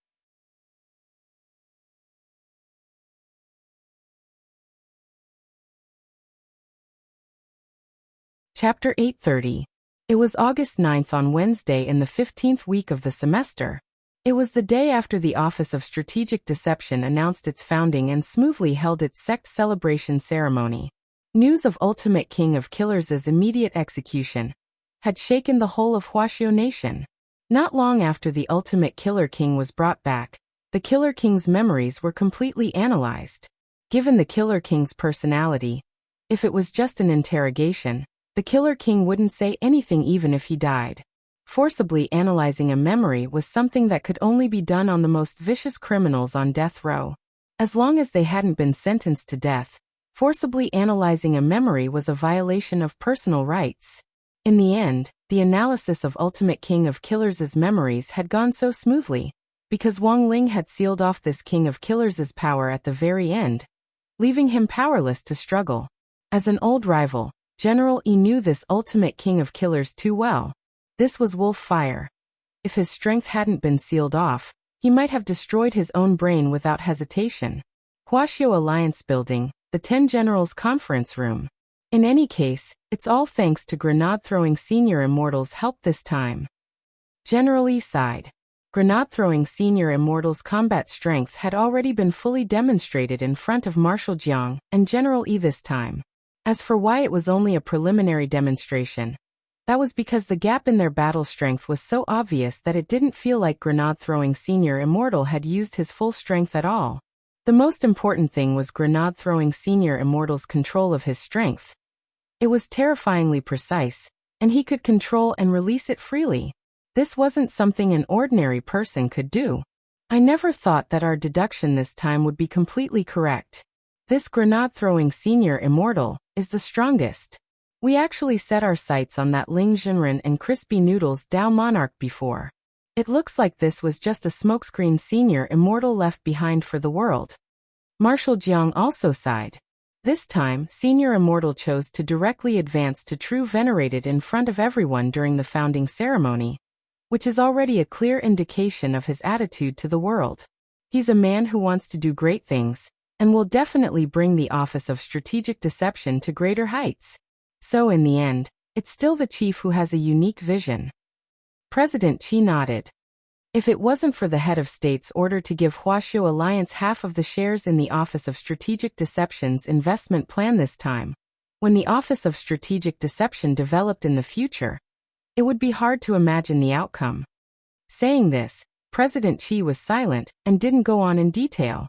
Chapter 830. It was August 9th on Wednesday in the 15th week of the semester. It was the day after the Office of Strategic Deception announced its founding and smoothly held its sect celebration ceremony. News of Ultimate King of Killers' immediate execution had shaken the whole of Wuxia nation. Not long after the Ultimate Killer King was brought back, the Killer King's memories were completely analyzed. Given the Killer King's personality, if it was just an interrogation, the Killer King wouldn't say anything even if he died. Forcibly analyzing a memory was something that could only be done on the most vicious criminals on death row. As long as they hadn't been sentenced to death, forcibly analyzing a memory was a violation of personal rights. In the end, the analysis of Ultimate King of Killers' memories had gone so smoothly, because Wang Ling had sealed off this King of Killers' power at the very end, leaving him powerless to struggle. As an old rival, General Yi knew this Ultimate King of Killers too well. This was Wolf Fire. If his strength hadn't been sealed off, he might have destroyed his own brain without hesitation. Wuxia Alliance Building, the 10 Generals Conference Room. In any case, it's all thanks to Grenade-throwing Senior Immortal's help this time. General Yi sighed. Grenade-throwing Senior Immortal's combat strength had already been fully demonstrated in front of Marshal Jiang and General Yi this time. As for why it was only a preliminary demonstration, that was because the gap in their battle strength was so obvious that it didn't feel like Grenade-throwing Senior Immortal had used his full strength at all. The most important thing was Grenade-throwing Senior Immortal's control of his strength. It was terrifyingly precise, and he could control and release it freely. This wasn't something an ordinary person could do. I never thought that our deduction this time would be completely correct. This Grenade-throwing Senior Immortal is the strongest. We actually set our sights on that Ling Jinren and Crispy Noodles Dao Monarch before. It looks like this was just a smokescreen Senior Immortal left behind for the world. Marshal Jiang also sighed. This time, Senior Immortal chose to directly advance to true venerated in front of everyone during the founding ceremony, which is already a clear indication of his attitude to the world. He's a man who wants to do great things, and will definitely bring the office of strategic deception to greater heights. So in the end, it's still the chief who has a unique vision. President Qi nodded. If it wasn't for the head of state's order to give Wuxia Alliance half of the shares in the Office of Strategic Deception's investment plan this time, when the Office of Strategic Deception developed in the future, it would be hard to imagine the outcome. Saying this, President Qi was silent and didn't go on in detail.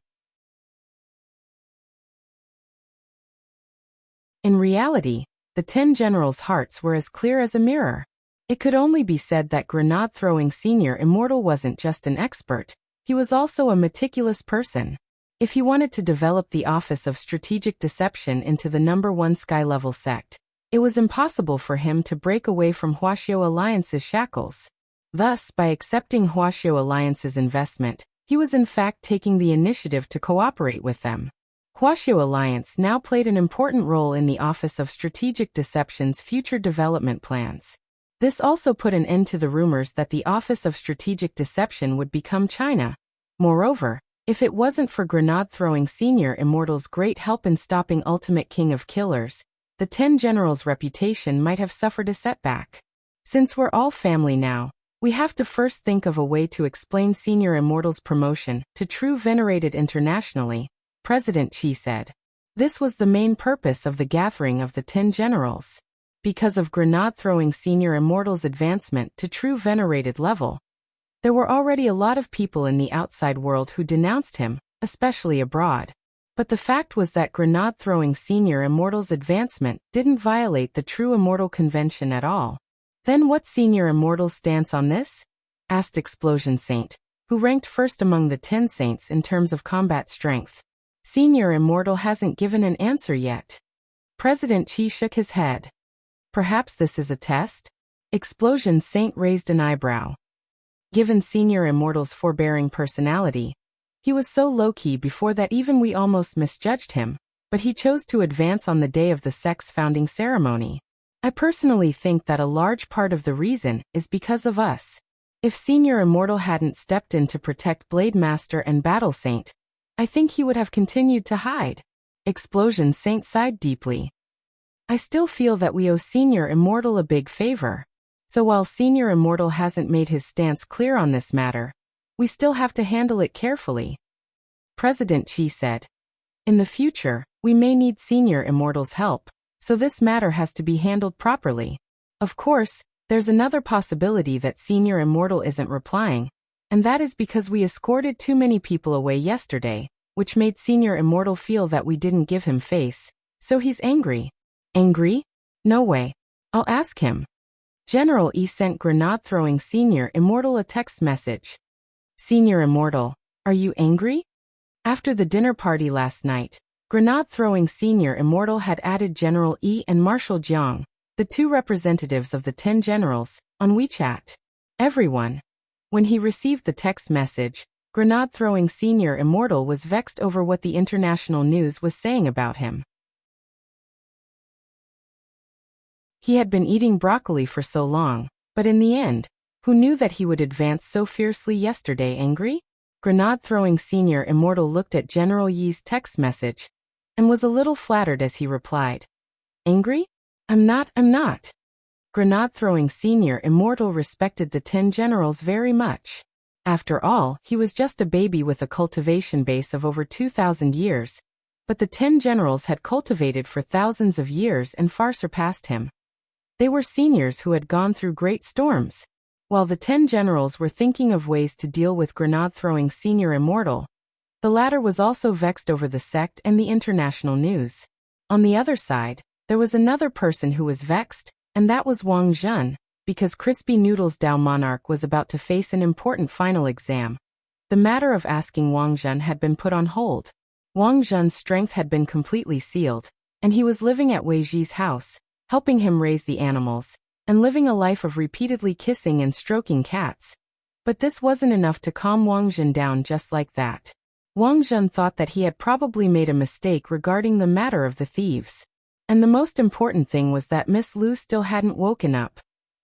In reality, the 10 generals' hearts were as clear as a mirror. It could only be said that grenade-throwing Senior Immortal wasn't just an expert, he was also a meticulous person. If he wanted to develop the Office of Strategic Deception into the #1 sky-level sect, it was impossible for him to break away from Wuxia Alliance's shackles. Thus, by accepting Wuxia Alliance's investment, he was in fact taking the initiative to cooperate with them. Wuxia Alliance now played an important role in the Office of Strategic Deception's future development plans. This also put an end to the rumors that the Office of Strategic Deception would become China. Moreover, if it wasn't for grenade-throwing Senior Immortal's great help in stopping Ultimate King of Killers, the 10 generals' reputation might have suffered a setback. Since we're all family now, we have to first think of a way to explain Senior Immortal's promotion to true venerated internationally, President Qi said. This was the main purpose of the gathering of the 10 generals. Because of grenade-throwing Senior Immortal's advancement to true venerated level, there were already a lot of people in the outside world who denounced him, especially abroad. But the fact was that grenade-throwing Senior Immortal's advancement didn't violate the true Immortal Convention at all. Then what's Senior Immortal's stance on this? Asked Explosion Saint, who ranked first among the 10 saints in terms of combat strength. Senior Immortal hasn't given an answer yet. President Qi shook his head. Perhaps this is a test? Explosion Saint raised an eyebrow. Given Senior Immortal's forbearing personality, he was so low-key before that even we almost misjudged him, but he chose to advance on the day of the sect's founding ceremony. I personally think that a large part of the reason is because of us. If Senior Immortal hadn't stepped in to protect Blade Master and Battle Saint, I think he would have continued to hide. Explosion Saint sighed deeply. I still feel that we owe Senior Immortal a big favor. So while Senior Immortal hasn't made his stance clear on this matter, we still have to handle it carefully. President Qi said. In the future, we may need Senior Immortal's help, so this matter has to be handled properly. Of course, there's another possibility that Senior Immortal isn't replying, and that is because we escorted too many people away yesterday, which made Senior Immortal feel that we didn't give him face, so he's angry. Angry? No way. I'll ask him. General E sent grenade-throwing Senior Immortal a text message. Senior Immortal, are you angry? After the dinner party last night, grenade-throwing Senior Immortal had added General E and Marshal Jiang, the 2 representatives of the 10 generals, on WeChat. Everyone. When he received the text message, grenade-throwing Senior Immortal was vexed over what the international news was saying about him. He had been eating broccoli for so long, but in the end, who knew that he would advance so fiercely yesterday? Angry? Grenade-throwing Senior Immortal looked at General Yi's text message, and was a little flattered as he replied. Angry? I'm not. Grenade-throwing Senior Immortal respected the 10 generals very much. After all, he was just a baby with a cultivation base of over 2,000 years, but the 10 generals had cultivated for thousands of years and far surpassed him. They were seniors who had gone through great storms. While the 10 generals were thinking of ways to deal with grenade-throwing Senior Immortal, the latter was also vexed over the sect and the international news. On the other side, there was another person who was vexed, and that was Wang Zhen, because Crispy Noodles Dao Monarch was about to face an important final exam. The matter of asking Wang Zhen had been put on hold. Wang Zhen's strength had been completely sealed, and he was living at Wei Ji's house, helping him raise the animals, and living a life of repeatedly kissing and stroking cats. But this wasn't enough to calm Wang Zhen down just like that. Wang Zhen thought that he had probably made a mistake regarding the matter of the thieves. And the most important thing was that Miss Lu still hadn't woken up.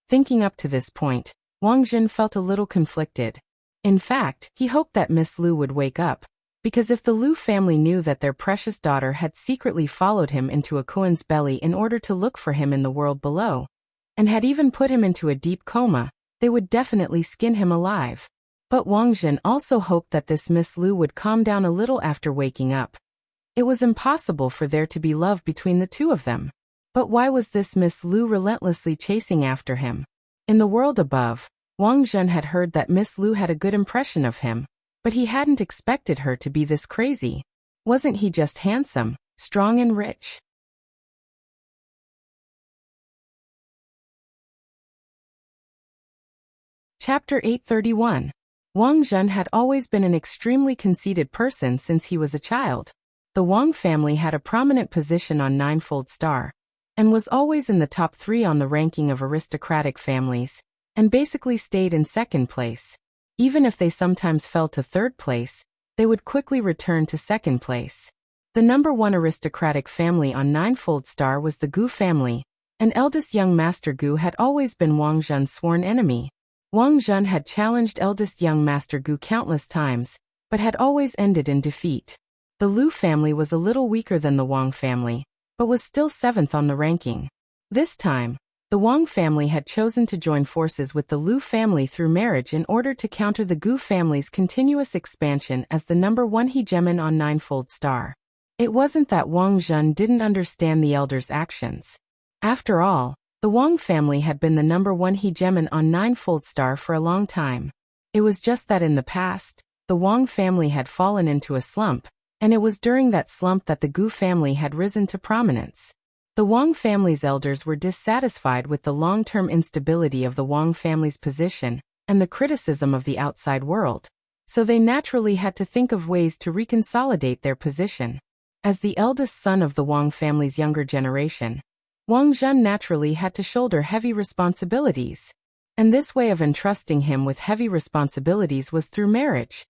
Thinking up to this point, Wang Zhen felt a little conflicted. In fact, he hoped that Miss Lu would wake up, because if the Lu family knew that their precious daughter had secretly followed him into a Kuan's belly in order to look for him in the world below, and had even put him into a deep coma, they would definitely skin him alive. But Wang Zhen also hoped that this Miss Lu would calm down a little after waking up. It was impossible for there to be love between the two of them. But why was this Miss Lu relentlessly chasing after him? In the world above, Wang Zhen had heard that Miss Lu had a good impression of him, but he hadn't expected her to be this crazy. Wasn't he just handsome, strong and rich? Chapter 831. Wang Zhen had always been an extremely conceited person since he was a child. The Wang family had a prominent position on Ninefold Star, and was always in the top 3 on the ranking of aristocratic families, and basically stayed in second place. Even if they sometimes fell to third place, they would quickly return to second place. The number 1 aristocratic family on Ninefold Star was the Gu family, and eldest young Master Gu had always been Wang Zhen's sworn enemy. Wang Zhen had challenged eldest young Master Gu countless times, but had always ended in defeat. The Lu family was a little weaker than the Wang family, but was still 7th on the ranking. This time, the Wang family had chosen to join forces with the Lu family through marriage in order to counter the Gu family's continuous expansion as the number 1 hegemon on Ninefold Star. It wasn't that Wang Zhen didn't understand the elders' actions. After all, the Wang family had been the number 1 hegemon on Ninefold Star for a long time. It was just that in the past, the Wang family had fallen into a slump, and it was during that slump that the Gu family had risen to prominence. The Wang family's elders were dissatisfied with the long-term instability of the Wang family's position and the criticism of the outside world, so they naturally had to think of ways to reconsolidate their position. As the eldest son of the Wang family's younger generation, Wang Zhen naturally had to shoulder heavy responsibilities. And this way of entrusting him with heavy responsibilities was through marriage.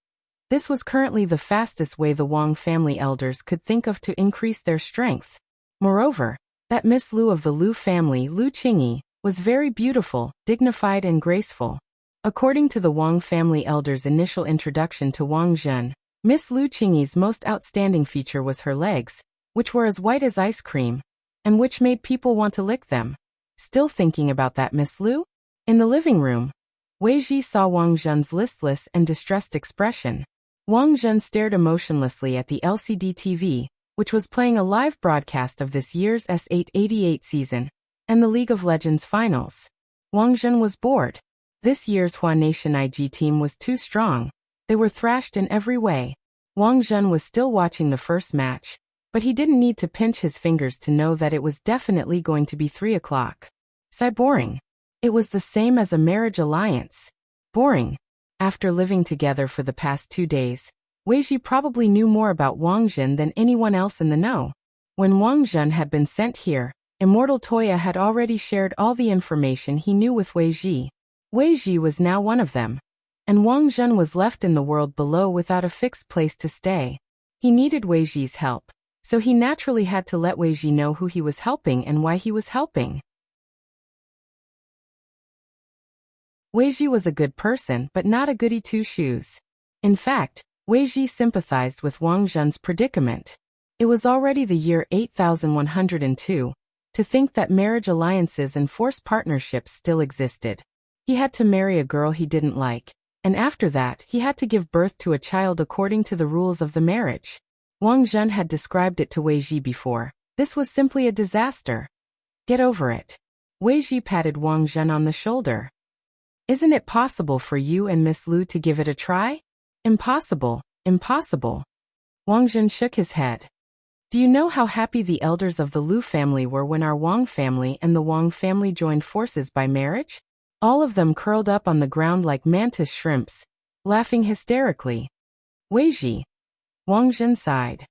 This was currently the fastest way the Wang family elders could think of to increase their strength. Moreover, that Miss Lu of the Lu family, Lu Qingyi, was very beautiful, dignified and graceful. According to the Wang family elders' initial introduction to Wang Zhen, Miss Lu Qingyi's most outstanding feature was her legs, which were as white as ice cream, and which made people want to lick them. Still thinking about that Miss Lu? In the living room, Wei Ji saw Wang Zhen's listless and distressed expression. Wang Zhen stared emotionlessly at the LCD TV, which was playing a live broadcast of this year's S888 season, and the League of Legends finals. Wang Zhen was bored. This year's Hua Nation IG team was too strong. They were thrashed in every way. Wang Zhen was still watching the first match, but he didn't need to pinch his fingers to know that it was definitely going to be 3 o'clock. Sigh, boring. It was the same as a marriage alliance. Boring. After living together for the past 2 days, Wei Ji probably knew more about Wang Zhen than anyone else in the know. When Wang Zhen had been sent here, Immortal Toya had already shared all the information he knew with Wei Ji. Wei Ji was now one of them, and Wang Zhen was left in the world below without a fixed place to stay. He needed Wei Ji's help, so he naturally had to let Wei Ji know who he was helping and why he was helping. Wei Ji was a good person but not a goody two-shoes. In fact, Wei Ji sympathized with Wang Zhen's predicament. It was already the year 8102. To think that marriage alliances and forced partnerships still existed. He had to marry a girl he didn't like, and after that he had to give birth to a child according to the rules of the marriage. Wang Zhen had described it to Wei Ji before. This was simply a disaster. Get over it. Wei Ji patted Wang Zhen on the shoulder. Isn't it possible for you and Miss Lu to give it a try? Impossible, impossible. Wang Zhen shook his head. Do you know how happy the elders of the Lu family were when our Wang family and the Wang family joined forces by marriage? All of them curled up on the ground like mantis shrimps, laughing hysterically. Wei Ji. Wang Zhen sighed.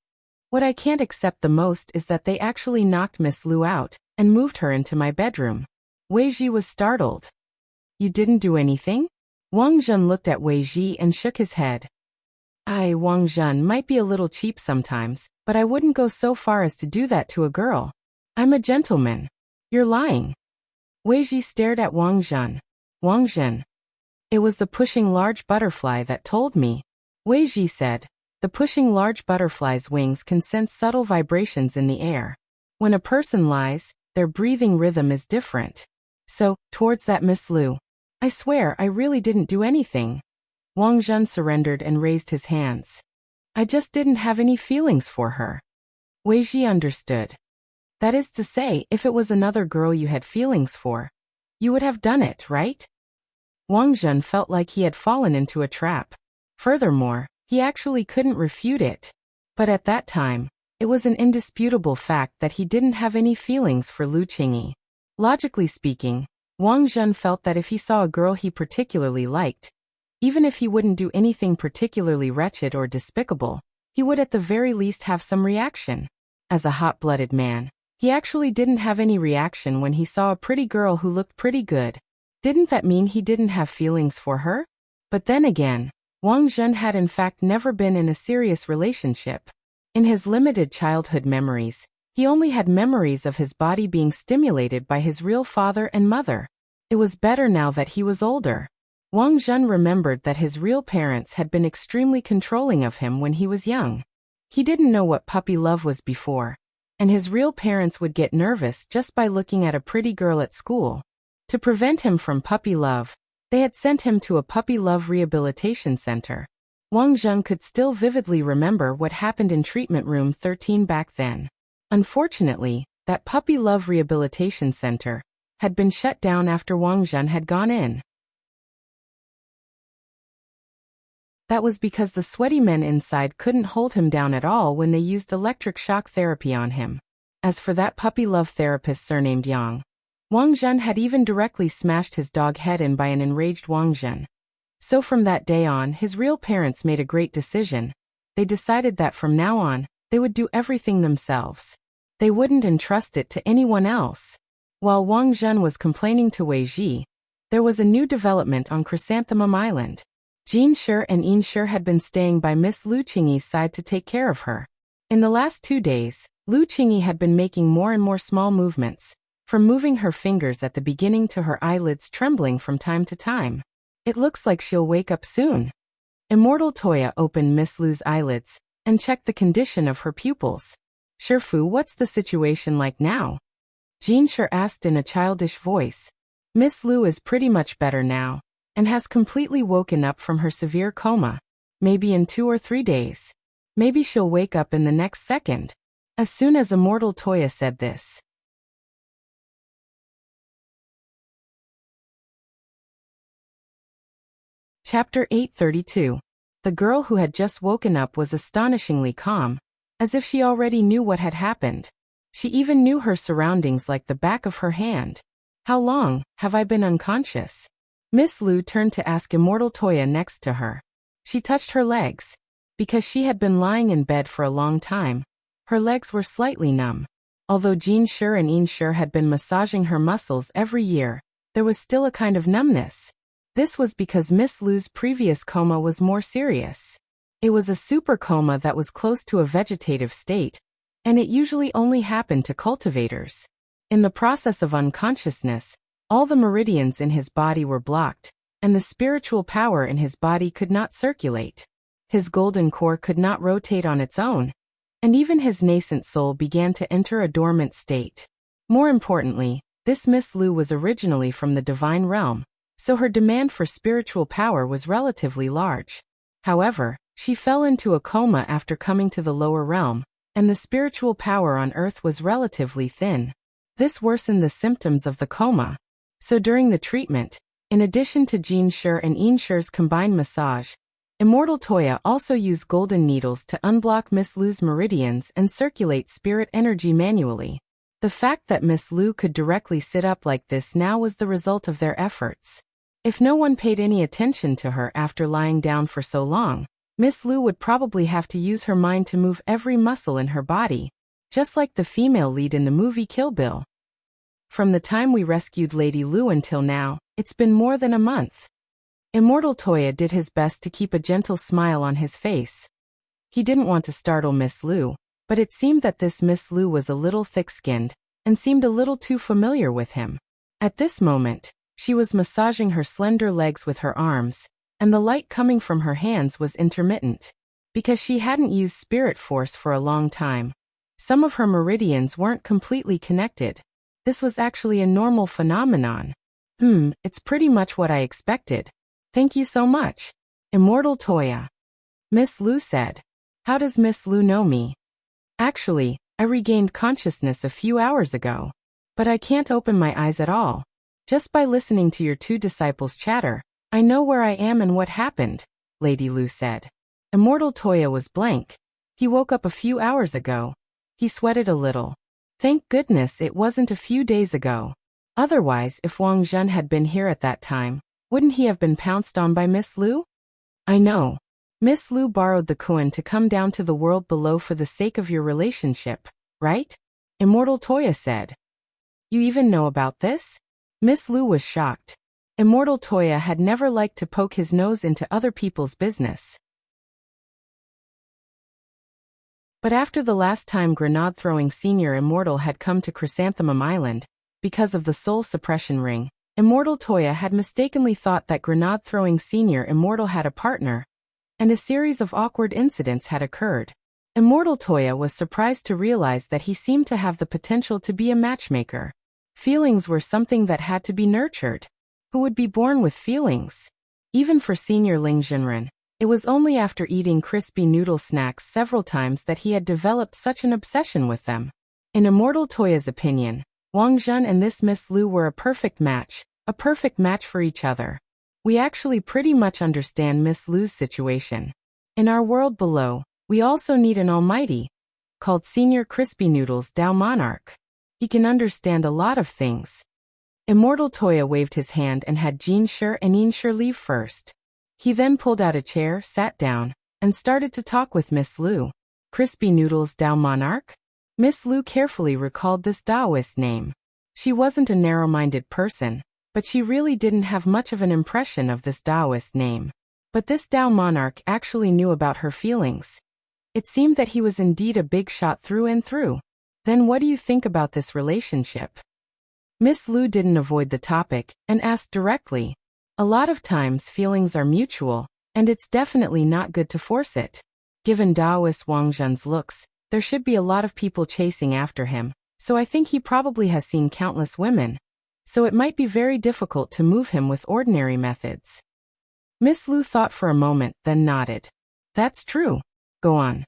What I can't accept the most is that they actually knocked Miss Lu out and moved her into my bedroom. Wei Ji was startled. You didn't do anything? Wang Zhen looked at Wei Ji and shook his head. Wang Zhen might be a little cheap sometimes, but I wouldn't go so far as to do that to a girl. I'm a gentleman. You're lying. Wei Ji stared at Wang Zhen. Wang Zhen. It was the pushing large butterfly that told me. Wei Ji said. The pushing large butterfly's wings can sense subtle vibrations in the air. When a person lies, their breathing rhythm is different. So, towards that Miss Lu. I swear I really didn't do anything. Wang Zhen surrendered and raised his hands. I just didn't have any feelings for her. Wei Ji understood. That is to say, if it was another girl you had feelings for, you would have done it, right? Wang Zhen felt like he had fallen into a trap. Furthermore, he actually couldn't refute it. But at that time, it was an indisputable fact that he didn't have any feelings for Lu Qingyi. Logically speaking, Wang Zhen felt that if he saw a girl he particularly liked, even if he wouldn't do anything particularly wretched or despicable, he would at the very least have some reaction. As a hot-blooded man, he actually didn't have any reaction when he saw a pretty girl who looked pretty good. Didn't that mean he didn't have feelings for her? But then again, Wang Zhen had in fact never been in a serious relationship. In his limited childhood memories, he only had memories of his body being stimulated by his real father and mother. It was better now that he was older. Wang Zhen remembered that his real parents had been extremely controlling of him when he was young. He didn't know what puppy love was before, and his real parents would get nervous just by looking at a pretty girl at school. To prevent him from puppy love, they had sent him to a puppy love rehabilitation center. Wang Zhen could still vividly remember what happened in treatment room 13 back then. Unfortunately, that puppy love rehabilitation center had been shut down after Wang Zhen had gone in. That was because the sweaty men inside couldn't hold him down at all when they used electric shock therapy on him. As for that puppy love therapist surnamed Yang, Wang Zhen had even directly smashed his dog head in by an enraged Wang Zhen. So from that day on, his real parents made a great decision. They decided that from now on, they would do everything themselves. They wouldn't entrust it to anyone else. While Wang Zhen was complaining to Wei Ji, there was a new development on Chrysanthemum Island. Jin Shi and Yin Shi had been staying by Miss Lu Qingyi's side to take care of her. In the last 2 days, Lu Qingyi had been making more and more small movements, from moving her fingers at the beginning to her eyelids trembling from time to time. It looks like she'll wake up soon. Immortal Toya opened Miss Lu's eyelids and checked the condition of her pupils. Shifu, what's the situation like now? Jin Shi asked in a childish voice. Miss Lu is pretty much better now, and has completely woken up from her severe coma. Maybe in 2 or 3 days. Maybe she'll wake up in the next second. As soon as Immortal Toya said this. Chapter 832. The girl who had just woken up was astonishingly calm, as if she already knew what had happened. She even knew her surroundings like the back of her hand. How long have I been unconscious? Miss Lu turned to ask Immortal Toya next to her. She touched her legs. Because she had been lying in bed for a long time, her legs were slightly numb. Although Jin Shi and Yin Shi had been massaging her muscles every year, there was still a kind of numbness. This was because Miss Lu's previous coma was more serious. It was a super coma that was close to a vegetative state, and it usually only happened to cultivators. In the process of unconsciousness, all the meridians in his body were blocked, and the spiritual power in his body could not circulate. His golden core could not rotate on its own, and even his nascent soul began to enter a dormant state. More importantly, this Miss Lu was originally from the divine realm, so her demand for spiritual power was relatively large. However, she fell into a coma after coming to the lower realm, and the spiritual power on Earth was relatively thin. This worsened the symptoms of the coma. So during the treatment, in addition to Jin Shi and Yin Shi's combined massage, Immortal Toya also used golden needles to unblock Miss Lu's meridians and circulate spirit energy manually. The fact that Miss Lu could directly sit up like this now was the result of their efforts. If no one paid any attention to her after lying down for so long, Miss Lu would probably have to use her mind to move every muscle in her body, just like the female lead in the movie Kill Bill. From the time we rescued Lady Lu until now, it's been more than a month. Immortal Toya did his best to keep a gentle smile on his face. He didn't want to startle Miss Lu, but it seemed that this Miss Lu was a little thick-skinned and seemed a little too familiar with him. At this moment, she was massaging her slender legs with her arms, and the light coming from her hands was intermittent, because she hadn't used spirit force for a long time. Some of her meridians weren't completely connected. This was actually a normal phenomenon. It's pretty much what I expected. Thank you so much, Immortal Toya. Miss Lu said. How does Miss Lu know me? Actually, I regained consciousness a few hours ago. But I can't open my eyes at all. Just by listening to your two disciples chatter, I know where I am and what happened, Lady Lu said. Immortal Toya was blank. He woke up a few hours ago. He sweated a little. Thank goodness it wasn't a few days ago. Otherwise, if Wang Zhen had been here at that time, wouldn't he have been pounced on by Miss Lu? I know. Miss Lu borrowed the Kuan to come down to the world below for the sake of your relationship, right? Immortal Toya said. You even know about this? Miss Lu was shocked. Immortal Toya had never liked to poke his nose into other people's business. But after the last time Grenade-throwing Senior Immortal had come to Chrysanthemum Island, because of the soul suppression ring, Immortal Toya had mistakenly thought that Grenade-throwing Senior Immortal had a partner, and a series of awkward incidents had occurred. Immortal Toya was surprised to realize that he seemed to have the potential to be a matchmaker. Feelings were something that had to be nurtured. Who would be born with feelings? Even for Senior Ling Jinren, it was only after eating crispy noodle snacks several times that he had developed such an obsession with them. In Immortal Toya's opinion, Wang Zhen and this Miss Lu were a perfect match for each other. We actually pretty much understand Miss Lu's situation. In our world below, we also need an almighty, called Senior Crispy Noodles Dao Monarch. He can understand a lot of things. Immortal Toya waved his hand and had Jin Shi and Yin Shi leave first. He then pulled out a chair, sat down, and started to talk with Miss Lu. Crispy Noodles Dao Monarch? Miss Lu carefully recalled this Taoist name. She wasn't a narrow-minded person, but she really didn't have much of an impression of this Taoist name. But this Dao Monarch actually knew about her feelings. It seemed that he was indeed a big shot through and through. Then what do you think about this relationship? Miss Lu didn't avoid the topic and asked directly. A lot of times feelings are mutual, and it's definitely not good to force it. Given Taoist Wang Zhen's looks, there should be a lot of people chasing after him, so I think he probably has seen countless women. So it might be very difficult to move him with ordinary methods. Miss Lu thought for a moment, then nodded. That's true. Go on.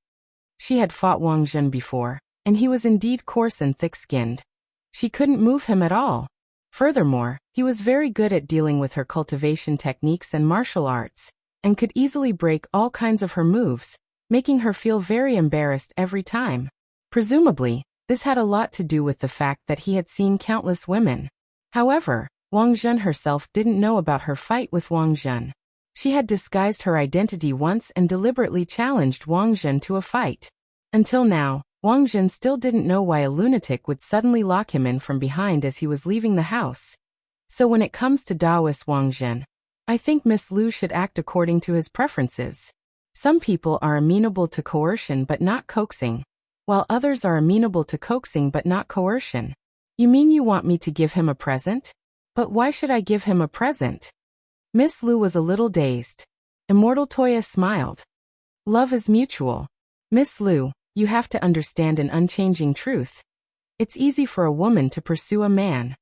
She had fought Wang Zhen before, and he was indeed coarse and thick-skinned. She couldn't move him at all. Furthermore, he was very good at dealing with her cultivation techniques and martial arts, and could easily break all kinds of her moves, making her feel very embarrassed every time. Presumably, this had a lot to do with the fact that he had seen countless women. However, Wang Zhen herself didn't know about her fight with Wang Zhen. She had disguised her identity once and deliberately challenged Wang Zhen to a fight. Until now, Wang Zhen still didn't know why a lunatic would suddenly lock him in from behind as he was leaving the house. So when it comes to Taoist Wang Zhen, I think Miss Lu should act according to his preferences. Some people are amenable to coercion but not coaxing, while others are amenable to coaxing but not coercion. You mean you want me to give him a present? But why should I give him a present? Miss Lu was a little dazed. Immortal Toya smiled. Love is mutual. Miss Lu, you have to understand an unchanging truth. It's easy for a woman to pursue a man.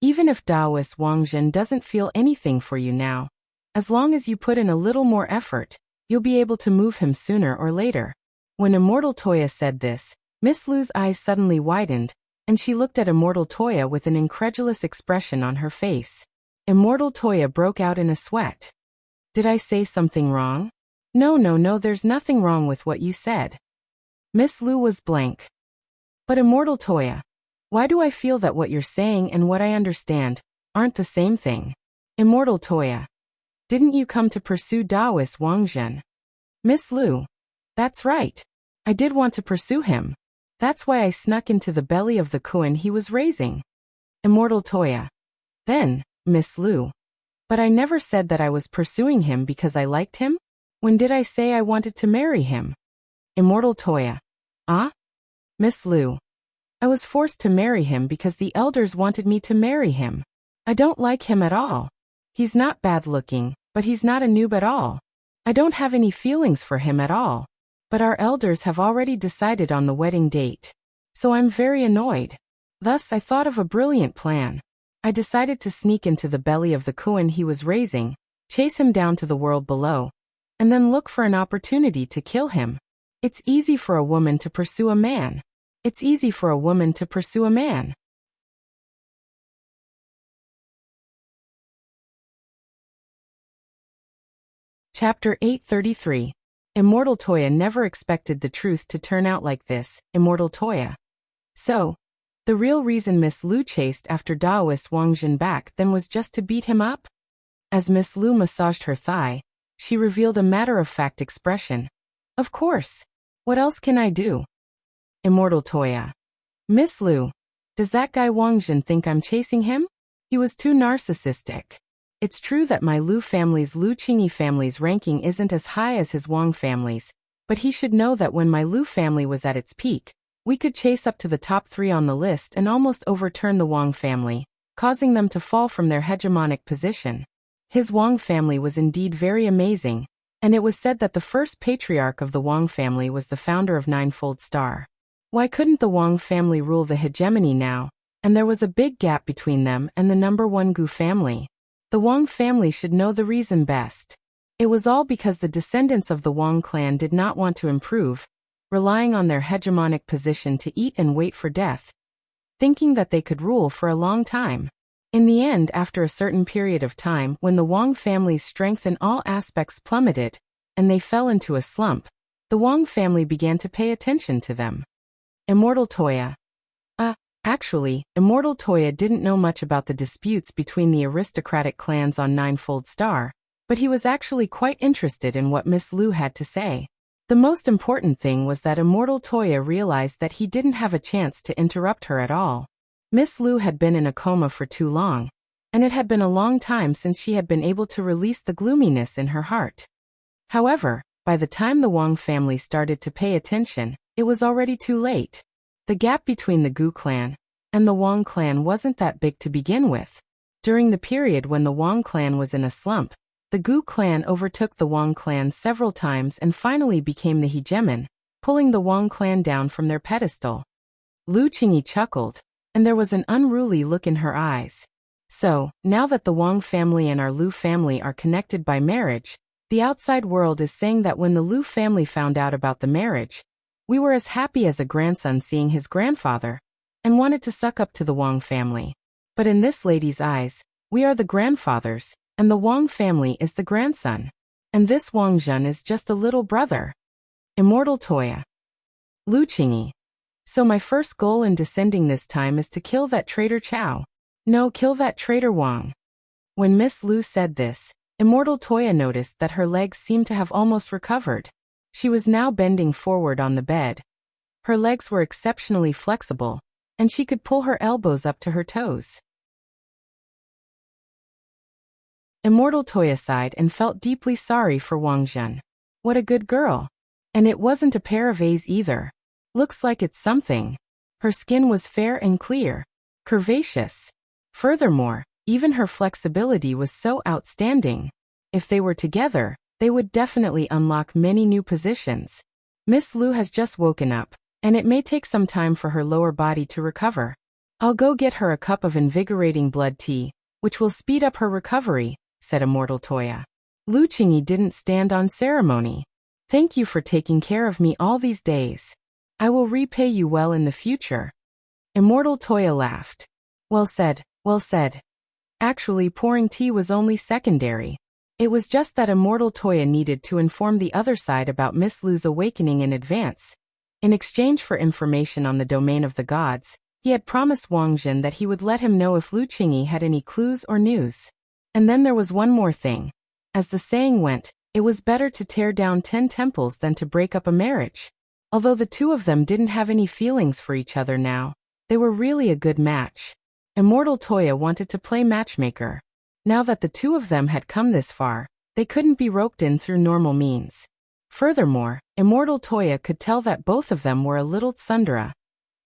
Even if Taoist Wang Zhen doesn't feel anything for you now, as long as you put in a little more effort, you'll be able to move him sooner or later. When Immortal Toya said this, Miss Lu's eyes suddenly widened, and she looked at Immortal Toya with an incredulous expression on her face. Immortal Toya broke out in a sweat. Did I say something wrong? No, there's nothing wrong with what you said. Miss Lu was blank. But Immortal Toya, why do I feel that what you're saying and what I understand aren't the same thing? Immortal Toya, didn't you come to pursue Taoist Wang Zhen? Miss Lu, that's right. I did want to pursue him. That's why I snuck into the belly of the Kuan he was raising. Immortal Toya, Then, Miss Lu. But I never said that I was pursuing him because I liked him? When did I say I wanted to marry him? Immortal Toya. Ah? Miss Lu. I was forced to marry him because the elders wanted me to marry him. I don't like him at all. He's not bad looking, but he's not a noob at all. I don't have any feelings for him at all. But our elders have already decided on the wedding date. So I'm very annoyed. Thus I thought of a brilliant plan. I decided to sneak into the belly of the Kuan he was raising, chase him down to the world below, and then look for an opportunity to kill him. It's easy for a woman to pursue a man. It's easy for a woman to pursue a man. Chapter 833. Immortal Toya never expected the truth to turn out like this, Immortal Toya. So, the real reason Miss Lu chased after Daoist Wang Jin back then was just to beat him up? As Miss Lu massaged her thigh, she revealed a matter-of-fact expression. Of course. What else can I do? Immortal Toya. Miss Lu, does that guy Wang Jin think I'm chasing him? He was too narcissistic. It's true that my Lu family's Lu Qingyi family's ranking isn't as high as his Wang family's, but he should know that when my Lu family was at its peak, we could chase up to the top 3 on the list and almost overturn the Wang family, causing them to fall from their hegemonic position. His Wang family was indeed very amazing, and it was said that the first patriarch of the Wang family was the founder of Ninefold Star. Why couldn't the Wang family rule the hegemony now? And there was a big gap between them and the number 1 Gu family. The Wang family should know the reason best. It was all because the descendants of the Wang clan did not want to improve, relying on their hegemonic position to eat and wait for death, thinking that they could rule for a long time. In the end, after a certain period of time, when the Wang family's strength in all aspects plummeted, and they fell into a slump, the Wang family began to pay attention to them. Immortal Toya. Actually, Immortal Toya didn't know much about the disputes between the aristocratic clans on Ninefold Star, but he was actually quite interested in what Miss Lu had to say. The most important thing was that Immortal Toya realized that he didn't have a chance to interrupt her at all. Miss Lu had been in a coma for too long, and it had been a long time since she had been able to release the gloominess in her heart. However, by the time the Wang family started to pay attention, it was already too late. The gap between the Gu clan and the Wang clan wasn't that big to begin with. During the period when the Wang clan was in a slump, the Gu clan overtook the Wang clan several times and finally became the hegemon, pulling the Wang clan down from their pedestal. Lu Qingyi chuckled, and there was an unruly look in her eyes. So, now that the Wang family and our Lu family are connected by marriage, the outside world is saying that when the Lu family found out about the marriage, we were as happy as a grandson seeing his grandfather, and wanted to suck up to the Wang family. But in this lady's eyes, we are the grandfathers, and the Wang family is the grandson. And this Wang Jun is just a little brother. Immortal Toya. Lu Qingyi. So my first goal in descending this time is to kill that traitor Chao. No, kill that traitor Wang. When Miss Lu said this, Immortal Toya noticed that her legs seemed to have almost recovered. She was now bending forward on the bed. Her legs were exceptionally flexible, and she could pull her elbows up to her toes. Immortal Toya sighed and felt deeply sorry for Wang Jun. What a good girl. And it wasn't a pair of A's either. Looks like it's something. Her skin was fair and clear, curvaceous. Furthermore, even her flexibility was so outstanding. If they were together, they would definitely unlock many new positions. Miss Lu has just woken up, and it may take some time for her lower body to recover. I'll go get her a cup of invigorating blood tea, which will speed up her recovery, said Immortal Toya. Lu Qingyi didn't stand on ceremony. Thank you for taking care of me all these days. I will repay you well in the future. Immortal Toya laughed. Well said, well said. Actually, pouring tea was only secondary. It was just that Immortal Toya needed to inform the other side about Miss Lu's awakening in advance. In exchange for information on the domain of the gods, he had promised Wang Jin that he would let him know if Lu Qingyi had any clues or news. And then there was one more thing. As the saying went, it was better to tear down 10 temples than to break up a marriage. Although the two of them didn't have any feelings for each other now, they were really a good match. Immortal Toya wanted to play matchmaker. Now that the two of them had come this far, they couldn't be roped in through normal means. Furthermore, Immortal Toya could tell that both of them were a little tsundere.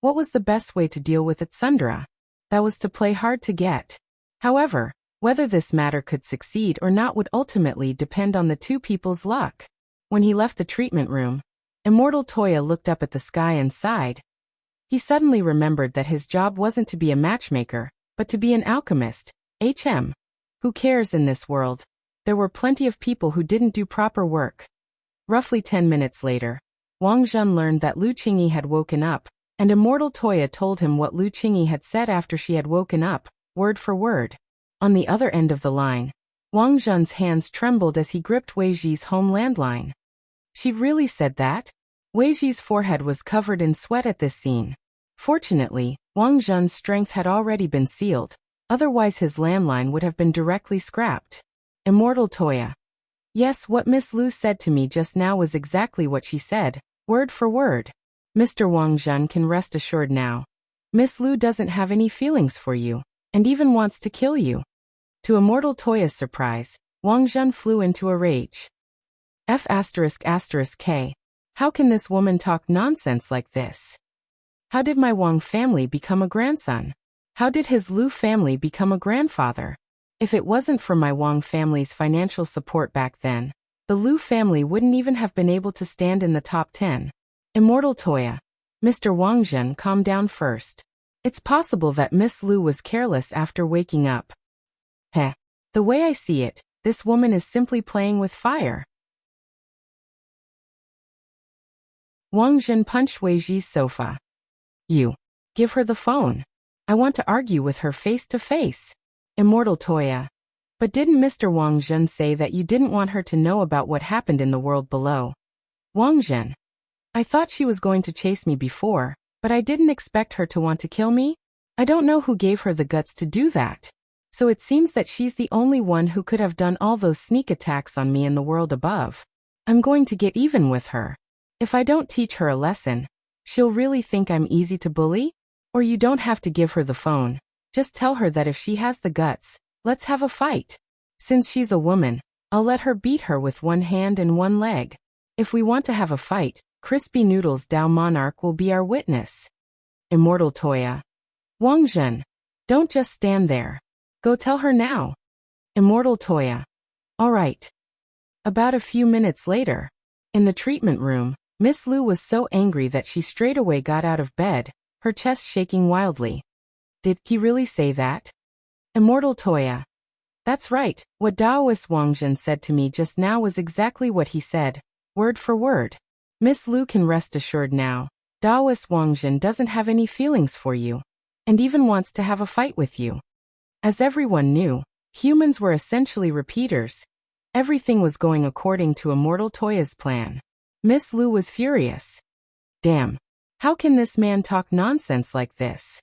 What was the best way to deal with a tsundere? That was to play hard to get. However, whether this matter could succeed or not would ultimately depend on the two people's luck. When he left the treatment room, Immortal Toya looked up at the sky and sighed. He suddenly remembered that his job wasn't to be a matchmaker, but to be an alchemist. Who cares in this world? There were plenty of people who didn't do proper work. Roughly 10 minutes later, Wang Zhen learned that Lu Qingyi had woken up, and Immortal Toya told him what Lu Qingyi had said after she had woken up, word for word. On the other end of the line, Wang Zhen's hands trembled as he gripped Wei Ji's home landline. She really said that? Wei Ji's forehead was covered in sweat at this scene. Fortunately, Wang Zhen's strength had already been sealed, otherwise his landline would have been directly scrapped. Immortal Toya. Yes, what Miss Lu said to me just now was exactly what she said, word for word. Mr. Wang Zhen can rest assured now. Miss Lu doesn't have any feelings for you, and even wants to kill you. To Immortal Toya's surprise, Wang Zhen flew into a rage. F***K. How can this woman talk nonsense like this? How did my Wang family become a grandson? How did his Lu family become a grandfather? If it wasn't for my Wang family's financial support back then, the Lu family wouldn't even have been able to stand in the top 10. Immortal Toya. Mr. Wang Zhen, calm down first. It's possible that Miss Lu was careless after waking up. The way I see it, this woman is simply playing with fire. Wang Zhen punched Wei Ji's sofa. You. Give her the phone. I want to argue with her face to face. Immortal Toya. But didn't Mr. Wang Zhen say that you didn't want her to know about what happened in the world below? Wang Zhen. I thought she was going to chase me before, but I didn't expect her to want to kill me. I don't know who gave her the guts to do that. So it seems that she's the only one who could have done all those sneak attacks on me in the world above. I'm going to get even with her. If I don't teach her a lesson, she'll really think I'm easy to bully? Or you don't have to give her the phone. Just tell her that if she has the guts, let's have a fight. Since she's a woman, I'll let her beat her with one hand and one leg. If we want to have a fight, Crispy Noodles Dao Monarch will be our witness. Immortal Toya. Wang Zhen. Don't just stand there. Go tell her now. Immortal Toya. All right. About a few minutes later, in the treatment room, Miss Lu was so angry that she straightaway got out of bed, her chest shaking wildly. Did he really say that? Immortal Toya. That's right, what Daoist Wang Zhen said to me just now was exactly what he said, word for word. Miss Lu can rest assured now, Daoist Wang Zhen doesn't have any feelings for you, and even wants to have a fight with you. As everyone knew, humans were essentially repeaters. Everything was going according to Immortal Toya's plan. Miss Lu was furious. Damn. How can this man talk nonsense like this?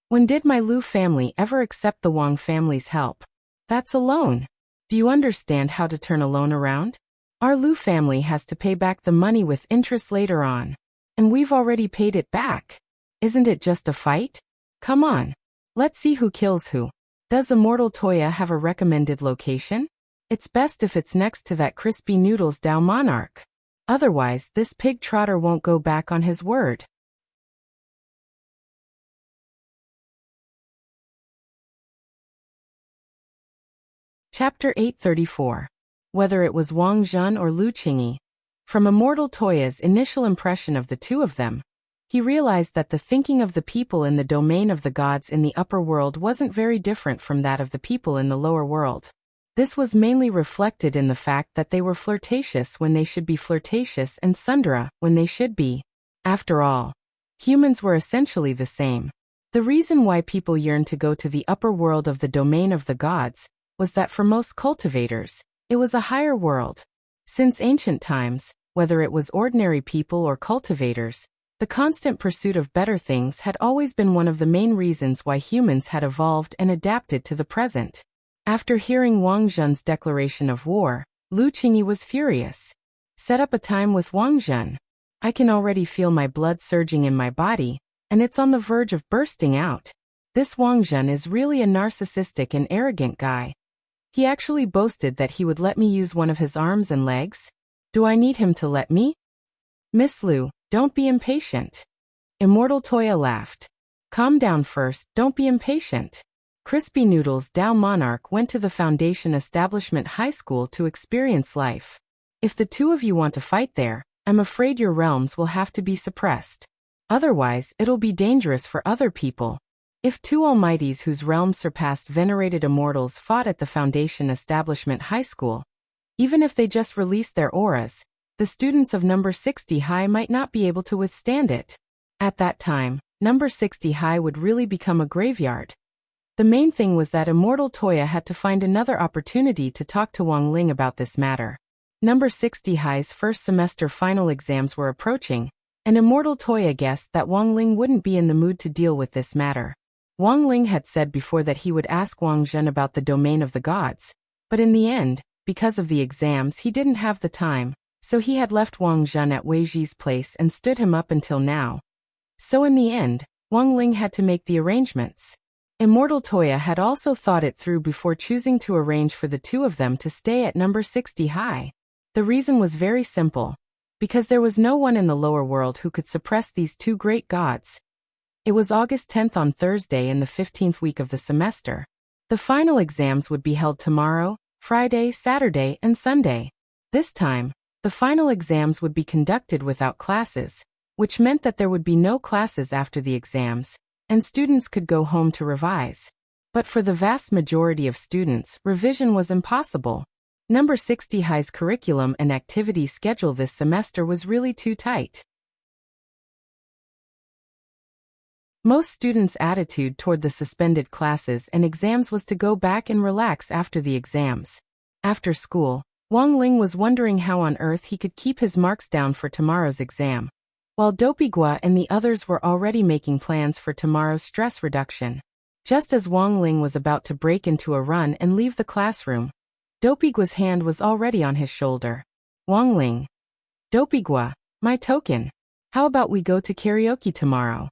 When did my Lu family ever accept the Wang family's help? That's a loan. Do you understand how to turn a loan around? Our Lu family has to pay back the money with interest later on. And we've already paid it back. Isn't it just a fight? Come on. Let's see who kills who. Does Immortal Toya have a recommended location? It's best if it's next to that Crispy Noodles Dao Monarch. Otherwise, this pig trotter won't go back on his word. Chapter 834. Whether it was Wang Zhen or Lu Qingyi. From Immortal Toya's initial impression of the two of them, he realized that the thinking of the people in the domain of the gods in the upper world wasn't very different from that of the people in the lower world. This was mainly reflected in the fact that they were flirtatious when they should be flirtatious and tsundere when they should be. After all, humans were essentially the same. The reason why people yearned to go to the upper world of the domain of the gods was that for most cultivators, it was a higher world. Since ancient times, whether it was ordinary people or cultivators, the constant pursuit of better things had always been one of the main reasons why humans had evolved and adapted to the present. After hearing Wang Zhen's declaration of war, Lu Qingyi was furious. Set up a time with Wang Zhen. I can already feel my blood surging in my body, and it's on the verge of bursting out. This Wang Zhen is really a narcissistic and arrogant guy. He actually boasted that he would let me use one of his arms and legs. Do I need him to let me? Miss Liu, don't be impatient. Immortal Toya laughed. Calm down first, don't be impatient. Crispy Noodles Dao Monarch went to the Foundation Establishment High School to experience life. If the two of you want to fight there, I'm afraid your realms will have to be suppressed. Otherwise, it'll be dangerous for other people. If two almighties whose realms surpassed venerated immortals fought at the Foundation Establishment High School, even if they just released their auras, the students of number 60 high might not be able to withstand it. At that time, number 60 high would really become a graveyard. The main thing was that Immortal Toya had to find another opportunity to talk to Wang Ling about this matter. Number 60 high's first semester final exams were approaching, and Immortal Toya guessed that Wang Ling wouldn't be in the mood to deal with this matter. Wang Ling had said before that he would ask Wang Zhen about the domain of the gods, but in the end, because of the exams he didn't have the time, so he had left Wang Zhen at Wei Ji's place and stood him up until now. So in the end, Wang Ling had to make the arrangements. Immortal Toya had also thought it through before choosing to arrange for the two of them to stay at number 60 high. The reason was very simple. Because there was no one in the lower world who could suppress these two great gods. It was August 10th on Thursday in the 15th week of the semester. The final exams would be held tomorrow, Friday, Saturday, and Sunday. This time, the final exams would be conducted without classes, which meant that there would be no classes after the exams, and students could go home to revise. But for the vast majority of students, revision was impossible. Number 60 high's curriculum and activity schedule this semester was really too tight. Most students' attitude toward the suspended classes and exams was to go back and relax after the exams. After school, Wang Ling was wondering how on earth he could keep his marks down for tomorrow's exam, while Dopigua and the others were already making plans for tomorrow's stress reduction. Just as Wang Ling was about to break into a run and leave the classroom, Dopigua's hand was already on his shoulder. Wang Ling. Dopigua, my token. How about we go to karaoke tomorrow?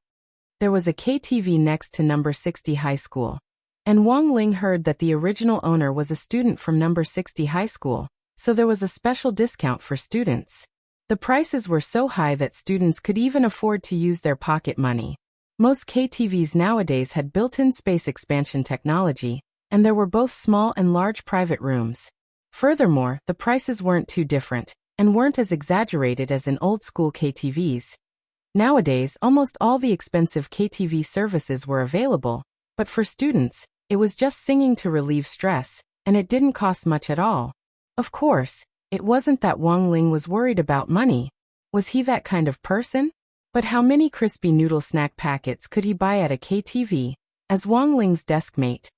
There was a KTV next to number 60 high school, and Wang Ling heard that the original owner was a student from number 60 high school, so there was a special discount for students. The prices were so high that students could even afford to use their pocket money. Most KTVs nowadays had built-in space expansion technology, and there were both small and large private rooms. Furthermore, the prices weren't too different, and weren't as exaggerated as in old-school KTVs. Nowadays, almost all the expensive KTV services were available, but for students, it was just singing to relieve stress, and it didn't cost much at all. Of course, it wasn't that Wang Ling was worried about money. Was he that kind of person? But how many crispy noodle snack packets could he buy at a KTV? As Wang Ling's deskmate,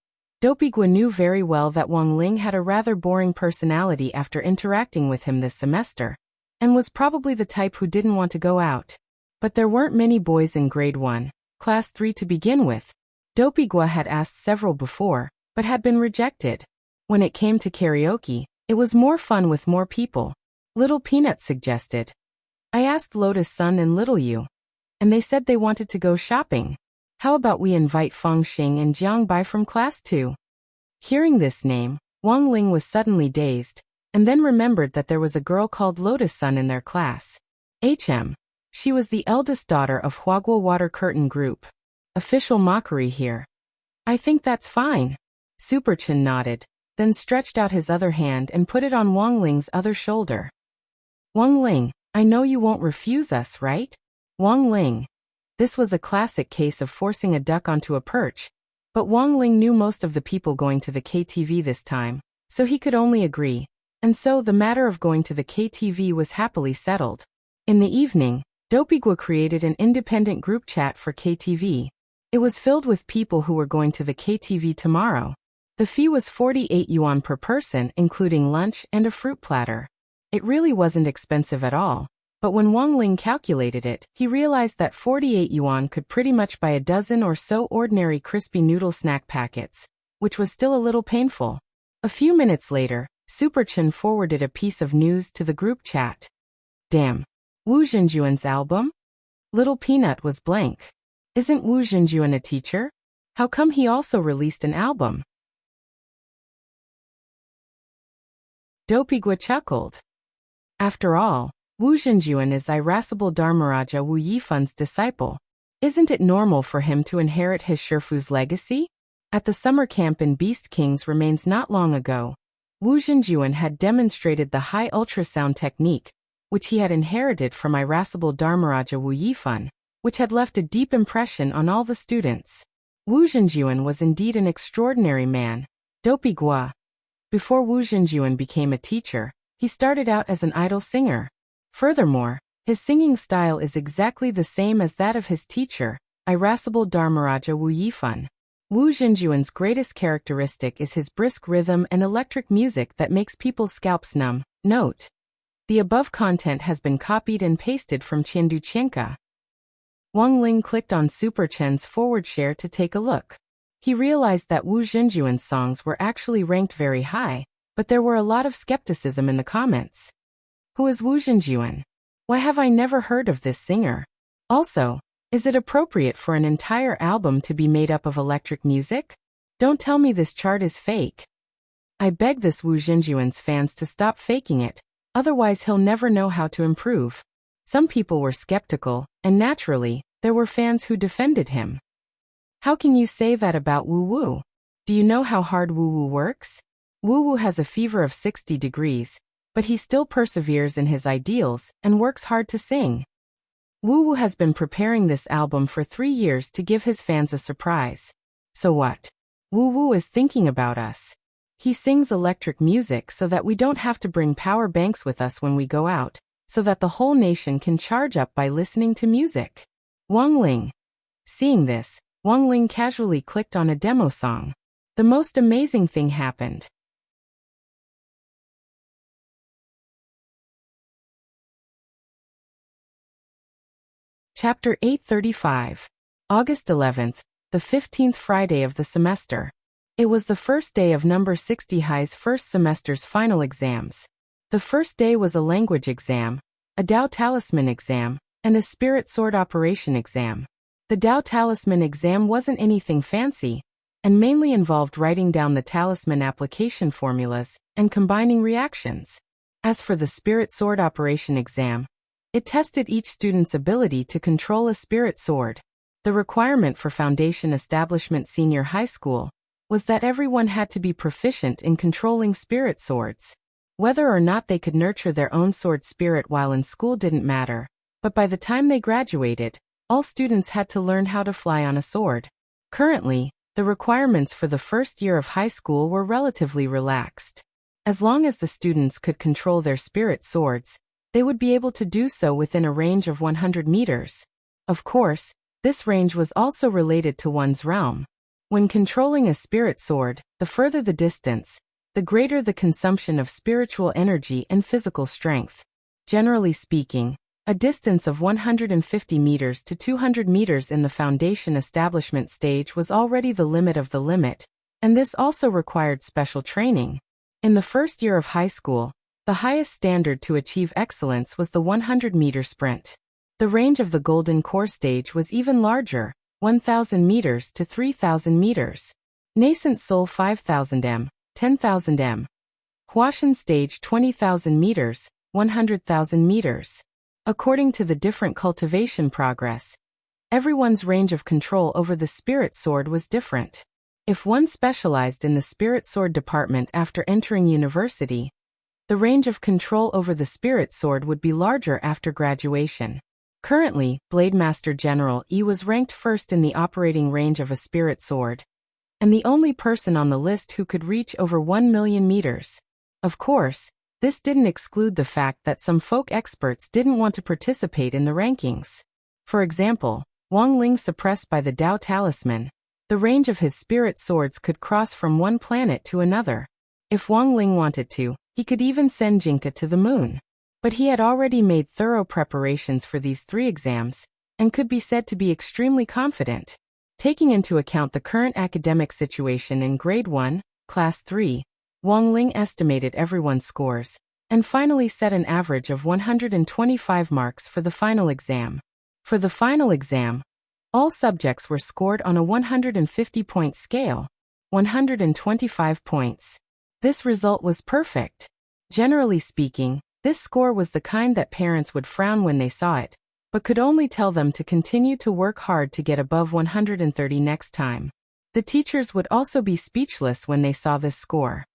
Dopigua knew very well that Wang Ling had a rather boring personality after interacting with him this semester, and was probably the type who didn't want to go out. But there weren't many boys in grade 1, class 3 to begin with. Dopigua had asked several before, but had been rejected. When it came to karaoke, it was more fun with more people. Little Peanut suggested. I asked Lotus Sun and Little Yu, and they said they wanted to go shopping. How about we invite Feng Xing and Jiang Bai from class 2? Hearing this name, Wang Ling was suddenly dazed, and then remembered that there was a girl called Lotus Sun in their class. She was the eldest daughter of Huaguo Water Curtain Group. Official mockery here. I think that's fine. Super Chen nodded, then stretched out his other hand and put it on Wang Ling's other shoulder. Wang Ling, I know you won't refuse us, right? Wang Ling. This was a classic case of forcing a duck onto a perch, but Wang Ling knew most of the people going to the KTV this time, so he could only agree, and so the matter of going to the KTV was happily settled. In the evening, Dopigua created an independent group chat for KTV. It was filled with people who were going to the KTV tomorrow. The fee was 48 yuan per person, including lunch and a fruit platter. It really wasn't expensive at all, but when Wang Ling calculated it, he realized that 48 yuan could pretty much buy a dozen or so ordinary crispy noodle snack packets, which was still a little painful. A few minutes later, Super Chen forwarded a piece of news to the group chat. Damn. Wu Zhenjuan's album? Little Peanut was blank. Isn't Wu Zhenjuan a teacher? How come he also released an album? Dopigwa chuckled. After all, Wu Zhenjuan is irascible Dharmaraja Wu Yifan's disciple. Isn't it normal for him to inherit his Shifu's legacy? At the summer camp in Beast King's remains not long ago, Wu Zhenjuan had demonstrated the high ultrasound technique, which he had inherited from irascible Dharmaraja Wu Yifan, which had left a deep impression on all the students. Wu Zhenjuan was indeed an extraordinary man. Dopigwa. Before Wu Zhenjuan became a teacher, he started out as an idol singer. Furthermore, his singing style is exactly the same as that of his teacher, irascible Dharmaraja Wu Yifan. Wu Zhenjuan's greatest characteristic is his brisk rhythm and electric music that makes people's scalps numb. Note: the above content has been copied and pasted from Qiandu Qianka. Wang Ling clicked on Super Chen's forward share to take a look. He realized that Wu Zhenjuan's songs were actually ranked very high, but there were a lot of skepticism in the comments. Who is Wu Zhenjuan? Why have I never heard of this singer? Also, is it appropriate for an entire album to be made up of electric music? Don't tell me this chart is fake. I beg this Wu Zhenjuan's fans to stop faking it, otherwise he'll never know how to improve. Some people were skeptical, and naturally, there were fans who defended him. How can you say that about Wu Wu? Do you know how hard Wu Wu works? Wu Wu has a fever of 60 degrees, but he still perseveres in his ideals and works hard to sing. Wu Wu has been preparing this album for 3 years to give his fans a surprise. So what? Wu Wu is thinking about us. He sings electric music so that we don't have to bring power banks with us when we go out, so that the whole nation can charge up by listening to music. Wang Ling. Seeing this, Wang Ling casually clicked on a demo song. The most amazing thing happened. Chapter 835. August 11th, the 15th Friday of the semester. It was the first day of number 60 High's first semester's final exams. The first day was a language exam, a Dao Talisman exam, and a Spirit Sword Operation exam. The Dao Talisman exam wasn't anything fancy, and mainly involved writing down the talisman application formulas and combining reactions. As for the Spirit Sword Operation exam, it tested each student's ability to control a spirit sword. The requirement for Foundation Establishment Senior High School was that everyone had to be proficient in controlling spirit swords. Whether or not they could nurture their own sword spirit while in school didn't matter, but by the time they graduated, all students had to learn how to fly on a sword. Currently, the requirements for the first year of high school were relatively relaxed. As long as the students could control their spirit swords, they would be able to do so within a range of 100 meters. Of course, this range was also related to one's realm. When controlling a spirit sword, the further the distance, the greater the consumption of spiritual energy and physical strength. Generally speaking, a distance of 150 meters to 200 meters in the Foundation Establishment stage was already the limit of the limit, and this also required special training. In the first year of high school, the highest standard to achieve excellence was the 100-meter sprint. The range of the Golden Core stage was even larger, 1,000 meters to 3,000 meters. Nascent Soul 5,000 m, 10,000 m. Huashan stage 20,000 meters, 100,000 meters. According to the different cultivation progress, everyone's range of control over the spirit sword was different. If one specialized in the spirit sword department after entering university, the range of control over the spirit sword would be larger after graduation. Currently, Blade Master General Yi was ranked first in the operating range of a spirit sword, and the only person on the list who could reach over 1 million meters. Of course, this didn't exclude the fact that some folk experts didn't want to participate in the rankings. For example, Wang Ling suppressed by the Dao Talisman, the range of his spirit swords could cross from one planet to another. If Wang Ling wanted to, he could even send Jinka to the moon. But he had already made thorough preparations for these 3 exams, and could be said to be extremely confident. Taking into account the current academic situation in Grade 1, Class 3, Wang Ling estimated everyone's scores, and finally set an average of 125 marks for the final exam. For the final exam, All subjects were scored on a 150-point scale, 125 points. This result was perfect. Generally speaking, this score was the kind that parents would frown when they saw it, but could only tell them to continue to work hard to get above 130 next time. The teachers would also be speechless when they saw this score.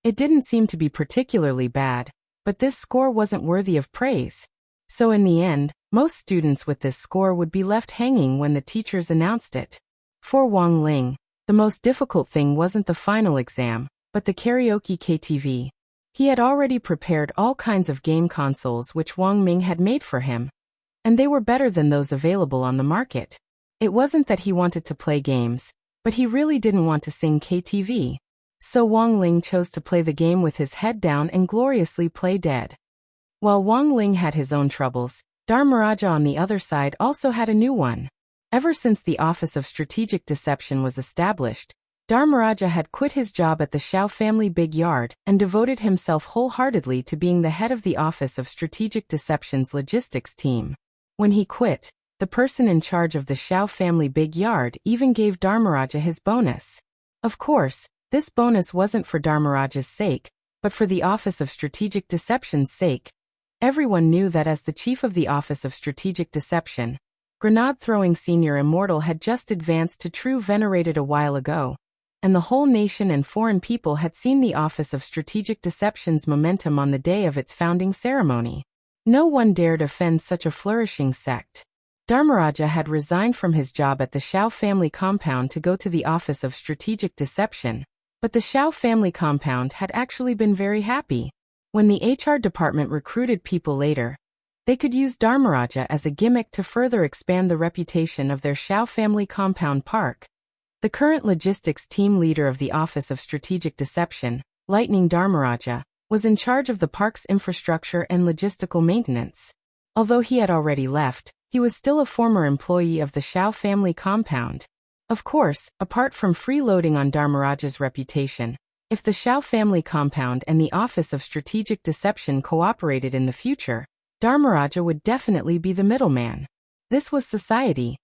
It didn't seem to be particularly bad, but this score wasn't worthy of praise. So in the end, most students with this score would be left hanging when the teachers announced it. For Wang Ling, the most difficult thing wasn't the final exam, but the karaoke KTV. He had already prepared all kinds of game consoles which Wang Ming had made for him, and they were better than those available on the market. It wasn't that he wanted to play games, but he really didn't want to sing KTV. So Wang Ling chose to play the game with his head down and gloriously play dead. While Wang Ling had his own troubles, Dharmaraja on the other side also had a new one. Ever since the Office of Strategic Deception was established, Dharmaraja had quit his job at the Xiao family big yard and devoted himself wholeheartedly to being the head of the Office of Strategic Deception's logistics team. When he quit, the person in charge of the Xiao family big yard even gave Dharmaraja his bonus. Of course, this bonus wasn't for Dharmaraja's sake, but for the Office of Strategic Deception's sake. Everyone knew that as the chief of the Office of Strategic Deception, grenade-throwing senior immortal had just advanced to true venerated a while ago, and the whole nation and foreign people had seen the Office of Strategic Deception's momentum on the day of its founding ceremony. No one dared offend such a flourishing sect. Dharmaraja had resigned from his job at the Xiao family compound to go to the Office of Strategic Deception, but the Xiao family compound had actually been very happy. When the HR department recruited people later, they could use Dharmaraja as a gimmick to further expand the reputation of their Xiao family compound park. The current logistics team leader of the Office of Strategic Deception, Lightning Dharmaraja, was in charge of the park's infrastructure and logistical maintenance. Although he had already left, he was still a former employee of the Xiao family compound. Of course, apart from freeloading on Dharmaraja's reputation, if the Xiao family compound and the Office of Strategic Deception cooperated in the future, Dharmaraja would definitely be the middleman. This was society.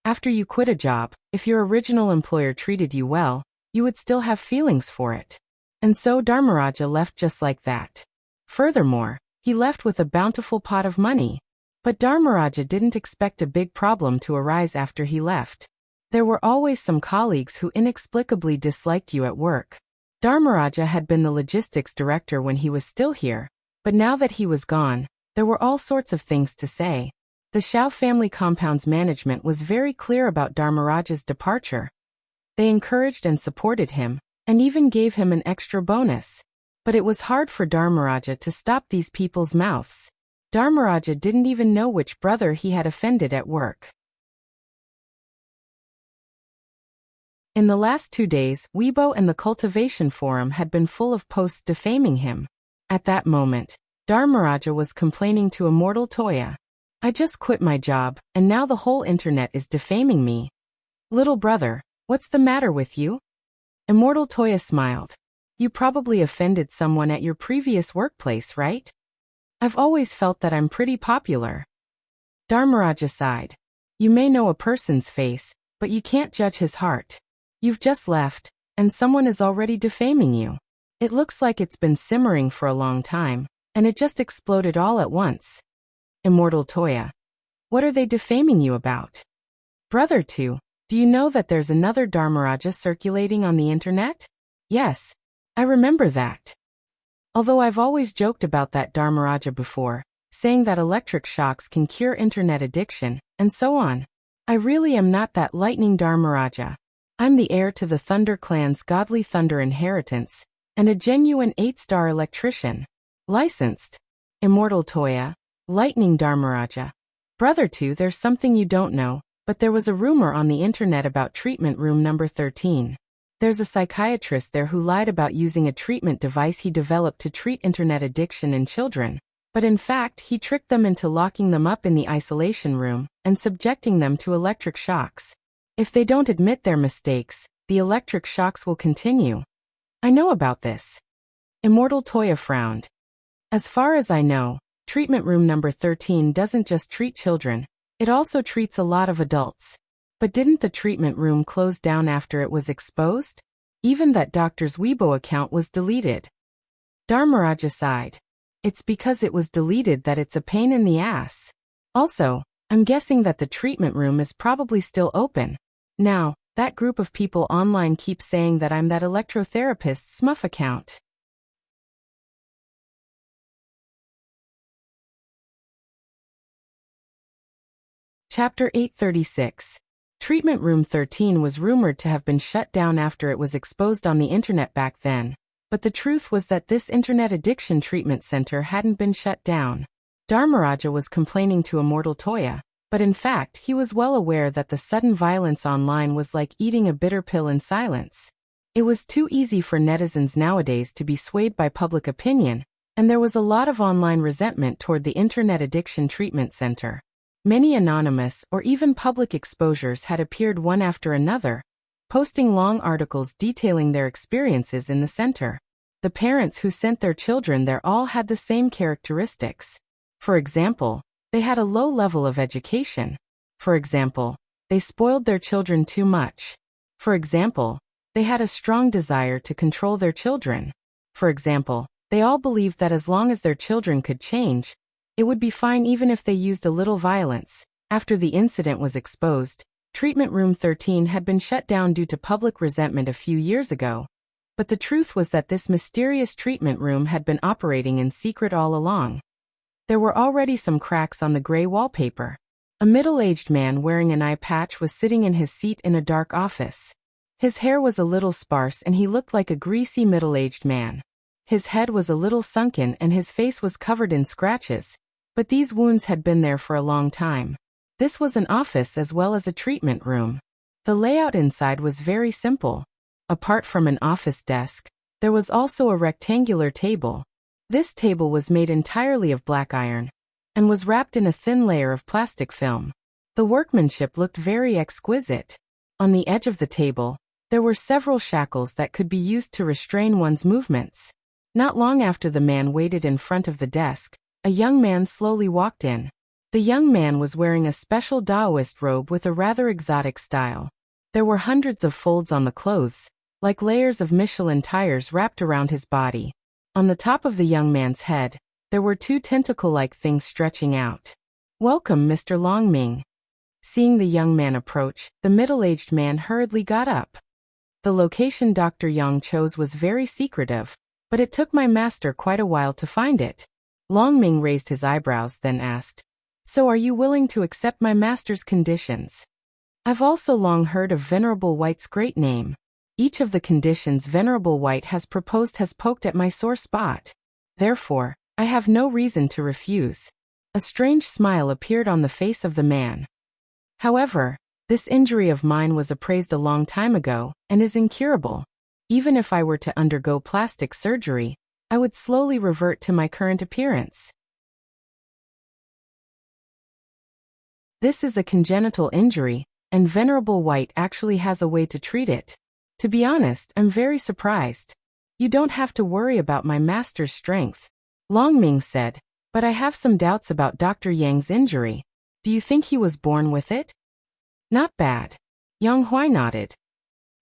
After you quit a job, if your original employer treated you well, you would still have feelings for it. And so Dharmaraja left just like that. Furthermore, he left with a bountiful pot of money. But Dharmaraja didn't expect a big problem to arise after he left. There were always some colleagues who inexplicably disliked you at work. Dharmaraja had been the logistics director when he was still here, but now that he was gone, there were all sorts of things to say. The Xiao family compound's management was very clear about Dharmaraja's departure. They encouraged and supported him, and even gave him an extra bonus. But it was hard for Dharmaraja to stop these people's mouths. Dharmaraja didn't even know which brother he had offended at work. In the last 2 days, Weibo and the Cultivation Forum had been full of posts defaming him. At that moment, Dharmaraja was complaining to Immortal Toya. I just quit my job, and now the whole internet is defaming me. Little brother, what's the matter with you? Immortal Toya smiled. You probably offended someone at your previous workplace, right? I've always felt that I'm pretty popular. Dharmaraja sighed. You may know a person's face, but you can't judge his heart. You've just left, and someone is already defaming you. It looks like it's been simmering for a long time, and it just exploded all at once. Immortal Toya. What are they defaming you about? Brother 2, do you know that there's another Dharmaraja circulating on the internet? Yes, I remember that. Although I've always joked about that Dharmaraja before, saying that electric shocks can cure internet addiction, and so on. I really am not that lightning Dharmaraja. I'm the heir to the Thunder clan's godly thunder inheritance, and a genuine 8-star electrician. Licensed. Immortal Toya. Lightning Dharmaraja. Brother 2, there's something you don't know, but there was a rumor on the internet about treatment room number 13. There's a psychiatrist there who lied about using a treatment device he developed to treat internet addiction in children, but in fact he tricked them into locking them up in the isolation room and subjecting them to electric shocks. If they don't admit their mistakes, the electric shocks will continue. I know about this. Immortal Toya frowned. As far as I know, Treatment room number 13 doesn't just treat children, it also treats a lot of adults. But didn't the treatment room close down after it was exposed? Even that doctor's Weibo account was deleted. Dharmaraja sighed. It's because it was deleted that it's a pain in the ass. Also, I'm guessing that the treatment room is probably still open. Now, that group of people online keeps saying that I'm that electrotherapist's SMUF account. Chapter 836. Treatment Room 13 was rumored to have been shut down after it was exposed on the internet back then, but the truth was that this internet addiction treatment center hadn't been shut down. Dharmaraja was complaining to Immortal Toya, but in fact he was well aware that the sudden violence online was like eating a bitter pill in silence. It was too easy for netizens nowadays to be swayed by public opinion, and there was a lot of online resentment toward the internet addiction treatment center. Many anonymous or even public exposures had appeared one after another, posting long articles detailing their experiences in the center. The parents who sent their children there all had the same characteristics. For example, they had a low level of education. For example, they spoiled their children too much. For example, they had a strong desire to control their children. For example, they all believed that as long as their children could change, it would be fine even if they used a little violence. After the incident was exposed, Treatment Room 13 had been shut down due to public resentment a few years ago. But the truth was that this mysterious treatment room had been operating in secret all along. There were already some cracks on the gray wallpaper. A middle-aged man wearing an eye patch was sitting in his seat in a dark office. His hair was a little sparse and he looked like a greasy middle-aged man. His head was a little sunken and his face was covered in scratches. But these wounds had been there for a long time. This was an office as well as a treatment room. The layout inside was very simple. Apart from an office desk, there was also a rectangular table. This table was made entirely of black iron and was wrapped in a thin layer of plastic film. The workmanship looked very exquisite. On the edge of the table, there were several shackles that could be used to restrain one's movements. Not long after the man waited in front of the desk, a young man slowly walked in. The young man was wearing a special Taoist robe with a rather exotic style. There were hundreds of folds on the clothes, like layers of Michelin tires wrapped around his body. On the top of the young man's head, there were two tentacle-like things stretching out. "Welcome, Mr. Longming." Seeing the young man approach, the middle-aged man hurriedly got up. The location Dr. Yang chose was very secretive, but it took my master quite a while to find it. Longming raised his eyebrows, then asked, "So are you willing to accept my master's conditions?" I've also long heard of Venerable White's great name. Each of the conditions Venerable White has proposed has poked at my sore spot. Therefore, I have no reason to refuse. A strange smile appeared on the face of the man. However, this injury of mine was appraised a long time ago and is incurable. Even if I were to undergo plastic surgery, I would slowly revert to my current appearance. This is a congenital injury, and Venerable White actually has a way to treat it. To be honest, I'm very surprised. You don't have to worry about my master's strength, Longming said, but I have some doubts about Dr. Yang's injury. Do you think he was born with it? Not bad. Yang Hui nodded.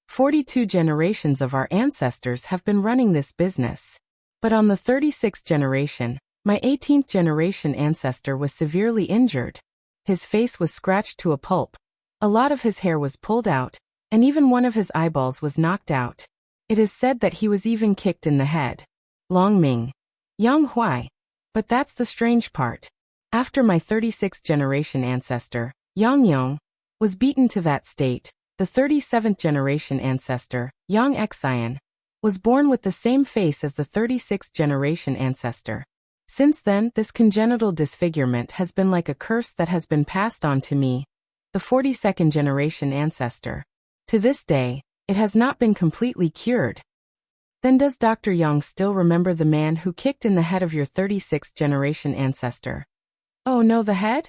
42 generations of our ancestors have been running this business. But on the 36th generation, my 18th generation ancestor was severely injured. His face was scratched to a pulp. A lot of his hair was pulled out, and even one of his eyeballs was knocked out. It is said that he was even kicked in the head. Longming. Yang Hui. But that's the strange part. After my 36th generation ancestor, Yang Yong, was beaten to that state, the 37th generation ancestor, Yang Xian, was born with the same face as the 36th generation ancestor. Since then, this congenital disfigurement has been like a curse that has been passed on to me, the 42nd generation ancestor. To this day, it has not been completely cured. Then does Dr. Yang still remember the man who kicked in the head of your 36th generation ancestor? Oh no, the head?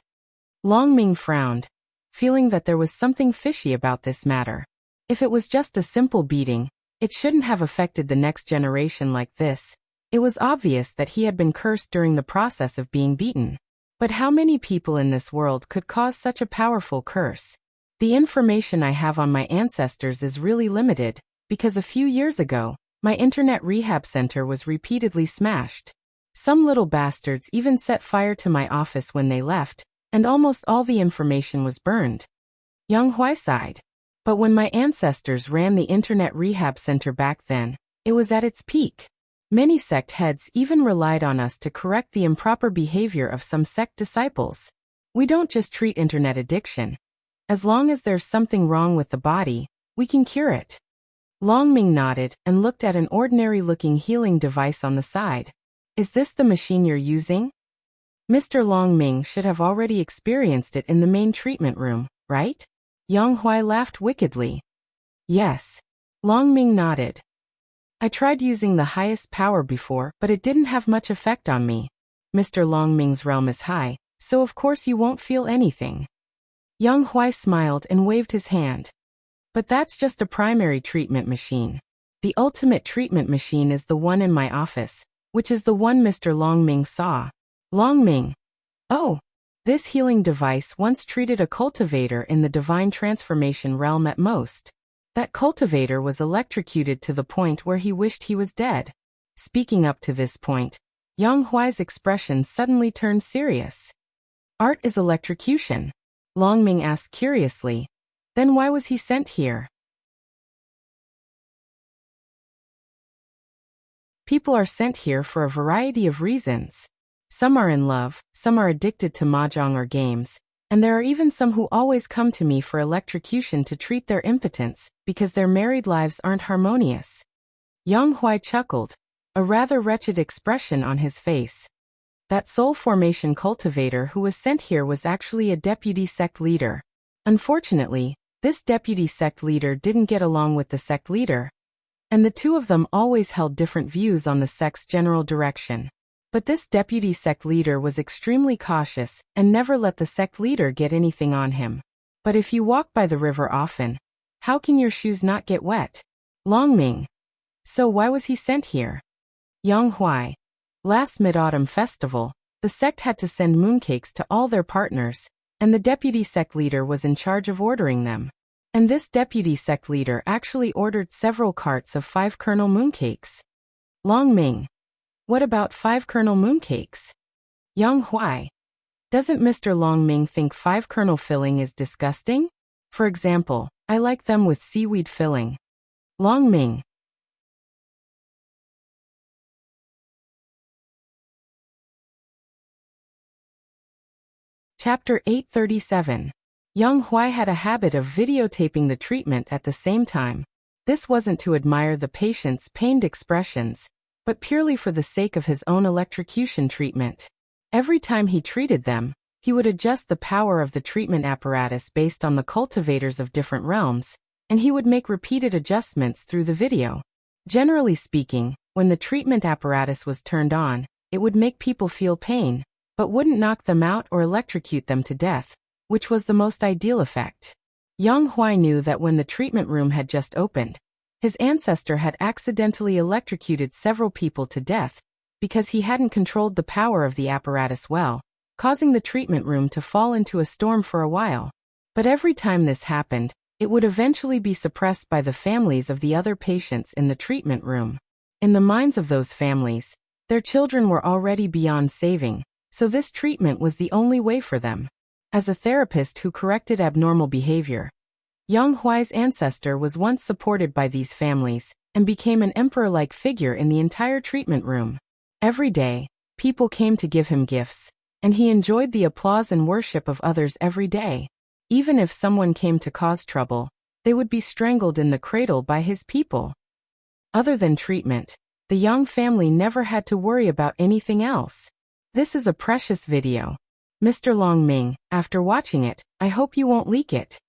Longming frowned, feeling that there was something fishy about this matter. If it was just a simple beating, it shouldn't have affected the next generation like this. It was obvious that he had been cursed during the process of being beaten. But how many people in this world could cause such a powerful curse? The information I have on my ancestors is really limited, because a few years ago, my internet rehab center was repeatedly smashed. Some little bastards even set fire to my office when they left, and almost all the information was burned. Young Hui sighed. But when my ancestors ran the internet rehab center back then, it was at its peak. Many sect heads even relied on us to correct the improper behavior of some sect disciples. We don't just treat internet addiction. As long as there's something wrong with the body, we can cure it. Long Ming nodded and looked at an ordinary-looking healing device on the side. Is this the machine you're using? Mr. Long Ming should have already experienced it in the main treatment room, right? Yang Hui laughed wickedly. Yes. Long Ming nodded. I tried using the highest power before, but it didn't have much effect on me. Mr. Long Ming's realm is high, so of course you won't feel anything. Yang Hui smiled and waved his hand. But that's just a primary treatment machine. The ultimate treatment machine is the one in my office, which is the one Mr. Long Ming saw. Long Ming. Oh. This healing device once treated a cultivator in the divine transformation realm at most. That cultivator was electrocuted to the point where he wished he was dead. Speaking up to this point, Yang Hui's expression suddenly turned serious. Art is electrocution? Long Ming asked curiously. Then why was he sent here? People are sent here for a variety of reasons. Some are in love, some are addicted to mahjong or games, and there are even some who always come to me for electrocution to treat their impotence, because their married lives aren't harmonious. Yang Hui chuckled, a rather wretched expression on his face. That soul formation cultivator who was sent here was actually a deputy sect leader. Unfortunately, this deputy sect leader didn't get along with the sect leader, and the two of them always held different views on the sect's general direction. But this deputy sect leader was extremely cautious and never let the sect leader get anything on him. But if you walk by the river often, how can your shoes not get wet? Long Ming. So why was he sent here? Yang Hui. Last Mid-Autumn Festival, the sect had to send mooncakes to all their partners, and the deputy sect leader was in charge of ordering them. And this deputy sect leader actually ordered several carts of 5-kernel mooncakes. Long Ming. What about 5-kernel mooncakes? Yang Hui. Doesn't Mr. Long Ming think 5-kernel filling is disgusting? For example, I like them with seaweed filling. Long Ming. Chapter 837. Yang Hui had a habit of videotaping the treatment at the same time. This wasn't to admire the patient's pained expressions, but purely for the sake of his own electrocution treatment. Every time he treated them, he would adjust the power of the treatment apparatus based on the cultivators of different realms, and he would make repeated adjustments through the video. Generally speaking, when the treatment apparatus was turned on, it would make people feel pain, but wouldn't knock them out or electrocute them to death, which was the most ideal effect. Yang Hui knew that when the treatment room had just opened, his ancestor had accidentally electrocuted several people to death because he hadn't controlled the power of the apparatus well, causing the treatment room to fall into a storm for a while. But every time this happened, it would eventually be suppressed by the families of the other patients in the treatment room. In the minds of those families, their children were already beyond saving, so this treatment was the only way for them. As a therapist who corrected abnormal behavior, Yang Hui's ancestor was once supported by these families and became an emperor-like figure in the entire treatment room. Every day, people came to give him gifts, and he enjoyed the applause and worship of others every day. Even if someone came to cause trouble, they would be strangled in the cradle by his people. Other than treatment, the Yang family never had to worry about anything else. This is a precious video. Mr. Long Ming, after watching it, I hope you won't leak it.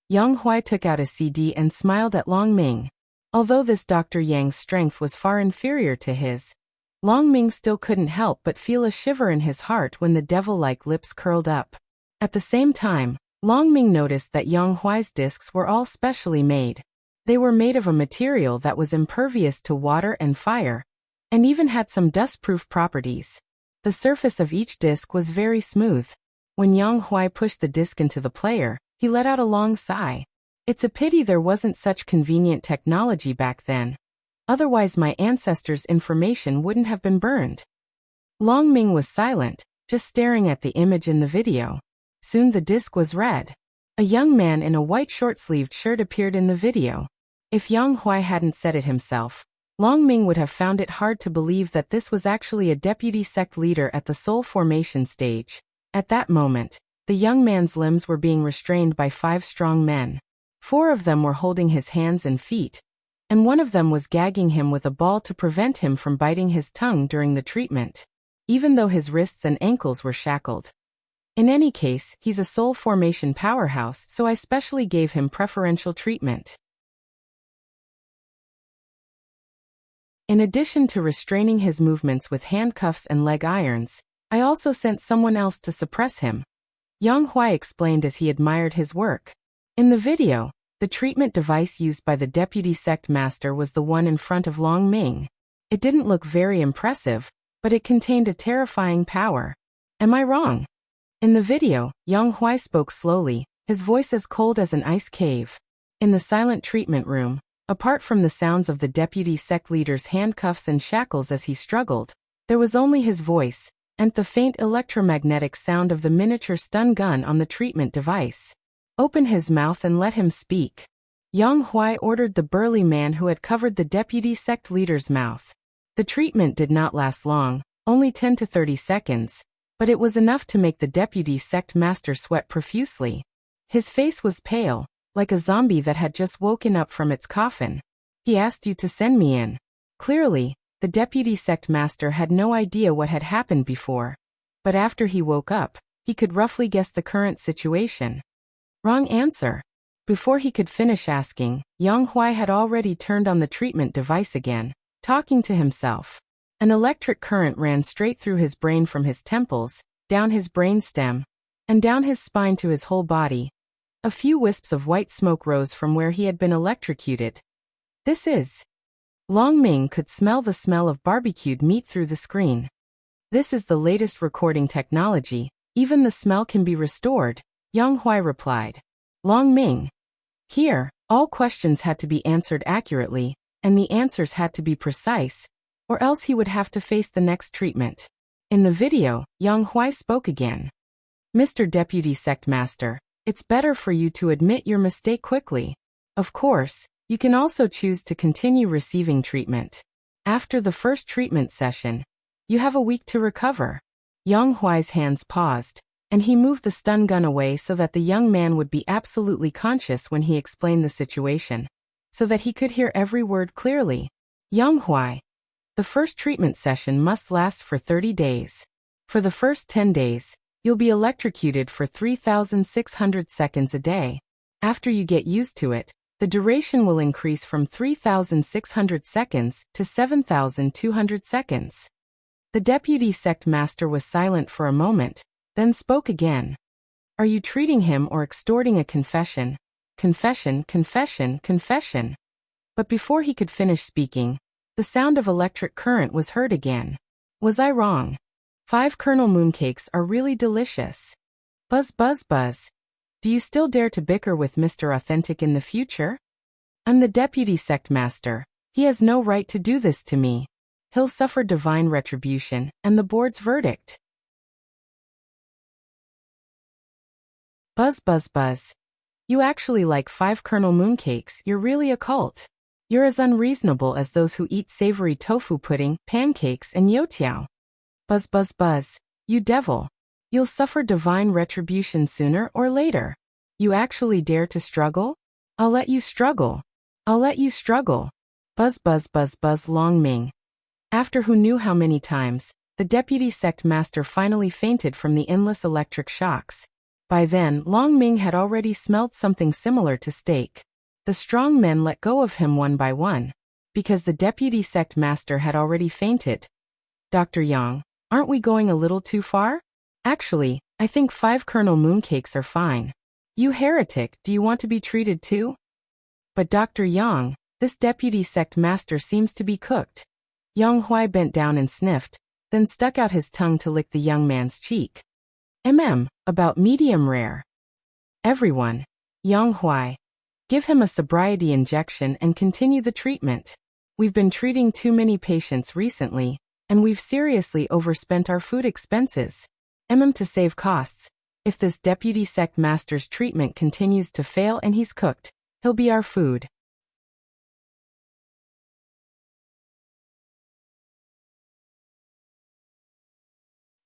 Yang Hui took out a CD and smiled at Long Ming. Although this Dr. Yang's strength was far inferior to his, Long Ming still couldn't help but feel a shiver in his heart when the devil-like lips curled up. At the same time, Long Ming noticed that Yang Hui's discs were all specially made. They were made of a material that was impervious to water and fire, and even had some dust-proof properties. The surface of each disc was very smooth. When Yang Huai pushed the disc into the player, he let out a long sigh. It's a pity there wasn't such convenient technology back then. Otherwise my ancestors' information wouldn't have been burned. Long Ming was silent, just staring at the image in the video. Soon the disc was red. A young man in a white short-sleeved shirt appeared in the video. If Yang Huai hadn't said it himself, Long Ming would have found it hard to believe that this was actually a deputy sect leader at the soul formation stage. At that moment, the young man's limbs were being restrained by 5 strong men. 4 of them were holding his hands and feet, and one of them was gagging him with a ball to prevent him from biting his tongue during the treatment, even though his wrists and ankles were shackled. In any case, he's a soul formation powerhouse, so I specially gave him preferential treatment. In addition to restraining his movements with handcuffs and leg irons, I also sent someone else to suppress him. Yang Huai explained as he admired his work. In the video, the treatment device used by the deputy sect master was the one in front of Long Ming. It didn't look very impressive, but it contained a terrifying power. Am I wrong? In the video, Yang Huai spoke slowly, his voice as cold as an ice cave. In the silent treatment room, apart from the sounds of the deputy sect leader's handcuffs and shackles as he struggled, there was only his voice, and the faint electromagnetic sound of the miniature stun gun on the treatment device. Open his mouth and let him speak. Yang Huai ordered the burly man who had covered the deputy sect leader's mouth. The treatment did not last long, only 10 to 30 seconds, but it was enough to make the deputy sect master sweat profusely. His face was pale, like a zombie that had just woken up from its coffin. He asked you to send me in. Clearly, the deputy sect master had no idea what had happened before. But after he woke up, he could roughly guess the current situation. Wrong answer. Before he could finish asking, Yang Huai had already turned on the treatment device again, talking to himself. An electric current ran straight through his brain from his temples, down his brainstem, and down his spine to his whole body. A few wisps of white smoke rose from where he had been electrocuted. This is... Long Ming could smell the smell of barbecued meat through the screen. This is the latest recording technology, even the smell can be restored, Yang Huai replied. Long Ming. Here, all questions had to be answered accurately, and the answers had to be precise, or else he would have to face the next treatment. In the video, Yang Huai spoke again. Mr. Deputy Sect Master, it's better for you to admit your mistake quickly. Of course, you can also choose to continue receiving treatment. After the first treatment session, you have a week to recover. Yang Huai's hands paused, and he moved the stun gun away so that the young man would be absolutely conscious when he explained the situation, so that he could hear every word clearly. Yang Huai. The first treatment session must last for 30 days. For the first 10 days, you'll be electrocuted for 3,600 seconds a day. After you get used to it, the duration will increase from 3,600 seconds to 7,200 seconds. The deputy sect master was silent for a moment, then spoke again. Are you treating him or extorting a confession? Confession, confession, confession. But before he could finish speaking, the sound of electric current was heard again. Was I wrong? 5 kernel mooncakes are really delicious. Buzz buzz buzz. Do you still dare to bicker with Mr. Authentic in the future? I'm the deputy sect master. He has no right to do this to me. He'll suffer divine retribution and the board's verdict. Buzz buzz buzz. You actually like 5 kernel mooncakes, you're really a cult. You're as unreasonable as those who eat savory tofu pudding, pancakes and youtiao. Buzz buzz buzz, you devil. You'll suffer divine retribution sooner or later. You actually dare to struggle? I'll let you struggle. I'll let you struggle. Buzz buzz buzz buzz Long Ming. After who knew how many times, the deputy sect master finally fainted from the endless electric shocks. By then, Long Ming had already smelled something similar to steak. The strong men let go of him one by one, because the deputy sect master had already fainted. Dr. Yang, aren't we going a little too far? Actually, I think 5 kernel mooncakes are fine. You heretic, do you want to be treated too? But Dr. Yang, this deputy sect master seems to be cooked. Yang Huai bent down and sniffed, then stuck out his tongue to lick the young man's cheek. About medium rare. Everyone. Yang Huai. Give him a sobriety injection and continue the treatment. We've been treating too many patients recently, and we've seriously overspent our food expenses. To save costs. If this deputy sect master's treatment continues to fail and he's cooked, he'll be our food.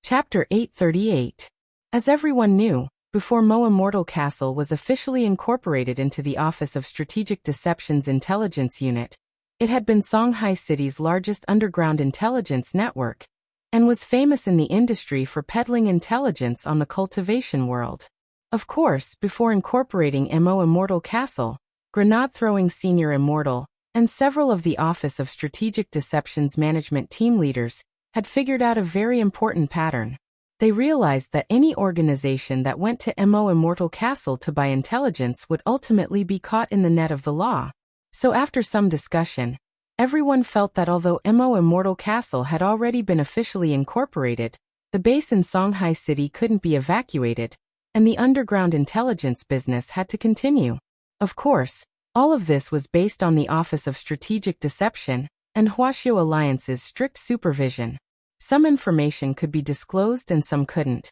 Chapter 838. As everyone knew, before Mo Immortal Castle was officially incorporated into the Office of Strategic Deception's intelligence unit, it had been Songhai City's largest underground intelligence network, and was famous in the industry for peddling intelligence on the cultivation world. Of course, before incorporating Mo Immortal Castle, grenade-throwing senior immortal, and several of the Office of Strategic Deception's management team leaders had figured out a very important pattern. They realized that any organization that went to Mo Immortal Castle to buy intelligence would ultimately be caught in the net of the law. So after some discussion, everyone felt that although Mo Immortal Castle had already been officially incorporated, the base in Songhai City couldn't be evacuated, and the underground intelligence business had to continue. Of course, all of this was based on the Office of Strategic Deception and Wuxia Alliance's strict supervision. Some information could be disclosed and some couldn't.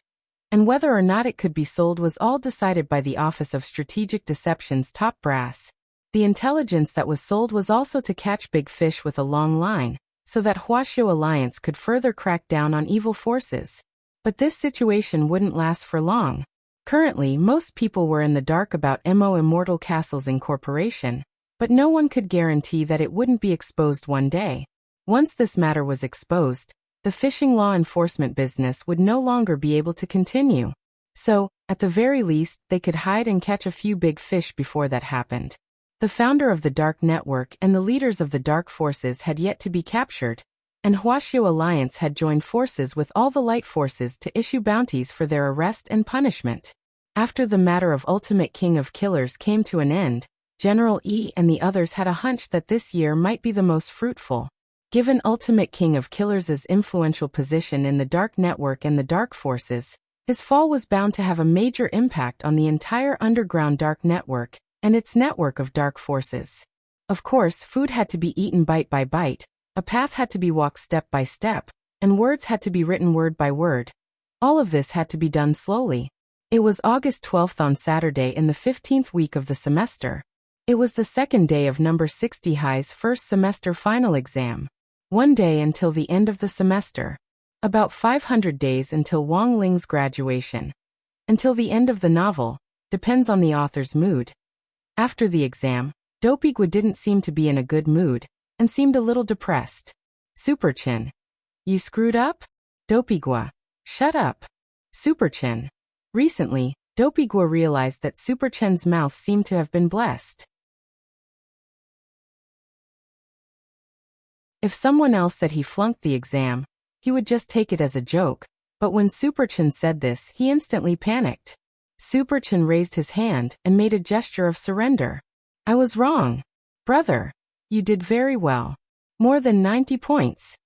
And whether or not it could be sold was all decided by the Office of Strategic Deception's top brass. The intelligence that was sold was also to catch big fish with a long line, so that Wuxia Alliance could further crack down on evil forces. But this situation wouldn't last for long. Currently, most people were in the dark about Mo Immortal Castle's incorporation, but no one could guarantee that it wouldn't be exposed one day. Once this matter was exposed, the fishing law enforcement business would no longer be able to continue. So, at the very least, they could hide and catch a few big fish before that happened. The founder of the Dark Network and the leaders of the Dark Forces had yet to be captured, and Wuxia Alliance had joined forces with all the Light Forces to issue bounties for their arrest and punishment. After the matter of Ultimate King of Killers came to an end, General E and the others had a hunch that this year might be the most fruitful. Given Ultimate King of Killers' influential position in the Dark Network and the Dark Forces, his fall was bound to have a major impact on the entire underground Dark Network and its network of Dark Forces. Of course, food had to be eaten bite by bite, a path had to be walked step by step, and words had to be written word by word. All of this had to be done slowly. It was August 12th on Saturday in the 15th week of the semester. It was the second day of number 60 High's first semester final exam. One day until the end of the semester. About 500 days until Wang Ling's graduation. Until the end of the novel, depends on the author's mood. After the exam, Dopigwa didn't seem to be in a good mood, and seemed a little depressed. Superchin. You screwed up? Dopigwa. Shut up. Superchin. Recently, Dopigwa realized that Superchin's mouth seemed to have been blessed. If someone else said he flunked the exam, he would just take it as a joke, but when Superchin said this, he instantly panicked. Superchin raised his hand and made a gesture of surrender. I was wrong. Brother. You did very well. More than 90 points.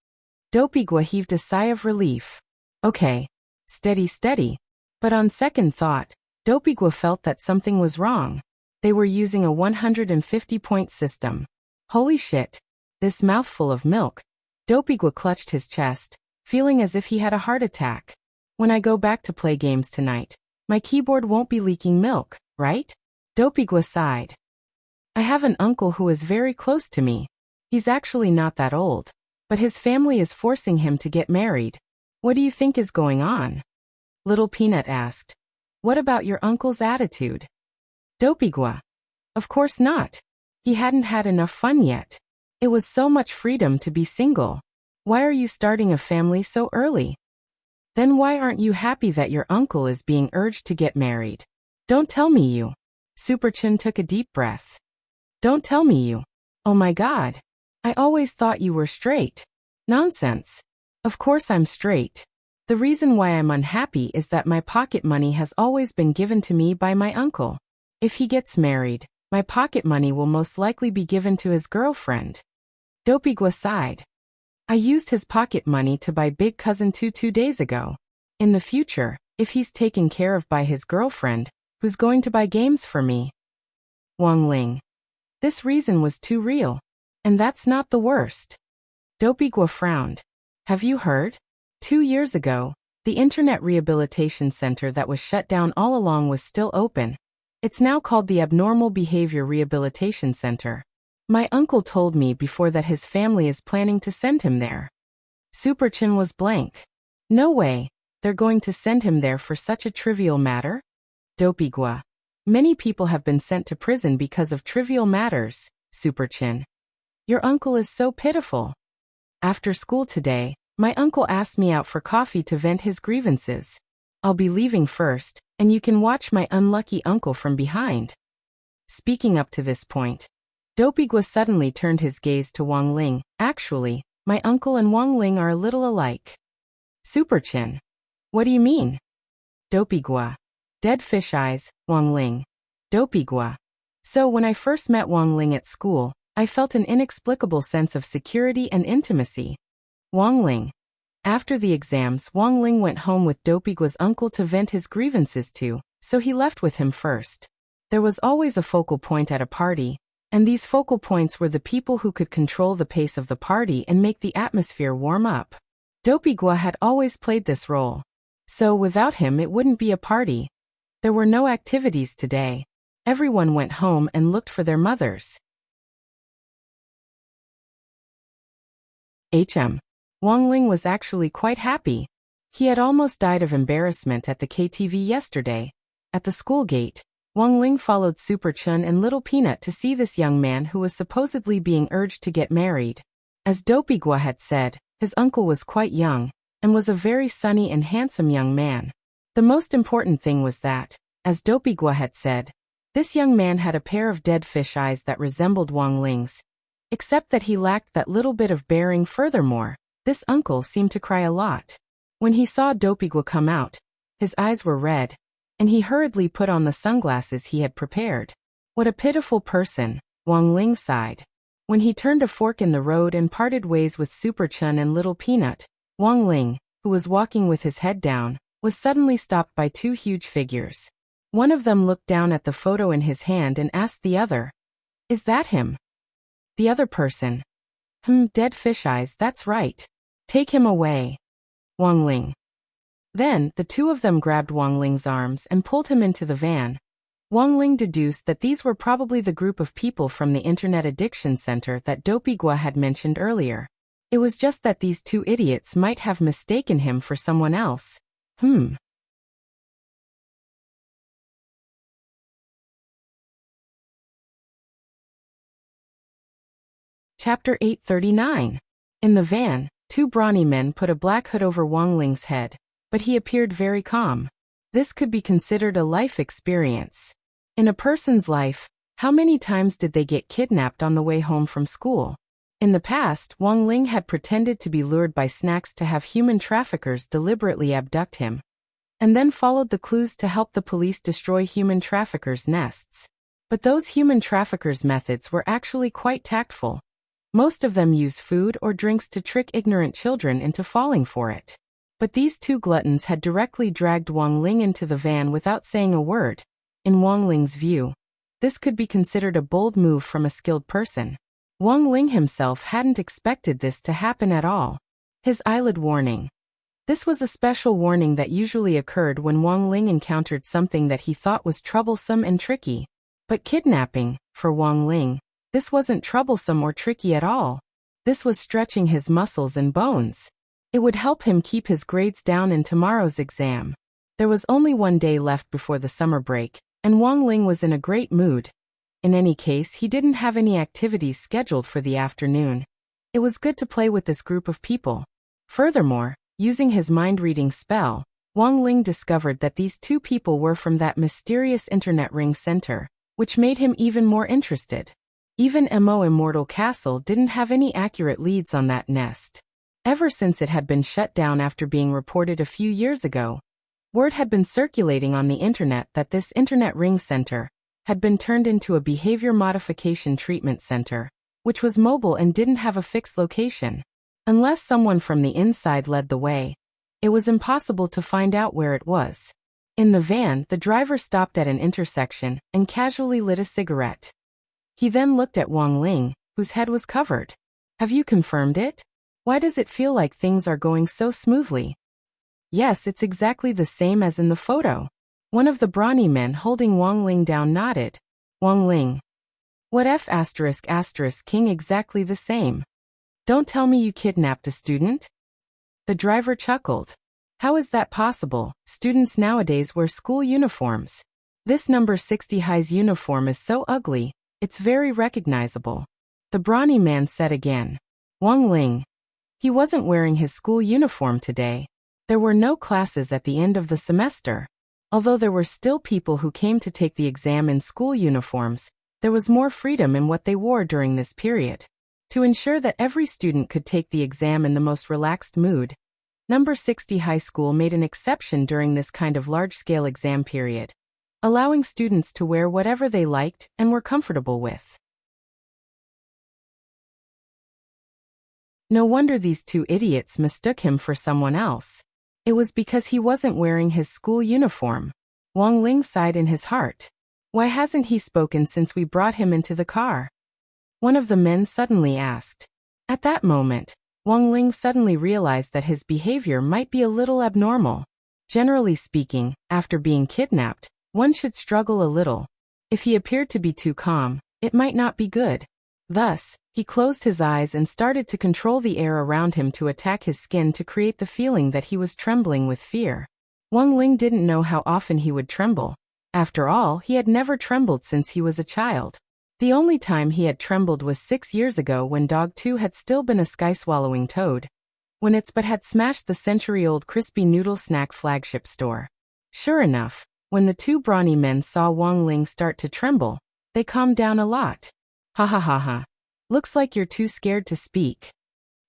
Dopigwa heaved a sigh of relief. Okay. Steady, steady. But on second thought, Dopigwa felt that something was wrong. They were using a 150-point system. Holy shit. This mouthful of milk. Dopigwa clutched his chest, feeling as if he had a heart attack. When I go back to play games tonight, my keyboard won't be leaking milk, right? Dopigwa sighed. I have an uncle who is very close to me. He's actually not that old, but his family is forcing him to get married. What do you think is going on? Little Peanut asked. What about your uncle's attitude? Dopigwa. Of course not. He hadn't had enough fun yet. It was so much freedom to be single. Why are you starting a family so early? Then why aren't you happy that your uncle is being urged to get married? Don't tell me you. Superchin took a deep breath. Don't tell me you. Oh my God. I always thought you were straight. Nonsense. Of course I'm straight. The reason why I'm unhappy is that my pocket money has always been given to me by my uncle. If he gets married, my pocket money will most likely be given to his girlfriend. Dopigwa sighed. I used his pocket money to buy Big Cousin 2 days ago. In the future, if he's taken care of by his girlfriend, who's going to buy games for me? Wang Ling. This reason was too real. And that's not the worst. Dopigua frowned. Have you heard? 2 years ago, the Internet Rehabilitation Center that was shut down all along was still open. It's now called the Abnormal Behavior Rehabilitation Center. My uncle told me before that his family is planning to send him there. Superchin was blank. No way, they're going to send him there for such a trivial matter? Dopigua. Many people have been sent to prison because of trivial matters, Superchin. Your uncle is so pitiful. After school today, my uncle asked me out for coffee to vent his grievances. I'll be leaving first, and you can watch my unlucky uncle from behind. Speaking up to this point, Dopigua suddenly turned his gaze to Wang Ling. Actually, my uncle and Wang Ling are a little alike. Superchin. What do you mean? Dopigua. Dead fish eyes, Wang Ling. Dopigua. So when I first met Wang Ling at school, I felt an inexplicable sense of security and intimacy. Wang Ling. After the exams, Wang Ling went home with Dopigua's uncle to vent his grievances to, so he left with him first. There was always a focal point at a party, and these focal points were the people who could control the pace of the party and make the atmosphere warm up. Dopigua had always played this role. So without him it wouldn't be a party. There were no activities today. Everyone went home and looked for their mothers. Wang Ling was actually quite happy. He had almost died of embarrassment at the KTV yesterday. At the school gate, Wang Ling followed Super Chun and Little Peanut to see this young man who was supposedly being urged to get married. As Dopigua had said, his uncle was quite young, and was a very sunny and handsome young man. The most important thing was that, as Dopigua had said, this young man had a pair of dead fish eyes that resembled Wang Ling's. Except that he lacked that little bit of bearing. Furthermore, this uncle seemed to cry a lot. When he saw Dopigua come out, his eyes were red, and he hurriedly put on the sunglasses he had prepared. What a pitiful person, Wang Ling sighed. When he turned a fork in the road and parted ways with Super Chun and Little Peanut, Wang Ling, who was walking with his head down, was suddenly stopped by two huge figures. One of them looked down at the photo in his hand and asked the other, "Is that him?" The other person, "Dead fish eyes, that's right. Take him away." Wang Ling. Then, the two of them grabbed Wang Ling's arms and pulled him into the van. Wang Ling deduced that these were probably the group of people from the Internet Addiction Center that Dopigua had mentioned earlier. It was just that these two idiots might have mistaken him for someone else. Chapter 839. In the van, two brawny men put a black hood over Wang Ling's head, but he appeared very calm. This could be considered a life experience. In a person's life, how many times did they get kidnapped on the way home from school? In the past, Wang Ling had pretended to be lured by snacks to have human traffickers deliberately abduct him, and then followed the clues to help the police destroy human traffickers' nests. But those human traffickers' methods were actually quite tactful. Most of them use food or drinks to trick ignorant children into falling for it. But these two gluttons had directly dragged Wang Ling into the van without saying a word. In Wang Ling's view, this could be considered a bold move from a skilled person. Wang Ling himself hadn't expected this to happen at all. His eyelid warning. This was a special warning that usually occurred when Wang Ling encountered something that he thought was troublesome and tricky. But kidnapping, for Wang Ling, this wasn't troublesome or tricky at all. This was stretching his muscles and bones. It would help him keep his grades down in tomorrow's exam. There was only one day left before the summer break, and Wang Ling was in a great mood. In any case, he didn't have any activities scheduled for the afternoon. It was good to play with this group of people. Furthermore, using his mind-reading spell, Wang Ling discovered that these two people were from that mysterious internet ring center, which made him even more interested. Even Mo Immortal Castle didn't have any accurate leads on that nest. Ever since it had been shut down after being reported a few years ago, word had been circulating on the internet that this internet ring center had been turned into a behavior modification treatment center, which was mobile and didn't have a fixed location. Unless someone from the inside led the way, it was impossible to find out where it was. In the van, the driver stopped at an intersection and casually lit a cigarette. He then looked at Wang Ling, whose head was covered. Have you confirmed it? Why does it feel like things are going so smoothly? Yes, it's exactly the same as in the photo. One of the brawny men holding Wang Ling down nodded. Wang Ling. What F*** king exactly the same? Don't tell me you kidnapped a student? The driver chuckled. How is that possible? Students nowadays wear school uniforms. This number 60 high's uniform is so ugly, it's very recognizable. The brawny man said again. Wang Ling. He wasn't wearing his school uniform today. There were no classes at the end of the semester. Although there were still people who came to take the exam in school uniforms, there was more freedom in what they wore during this period. To ensure that every student could take the exam in the most relaxed mood, number 60 high school made an exception during this kind of large-scale exam period, allowing students to wear whatever they liked and were comfortable with. No wonder these two idiots mistook him for someone else. It was because he wasn't wearing his school uniform. Wang Ling sighed in his heart. Why hasn't he spoken since we brought him into the car? One of the men suddenly asked. At that moment, Wang Ling suddenly realized that his behavior might be a little abnormal. Generally speaking, after being kidnapped, one should struggle a little. If he appeared to be too calm, it might not be good. Thus, he closed his eyes and started to control the air around him to attack his skin to create the feeling that he was trembling with fear. Wang Ling didn't know how often he would tremble. After all, he had never trembled since he was a child. The only time he had trembled was 6 years ago when Dog 2 had still been a sky-swallowing toad, when its butt had smashed the century-old crispy noodle snack flagship store. Sure enough, when the two brawny men saw Wang Ling start to tremble, they calmed down a lot. Ha ha ha ha. Looks like you're too scared to speak.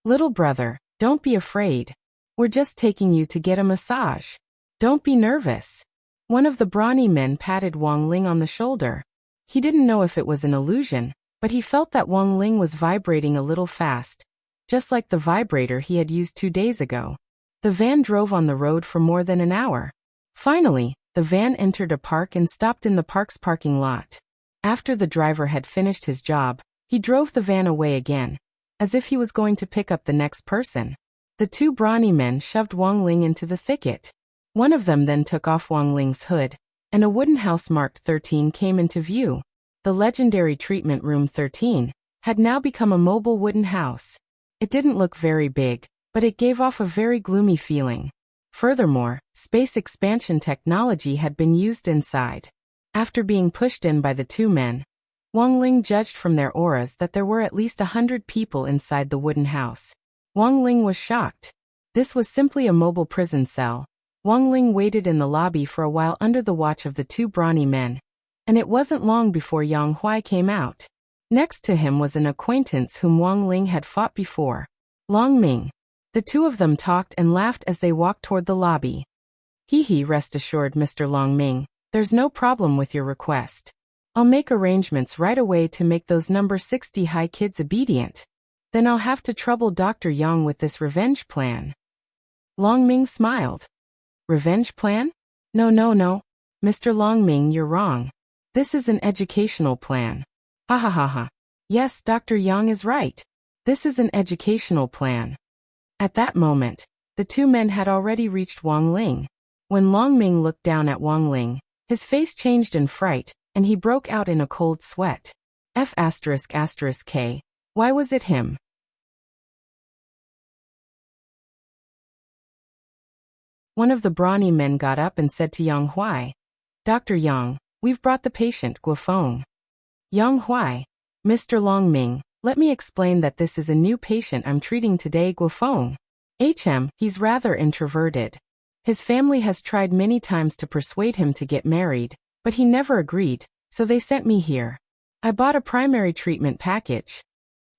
Little brother, don't be afraid. We're just taking you to get a massage. Don't be nervous. One of the brawny men patted Wang Ling on the shoulder. He didn't know if it was an illusion, but he felt that Wang Ling was vibrating a little fast, just like the vibrator he had used 2 days ago. The van drove on the road for more than an hour. Finally, the van entered a park and stopped in the park's parking lot. After the driver had finished his job, he drove the van away again, as if he was going to pick up the next person. The two brawny men shoved Wang Ling into the thicket. One of them then took off Wang Ling's hood, and a wooden house marked 13 came into view. The legendary treatment room 13 had now become a mobile wooden house. It didn't look very big, but it gave off a very gloomy feeling. Furthermore, space expansion technology had been used inside. After being pushed in by the two men, Wang Ling judged from their auras that there were at least 100 people inside the wooden house. Wang Ling was shocked. This was simply a mobile prison cell. Wang Ling waited in the lobby for a while under the watch of the two brawny men, and it wasn't long before Yang Huai came out. Next to him was an acquaintance whom Wang Ling had fought before, Long Ming. The two of them talked and laughed as they walked toward the lobby. Hee, rest assured, Mr. Long Ming, there's no problem with your request. I'll make arrangements right away to make those number 60 high kids obedient. Then I'll have to trouble Dr. Yang with this revenge plan. Long Ming smiled. Revenge plan? No. Mr. Long Ming, you're wrong. This is an educational plan. Ha ha ha ha. Yes, Dr. Yang is right. This is an educational plan. At that moment, the two men had already reached Wang Ling. When Long Ming looked down at Wang Ling, his face changed in fright, and he broke out in a cold sweat. F***K. Why was it him? One of the brawny men got up and said to Yang Huai, Dr. Yang, we've brought the patient, Guofeng. Yang Huai, Mr. Long Ming, let me explain that this is a new patient I'm treating today, Guofeng. He's rather introverted. His family has tried many times to persuade him to get married, but he never agreed, so they sent me here. I bought a primary treatment package.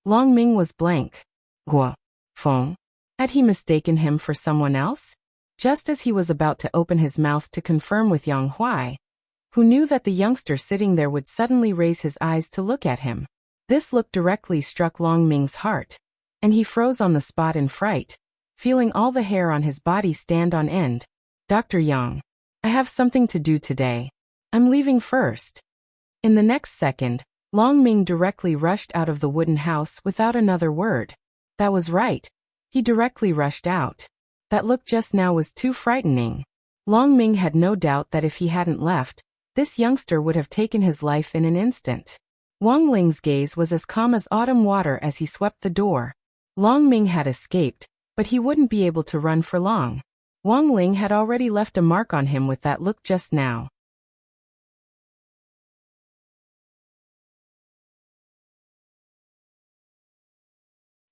Long Ming was blank. Guofeng? Had he mistaken him for someone else? Just as he was about to open his mouth to confirm with Yang Huai, who knew that the youngster sitting there would suddenly raise his eyes to look at him. This look directly struck Long Ming's heart. and he froze on the spot in fright, feeling all the hair on his body stand on end. Dr. Yang, I have something to do today. I'm leaving first. In the next second, Long Ming directly rushed out of the wooden house without another word. That was right. He directly rushed out. That look just now was too frightening. Long Ming had no doubt that if he hadn't left, this youngster would have taken his life in an instant. Wang Ling's gaze was as calm as autumn water as he swept the door. Long Ming had escaped, but he wouldn't be able to run for long. Wang Ling had already left a mark on him with that look just now.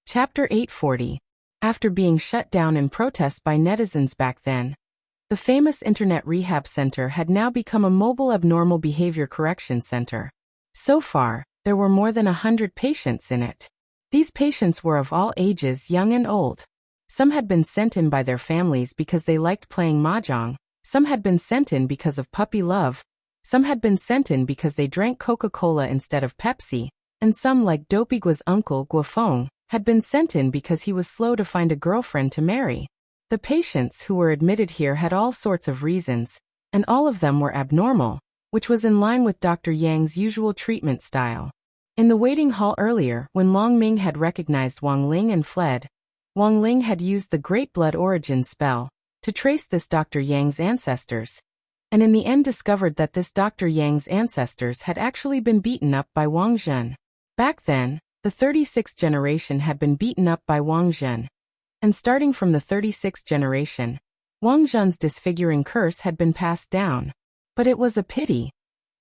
Chapter 840. After being shut down in protest by netizens back then, the famous Internet Rehab Center had now become a mobile abnormal behavior correction center. So far, there were more than 100 patients in it. These patients were of all ages, young and old. Some had been sent in by their families because they liked playing mahjong, some had been sent in because of puppy love, some had been sent in because they drank Coca-Cola instead of Pepsi, and some, like Dopey Gua's uncle Guafeng, had been sent in because he was slow to find a girlfriend to marry. The patients who were admitted here had all sorts of reasons, and all of them were abnormal, which was in line with Dr. Yang's usual treatment style. In the waiting hall earlier, when Long Ming had recognized Wang Ling and fled, Wang Ling had used the Great Blood Origin spell to trace this Dr. Yang's ancestors, and in the end discovered that this Dr. Yang's ancestors had actually been beaten up by Wang Zhen. Back then, the 36th generation had been beaten up by Wang Zhen, and starting from the 36th generation, Wang Zhen's disfiguring curse had been passed down. But it was a pity.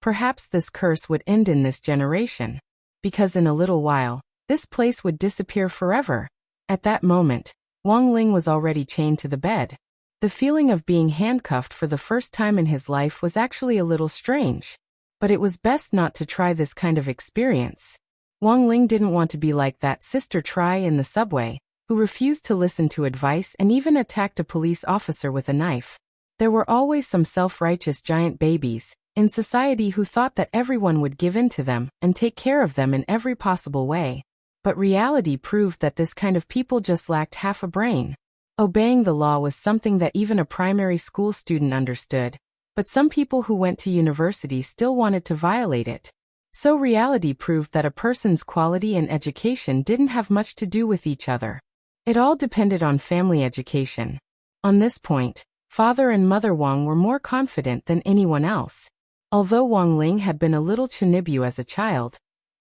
Perhaps this curse would end in this generation, because in a little while, this place would disappear forever. At that moment, Wang Ling was already chained to the bed. The feeling of being handcuffed for the first time in his life was actually a little strange. But it was best not to try this kind of experience. Wang Ling didn't want to be like that sister Tri in the subway, who refused to listen to advice and even attacked a police officer with a knife. There were always some self-righteous giant babies in society who thought that everyone would give in to them and take care of them in every possible way. But reality proved that this kind of people just lacked half a brain. Obeying the law was something that even a primary school student understood, but some people who went to university still wanted to violate it. So reality proved that a person's quality and education didn't have much to do with each other. It all depended on family education. On this point, father and mother Wang were more confident than anyone else. Although Wang Ling had been a little chinibu as a child,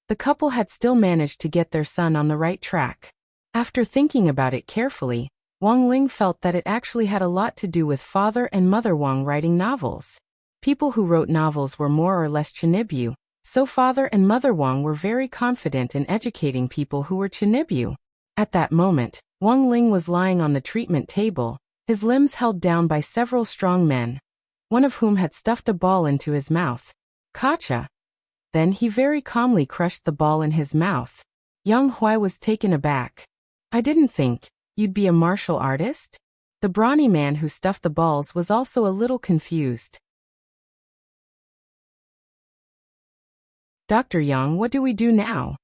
the couple had still managed to get their son on the right track. After thinking about it carefully, Wang Ling felt that it actually had a lot to do with father and mother Wang writing novels. People who wrote novels were more or less chinibu, so father and mother Wang were very confident in educating people who were chinibu. At that moment, Wang Ling was lying on the treatment table, his limbs held down by several strong men, one of whom had stuffed a ball into his mouth. Gotcha. Then he very calmly crushed the ball in his mouth. Yang Huai was taken aback. I didn't think you'd be a martial artist? The brawny man who stuffed the balls was also a little confused. Dr. Yang, what do we do now?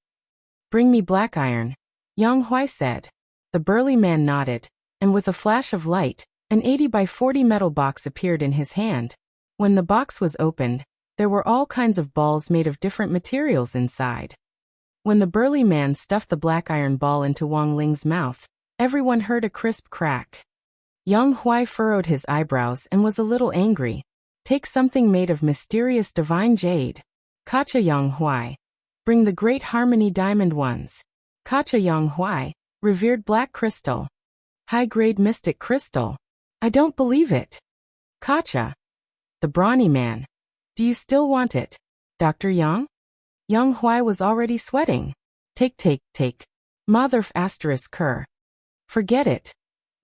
Bring me black iron, Yang Huai said. The burly man nodded, and with a flash of light, an 80 by 40 metal box appeared in his hand. When the box was opened, there were all kinds of balls made of different materials inside. When the burly man stuffed the black iron ball into Wang Ling's mouth, everyone heard a crisp crack. Yang Huai furrowed his eyebrows and was a little angry. Take something made of mysterious divine jade. Gotcha, Yang Huai. Bring the great harmony diamond ones. Gotcha, Yang Huai. Revered black crystal. High-grade mystic crystal. I don't believe it. Gotcha. The brawny man. Do you still want it, Dr. Yang? Yang Huai was already sweating. Take. Mother asterisk cur. Forget it.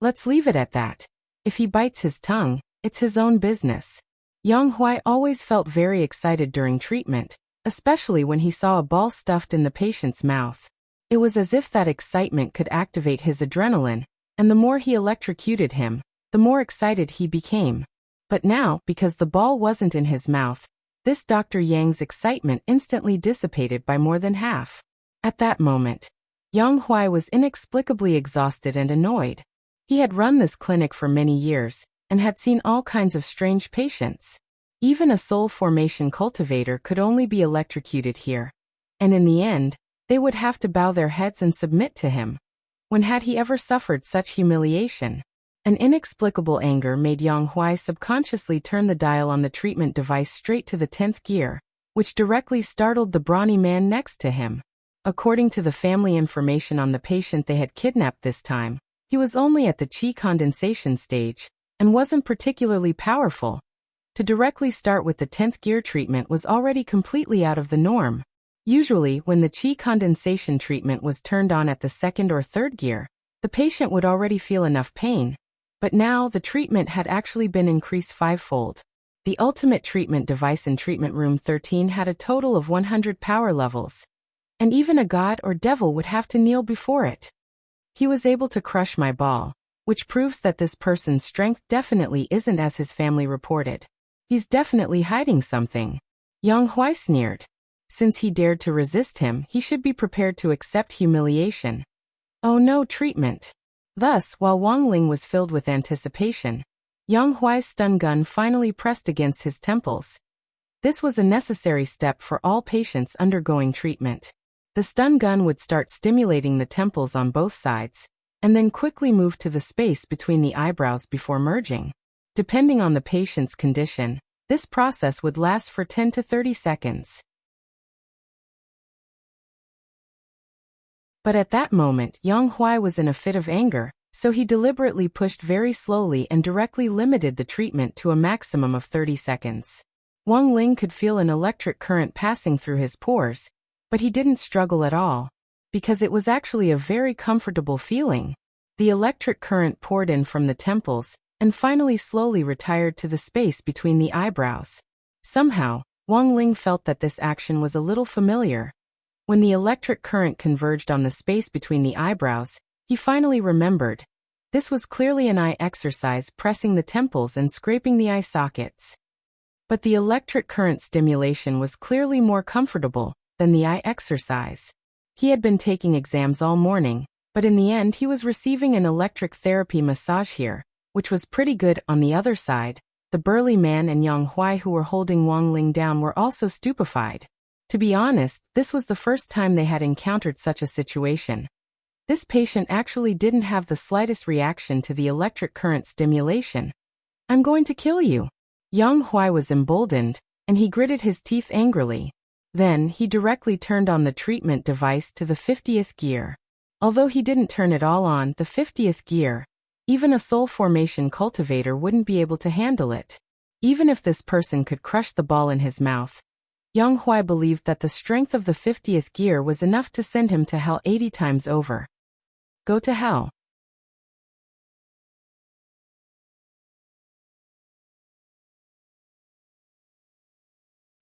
Let's leave it at that. If he bites his tongue, it's his own business. Yang Huai always felt very excited during treatment, especially when he saw a ball stuffed in the patient's mouth. It was as if that excitement could activate his adrenaline, and the more he electrocuted him, the more excited he became. But now, because the ball wasn't in his mouth, this Dr. Yang's excitement instantly dissipated by more than half. At that moment, Yang Huai was inexplicably exhausted and annoyed. He had run this clinic for many years, and had seen all kinds of strange patients. Even a soul formation cultivator could only be electrocuted here. And in the end, they would have to bow their heads and submit to him. When had he ever suffered such humiliation? An inexplicable anger made Yang Huai subconsciously turn the dial on the treatment device straight to the 10th gear, which directly startled the brawny man next to him. According to the family information on the patient they had kidnapped this time, he was only at the qi condensation stage, and wasn't particularly powerful. To directly start with the 10th gear treatment was already completely out of the norm. Usually, when the qi condensation treatment was turned on at the 2nd or 3rd gear, the patient would already feel enough pain. But now the treatment had actually been increased 5-fold. The ultimate treatment device in treatment room 13 had a total of 100 power levels. And even a god or devil would have to kneel before it. He was able to crush my ball, which proves that this person's strength definitely isn't as his family reported. He's definitely hiding something. Yang Huai sneered. Since he dared to resist him, he should be prepared to accept humiliation. Oh no, treatment. Thus, while Wang Ling was filled with anticipation, Yang Huai's stun gun finally pressed against his temples. This was a necessary step for all patients undergoing treatment. The stun gun would start stimulating the temples on both sides, and then quickly move to the space between the eyebrows before merging. Depending on the patient's condition, this process would last for 10 to 30 seconds. But at that moment, Yang Huai was in a fit of anger, so he deliberately pushed very slowly and directly limited the treatment to a maximum of 30 seconds. Wang Ling could feel an electric current passing through his pores, but he didn't struggle at all, because it was actually a very comfortable feeling. The electric current poured in from the temples, and finally slowly retired to the space between the eyebrows. Somehow, Wang Ling felt that this action was a little familiar. When the electric current converged on the space between the eyebrows, he finally remembered. This was clearly an eye exercise pressing the temples and scraping the eye sockets. But the electric current stimulation was clearly more comfortable than the eye exercise. He had been taking exams all morning, but in the end he was receiving an electric therapy massage here, which was pretty good. On the other side, the burly man and Yang Huai who were holding Wang Ling down were also stupefied. To be honest, this was the first time they had encountered such a situation. This patient actually didn't have the slightest reaction to the electric current stimulation. "I'm going to kill you." Yang Huai was emboldened, and he gritted his teeth angrily. Then, he directly turned on the treatment device to the 50th gear. Although he didn't turn it all on the 50th gear, even a soul formation cultivator wouldn't be able to handle it. Even if this person could crush the ball in his mouth, Yang Huai believed that the strength of the 50th gear was enough to send him to hell 80 times over. Go to hell.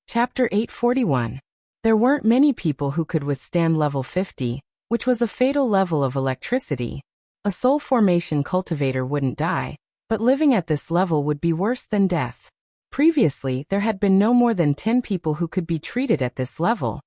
Chapter 841. There weren't many people who could withstand level 50, which was a fatal level of electricity. A soul formation cultivator wouldn't die, but living at this level would be worse than death. Previously, there had been no more than 10 people who could be treated at this level.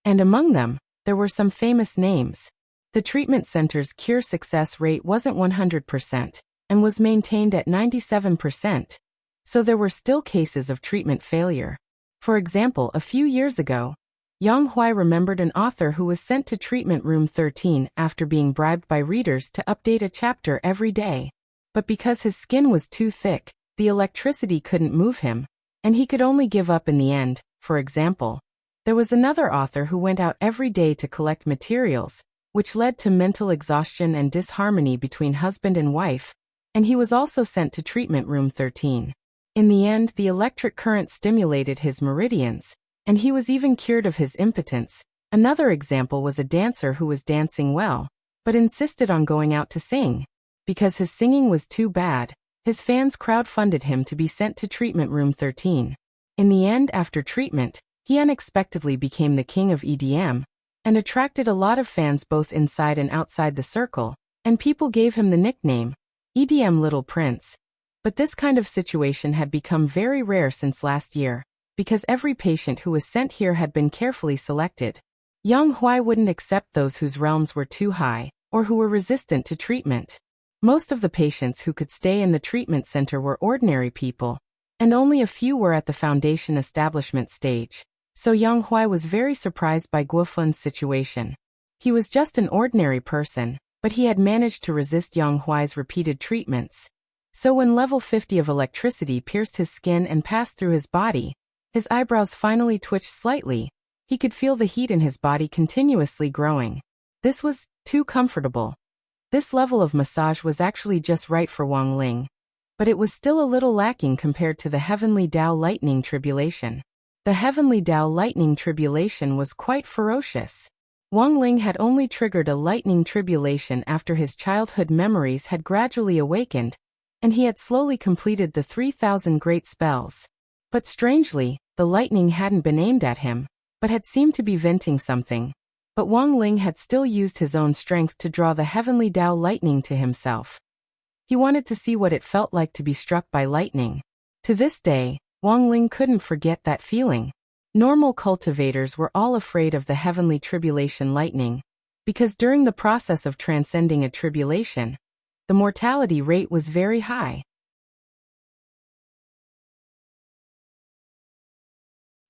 And among them, there were some famous names. The treatment center's cure success rate wasn't 100%, and was maintained at 97%. So there were still cases of treatment failure. For example, a few years ago, Yang Huai remembered an author who was sent to treatment room 13 after being bribed by readers to update a chapter every day. But because his skin was too thick, the electricity couldn't move him, and he could only give up in the end. For example, there was another author who went out every day to collect materials, which led to mental exhaustion and disharmony between husband and wife, and he was also sent to treatment room 13. In the end, the electric current stimulated his meridians, and he was even cured of his impotence. Another example was a dancer who was dancing well, but insisted on going out to sing. Because his singing was too bad, his fans crowdfunded him to be sent to treatment room 13. In the end, after treatment, he unexpectedly became the king of EDM, and attracted a lot of fans both inside and outside the circle, and people gave him the nickname, EDM Little Prince. But this kind of situation had become very rare since last year, because every patient who was sent here had been carefully selected. Yang Huai wouldn't accept those whose realms were too high, or who were resistant to treatment. Most of the patients who could stay in the treatment center were ordinary people, and only a few were at the foundation establishment stage. So Yang Huai was very surprised by Guofun's situation. He was just an ordinary person, but he had managed to resist Yang Huai's repeated treatments. So when level 50 of electricity pierced his skin and passed through his body, his eyebrows finally twitched slightly. He could feel the heat in his body continuously growing. This was too comfortable. This level of massage was actually just right for Wang Ling. But it was still a little lacking compared to the Heavenly Tao Lightning Tribulation. The Heavenly Tao Lightning Tribulation was quite ferocious. Wang Ling had only triggered a lightning tribulation after his childhood memories had gradually awakened, and he had slowly completed the 3,000 great spells. But strangely, the lightning hadn't been aimed at him, but had seemed to be venting something. But Wang Ling had still used his own strength to draw the Heavenly Tao lightning to himself. He wanted to see what it felt like to be struck by lightning. To this day, Wang Ling couldn't forget that feeling. Normal cultivators were all afraid of the heavenly tribulation lightning, because during the process of transcending a tribulation, the mortality rate was very high.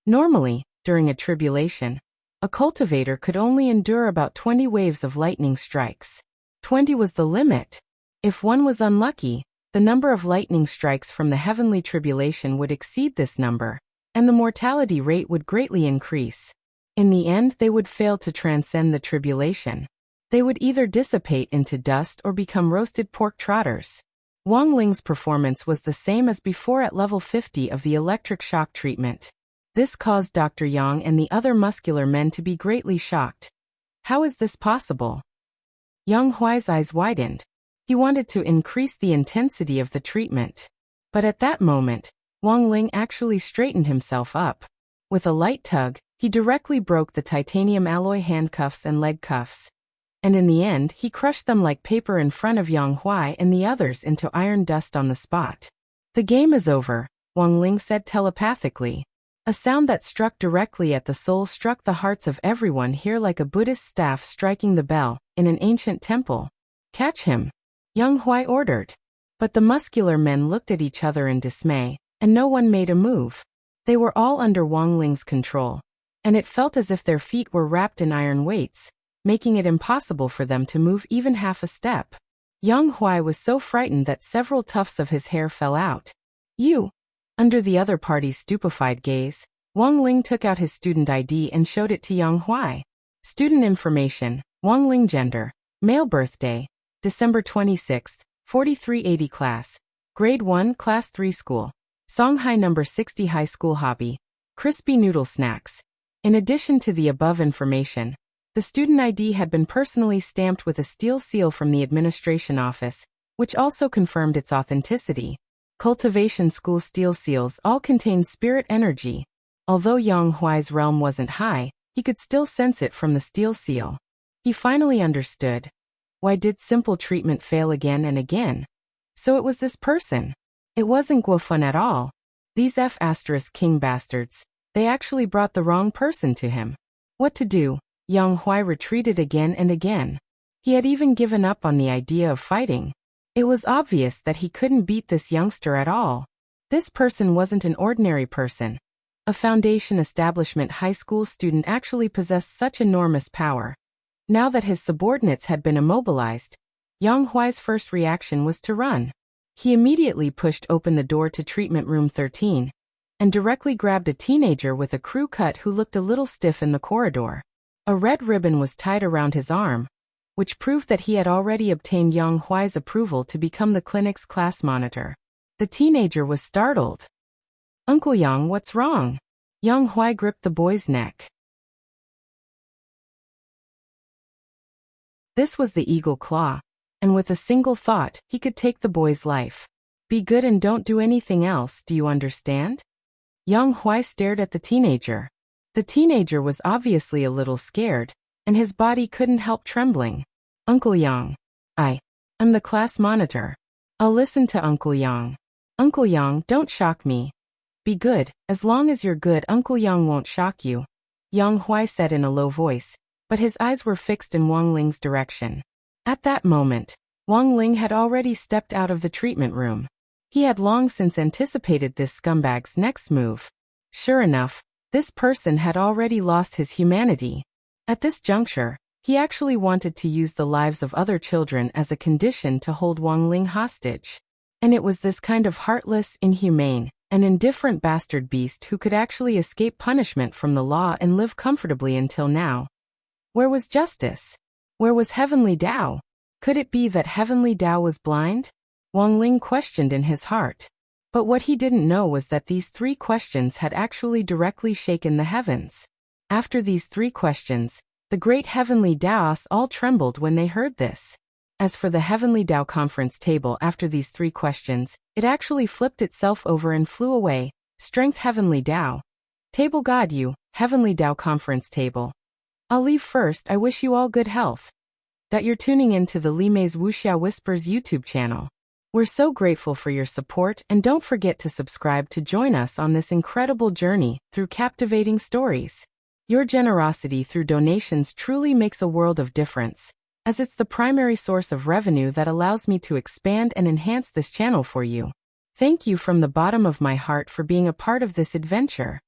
Normally, during a tribulation, a cultivator could only endure about 20 waves of lightning strikes. 20 was the limit. If one was unlucky, the number of lightning strikes from the heavenly tribulation would exceed this number, and the mortality rate would greatly increase. In the end, they would fail to transcend the tribulation. They would either dissipate into dust or become roasted pork trotters. Wang Ling's performance was the same as before at level 50 of the electric shock treatment. This caused Dr. Yang and the other muscular men to be greatly shocked. How is this possible? Yang Huai's eyes widened. He wanted to increase the intensity of the treatment. But at that moment, Wang Ling actually straightened himself up. With a light tug, he directly broke the titanium alloy handcuffs and leg cuffs. And in the end, he crushed them like paper in front of Yang Huai and the others into iron dust on the spot. The game is over, Wang Ling said telepathically. A sound that struck directly at the soul struck the hearts of everyone here like a Buddhist staff striking the bell in an ancient temple. Catch him, Yang Huai ordered. But the muscular men looked at each other in dismay, and no one made a move. They were all under Wang Ling's control, and it felt as if their feet were wrapped in iron weights, making it impossible for them to move even half a step. Yang Huai was so frightened that several tufts of his hair fell out. You! Under the other party's stupefied gaze, Wang Ling took out his student ID and showed it to Yang Huai. Student information, Wang Ling gender, male birthday, December 26, 4380 class, grade 1 class 3 school, Songhai number 60 high school hobby, crispy noodle snacks. In addition to the above information, the student ID had been personally stamped with a steel seal from the administration office, which also confirmed its authenticity. Cultivation school steel seals all contained spirit energy. Although Yang Huai's realm wasn't high, he could still sense it from the steel seal. He finally understood. Why did simple treatment fail again and again? So it was this person. It wasn't Guofun at all. These F***king bastards, they actually brought the wrong person to him. What to do? Yang Huai retreated again and again. He had even given up on the idea of fighting. It was obvious that he couldn't beat this youngster at all. This person wasn't an ordinary person. A foundation establishment high school student actually possessed such enormous power. Now that his subordinates had been immobilized, Yang Huai's first reaction was to run. He immediately pushed open the door to treatment room 13 and directly grabbed a teenager with a crew cut who looked a little stiff in the corridor. A red ribbon was tied around his arm, which proved that he had already obtained Yang Huai's approval to become the clinic's class monitor. The teenager was startled. Uncle Yang, what's wrong? Yang Huai gripped the boy's neck. This was the eagle claw, and with a single thought, he could take the boy's life. Be good and don't do anything else, do you understand? Yang Huai stared at the teenager. The teenager was obviously a little scared, and his body couldn't help trembling. Uncle Yang. I'm the class monitor. I'll listen to Uncle Yang. Uncle Yang, don't shock me. Be good, as long as you're good Uncle Yang won't shock you. Yang Huai said in a low voice. but his eyes were fixed in Wang Ling's direction. At that moment, Wang Ling had already stepped out of the treatment room. He had long since anticipated this scumbag's next move. Sure enough, this person had already lost his humanity. At this juncture, he actually wanted to use the lives of other children as a condition to hold Wang Ling hostage. And it was this kind of heartless, inhumane, and indifferent bastard beast who could actually escape punishment from the law and live comfortably until now. Where was justice? Where was Heavenly Tao? Could it be that Heavenly Tao was blind? Wang Ling questioned in his heart. But what he didn't know was that these 3 questions had actually directly shaken the heavens. After these 3 questions, the great Heavenly Taos all trembled when they heard this. As for the Heavenly Tao conference table after these 3 questions, it actually flipped itself over and flew away. Strength Heavenly Tao. Table God you, Heavenly Tao conference table. I'll leave first. I wish you all good health. That you're tuning in to the Li Mei's Wuxia Whispers YouTube channel. We're so grateful for your support, and don't forget to subscribe to join us on this incredible journey through captivating stories. Your generosity through donations truly makes a world of difference, as it's the primary source of revenue that allows me to expand and enhance this channel for you. Thank you from the bottom of my heart for being a part of this adventure.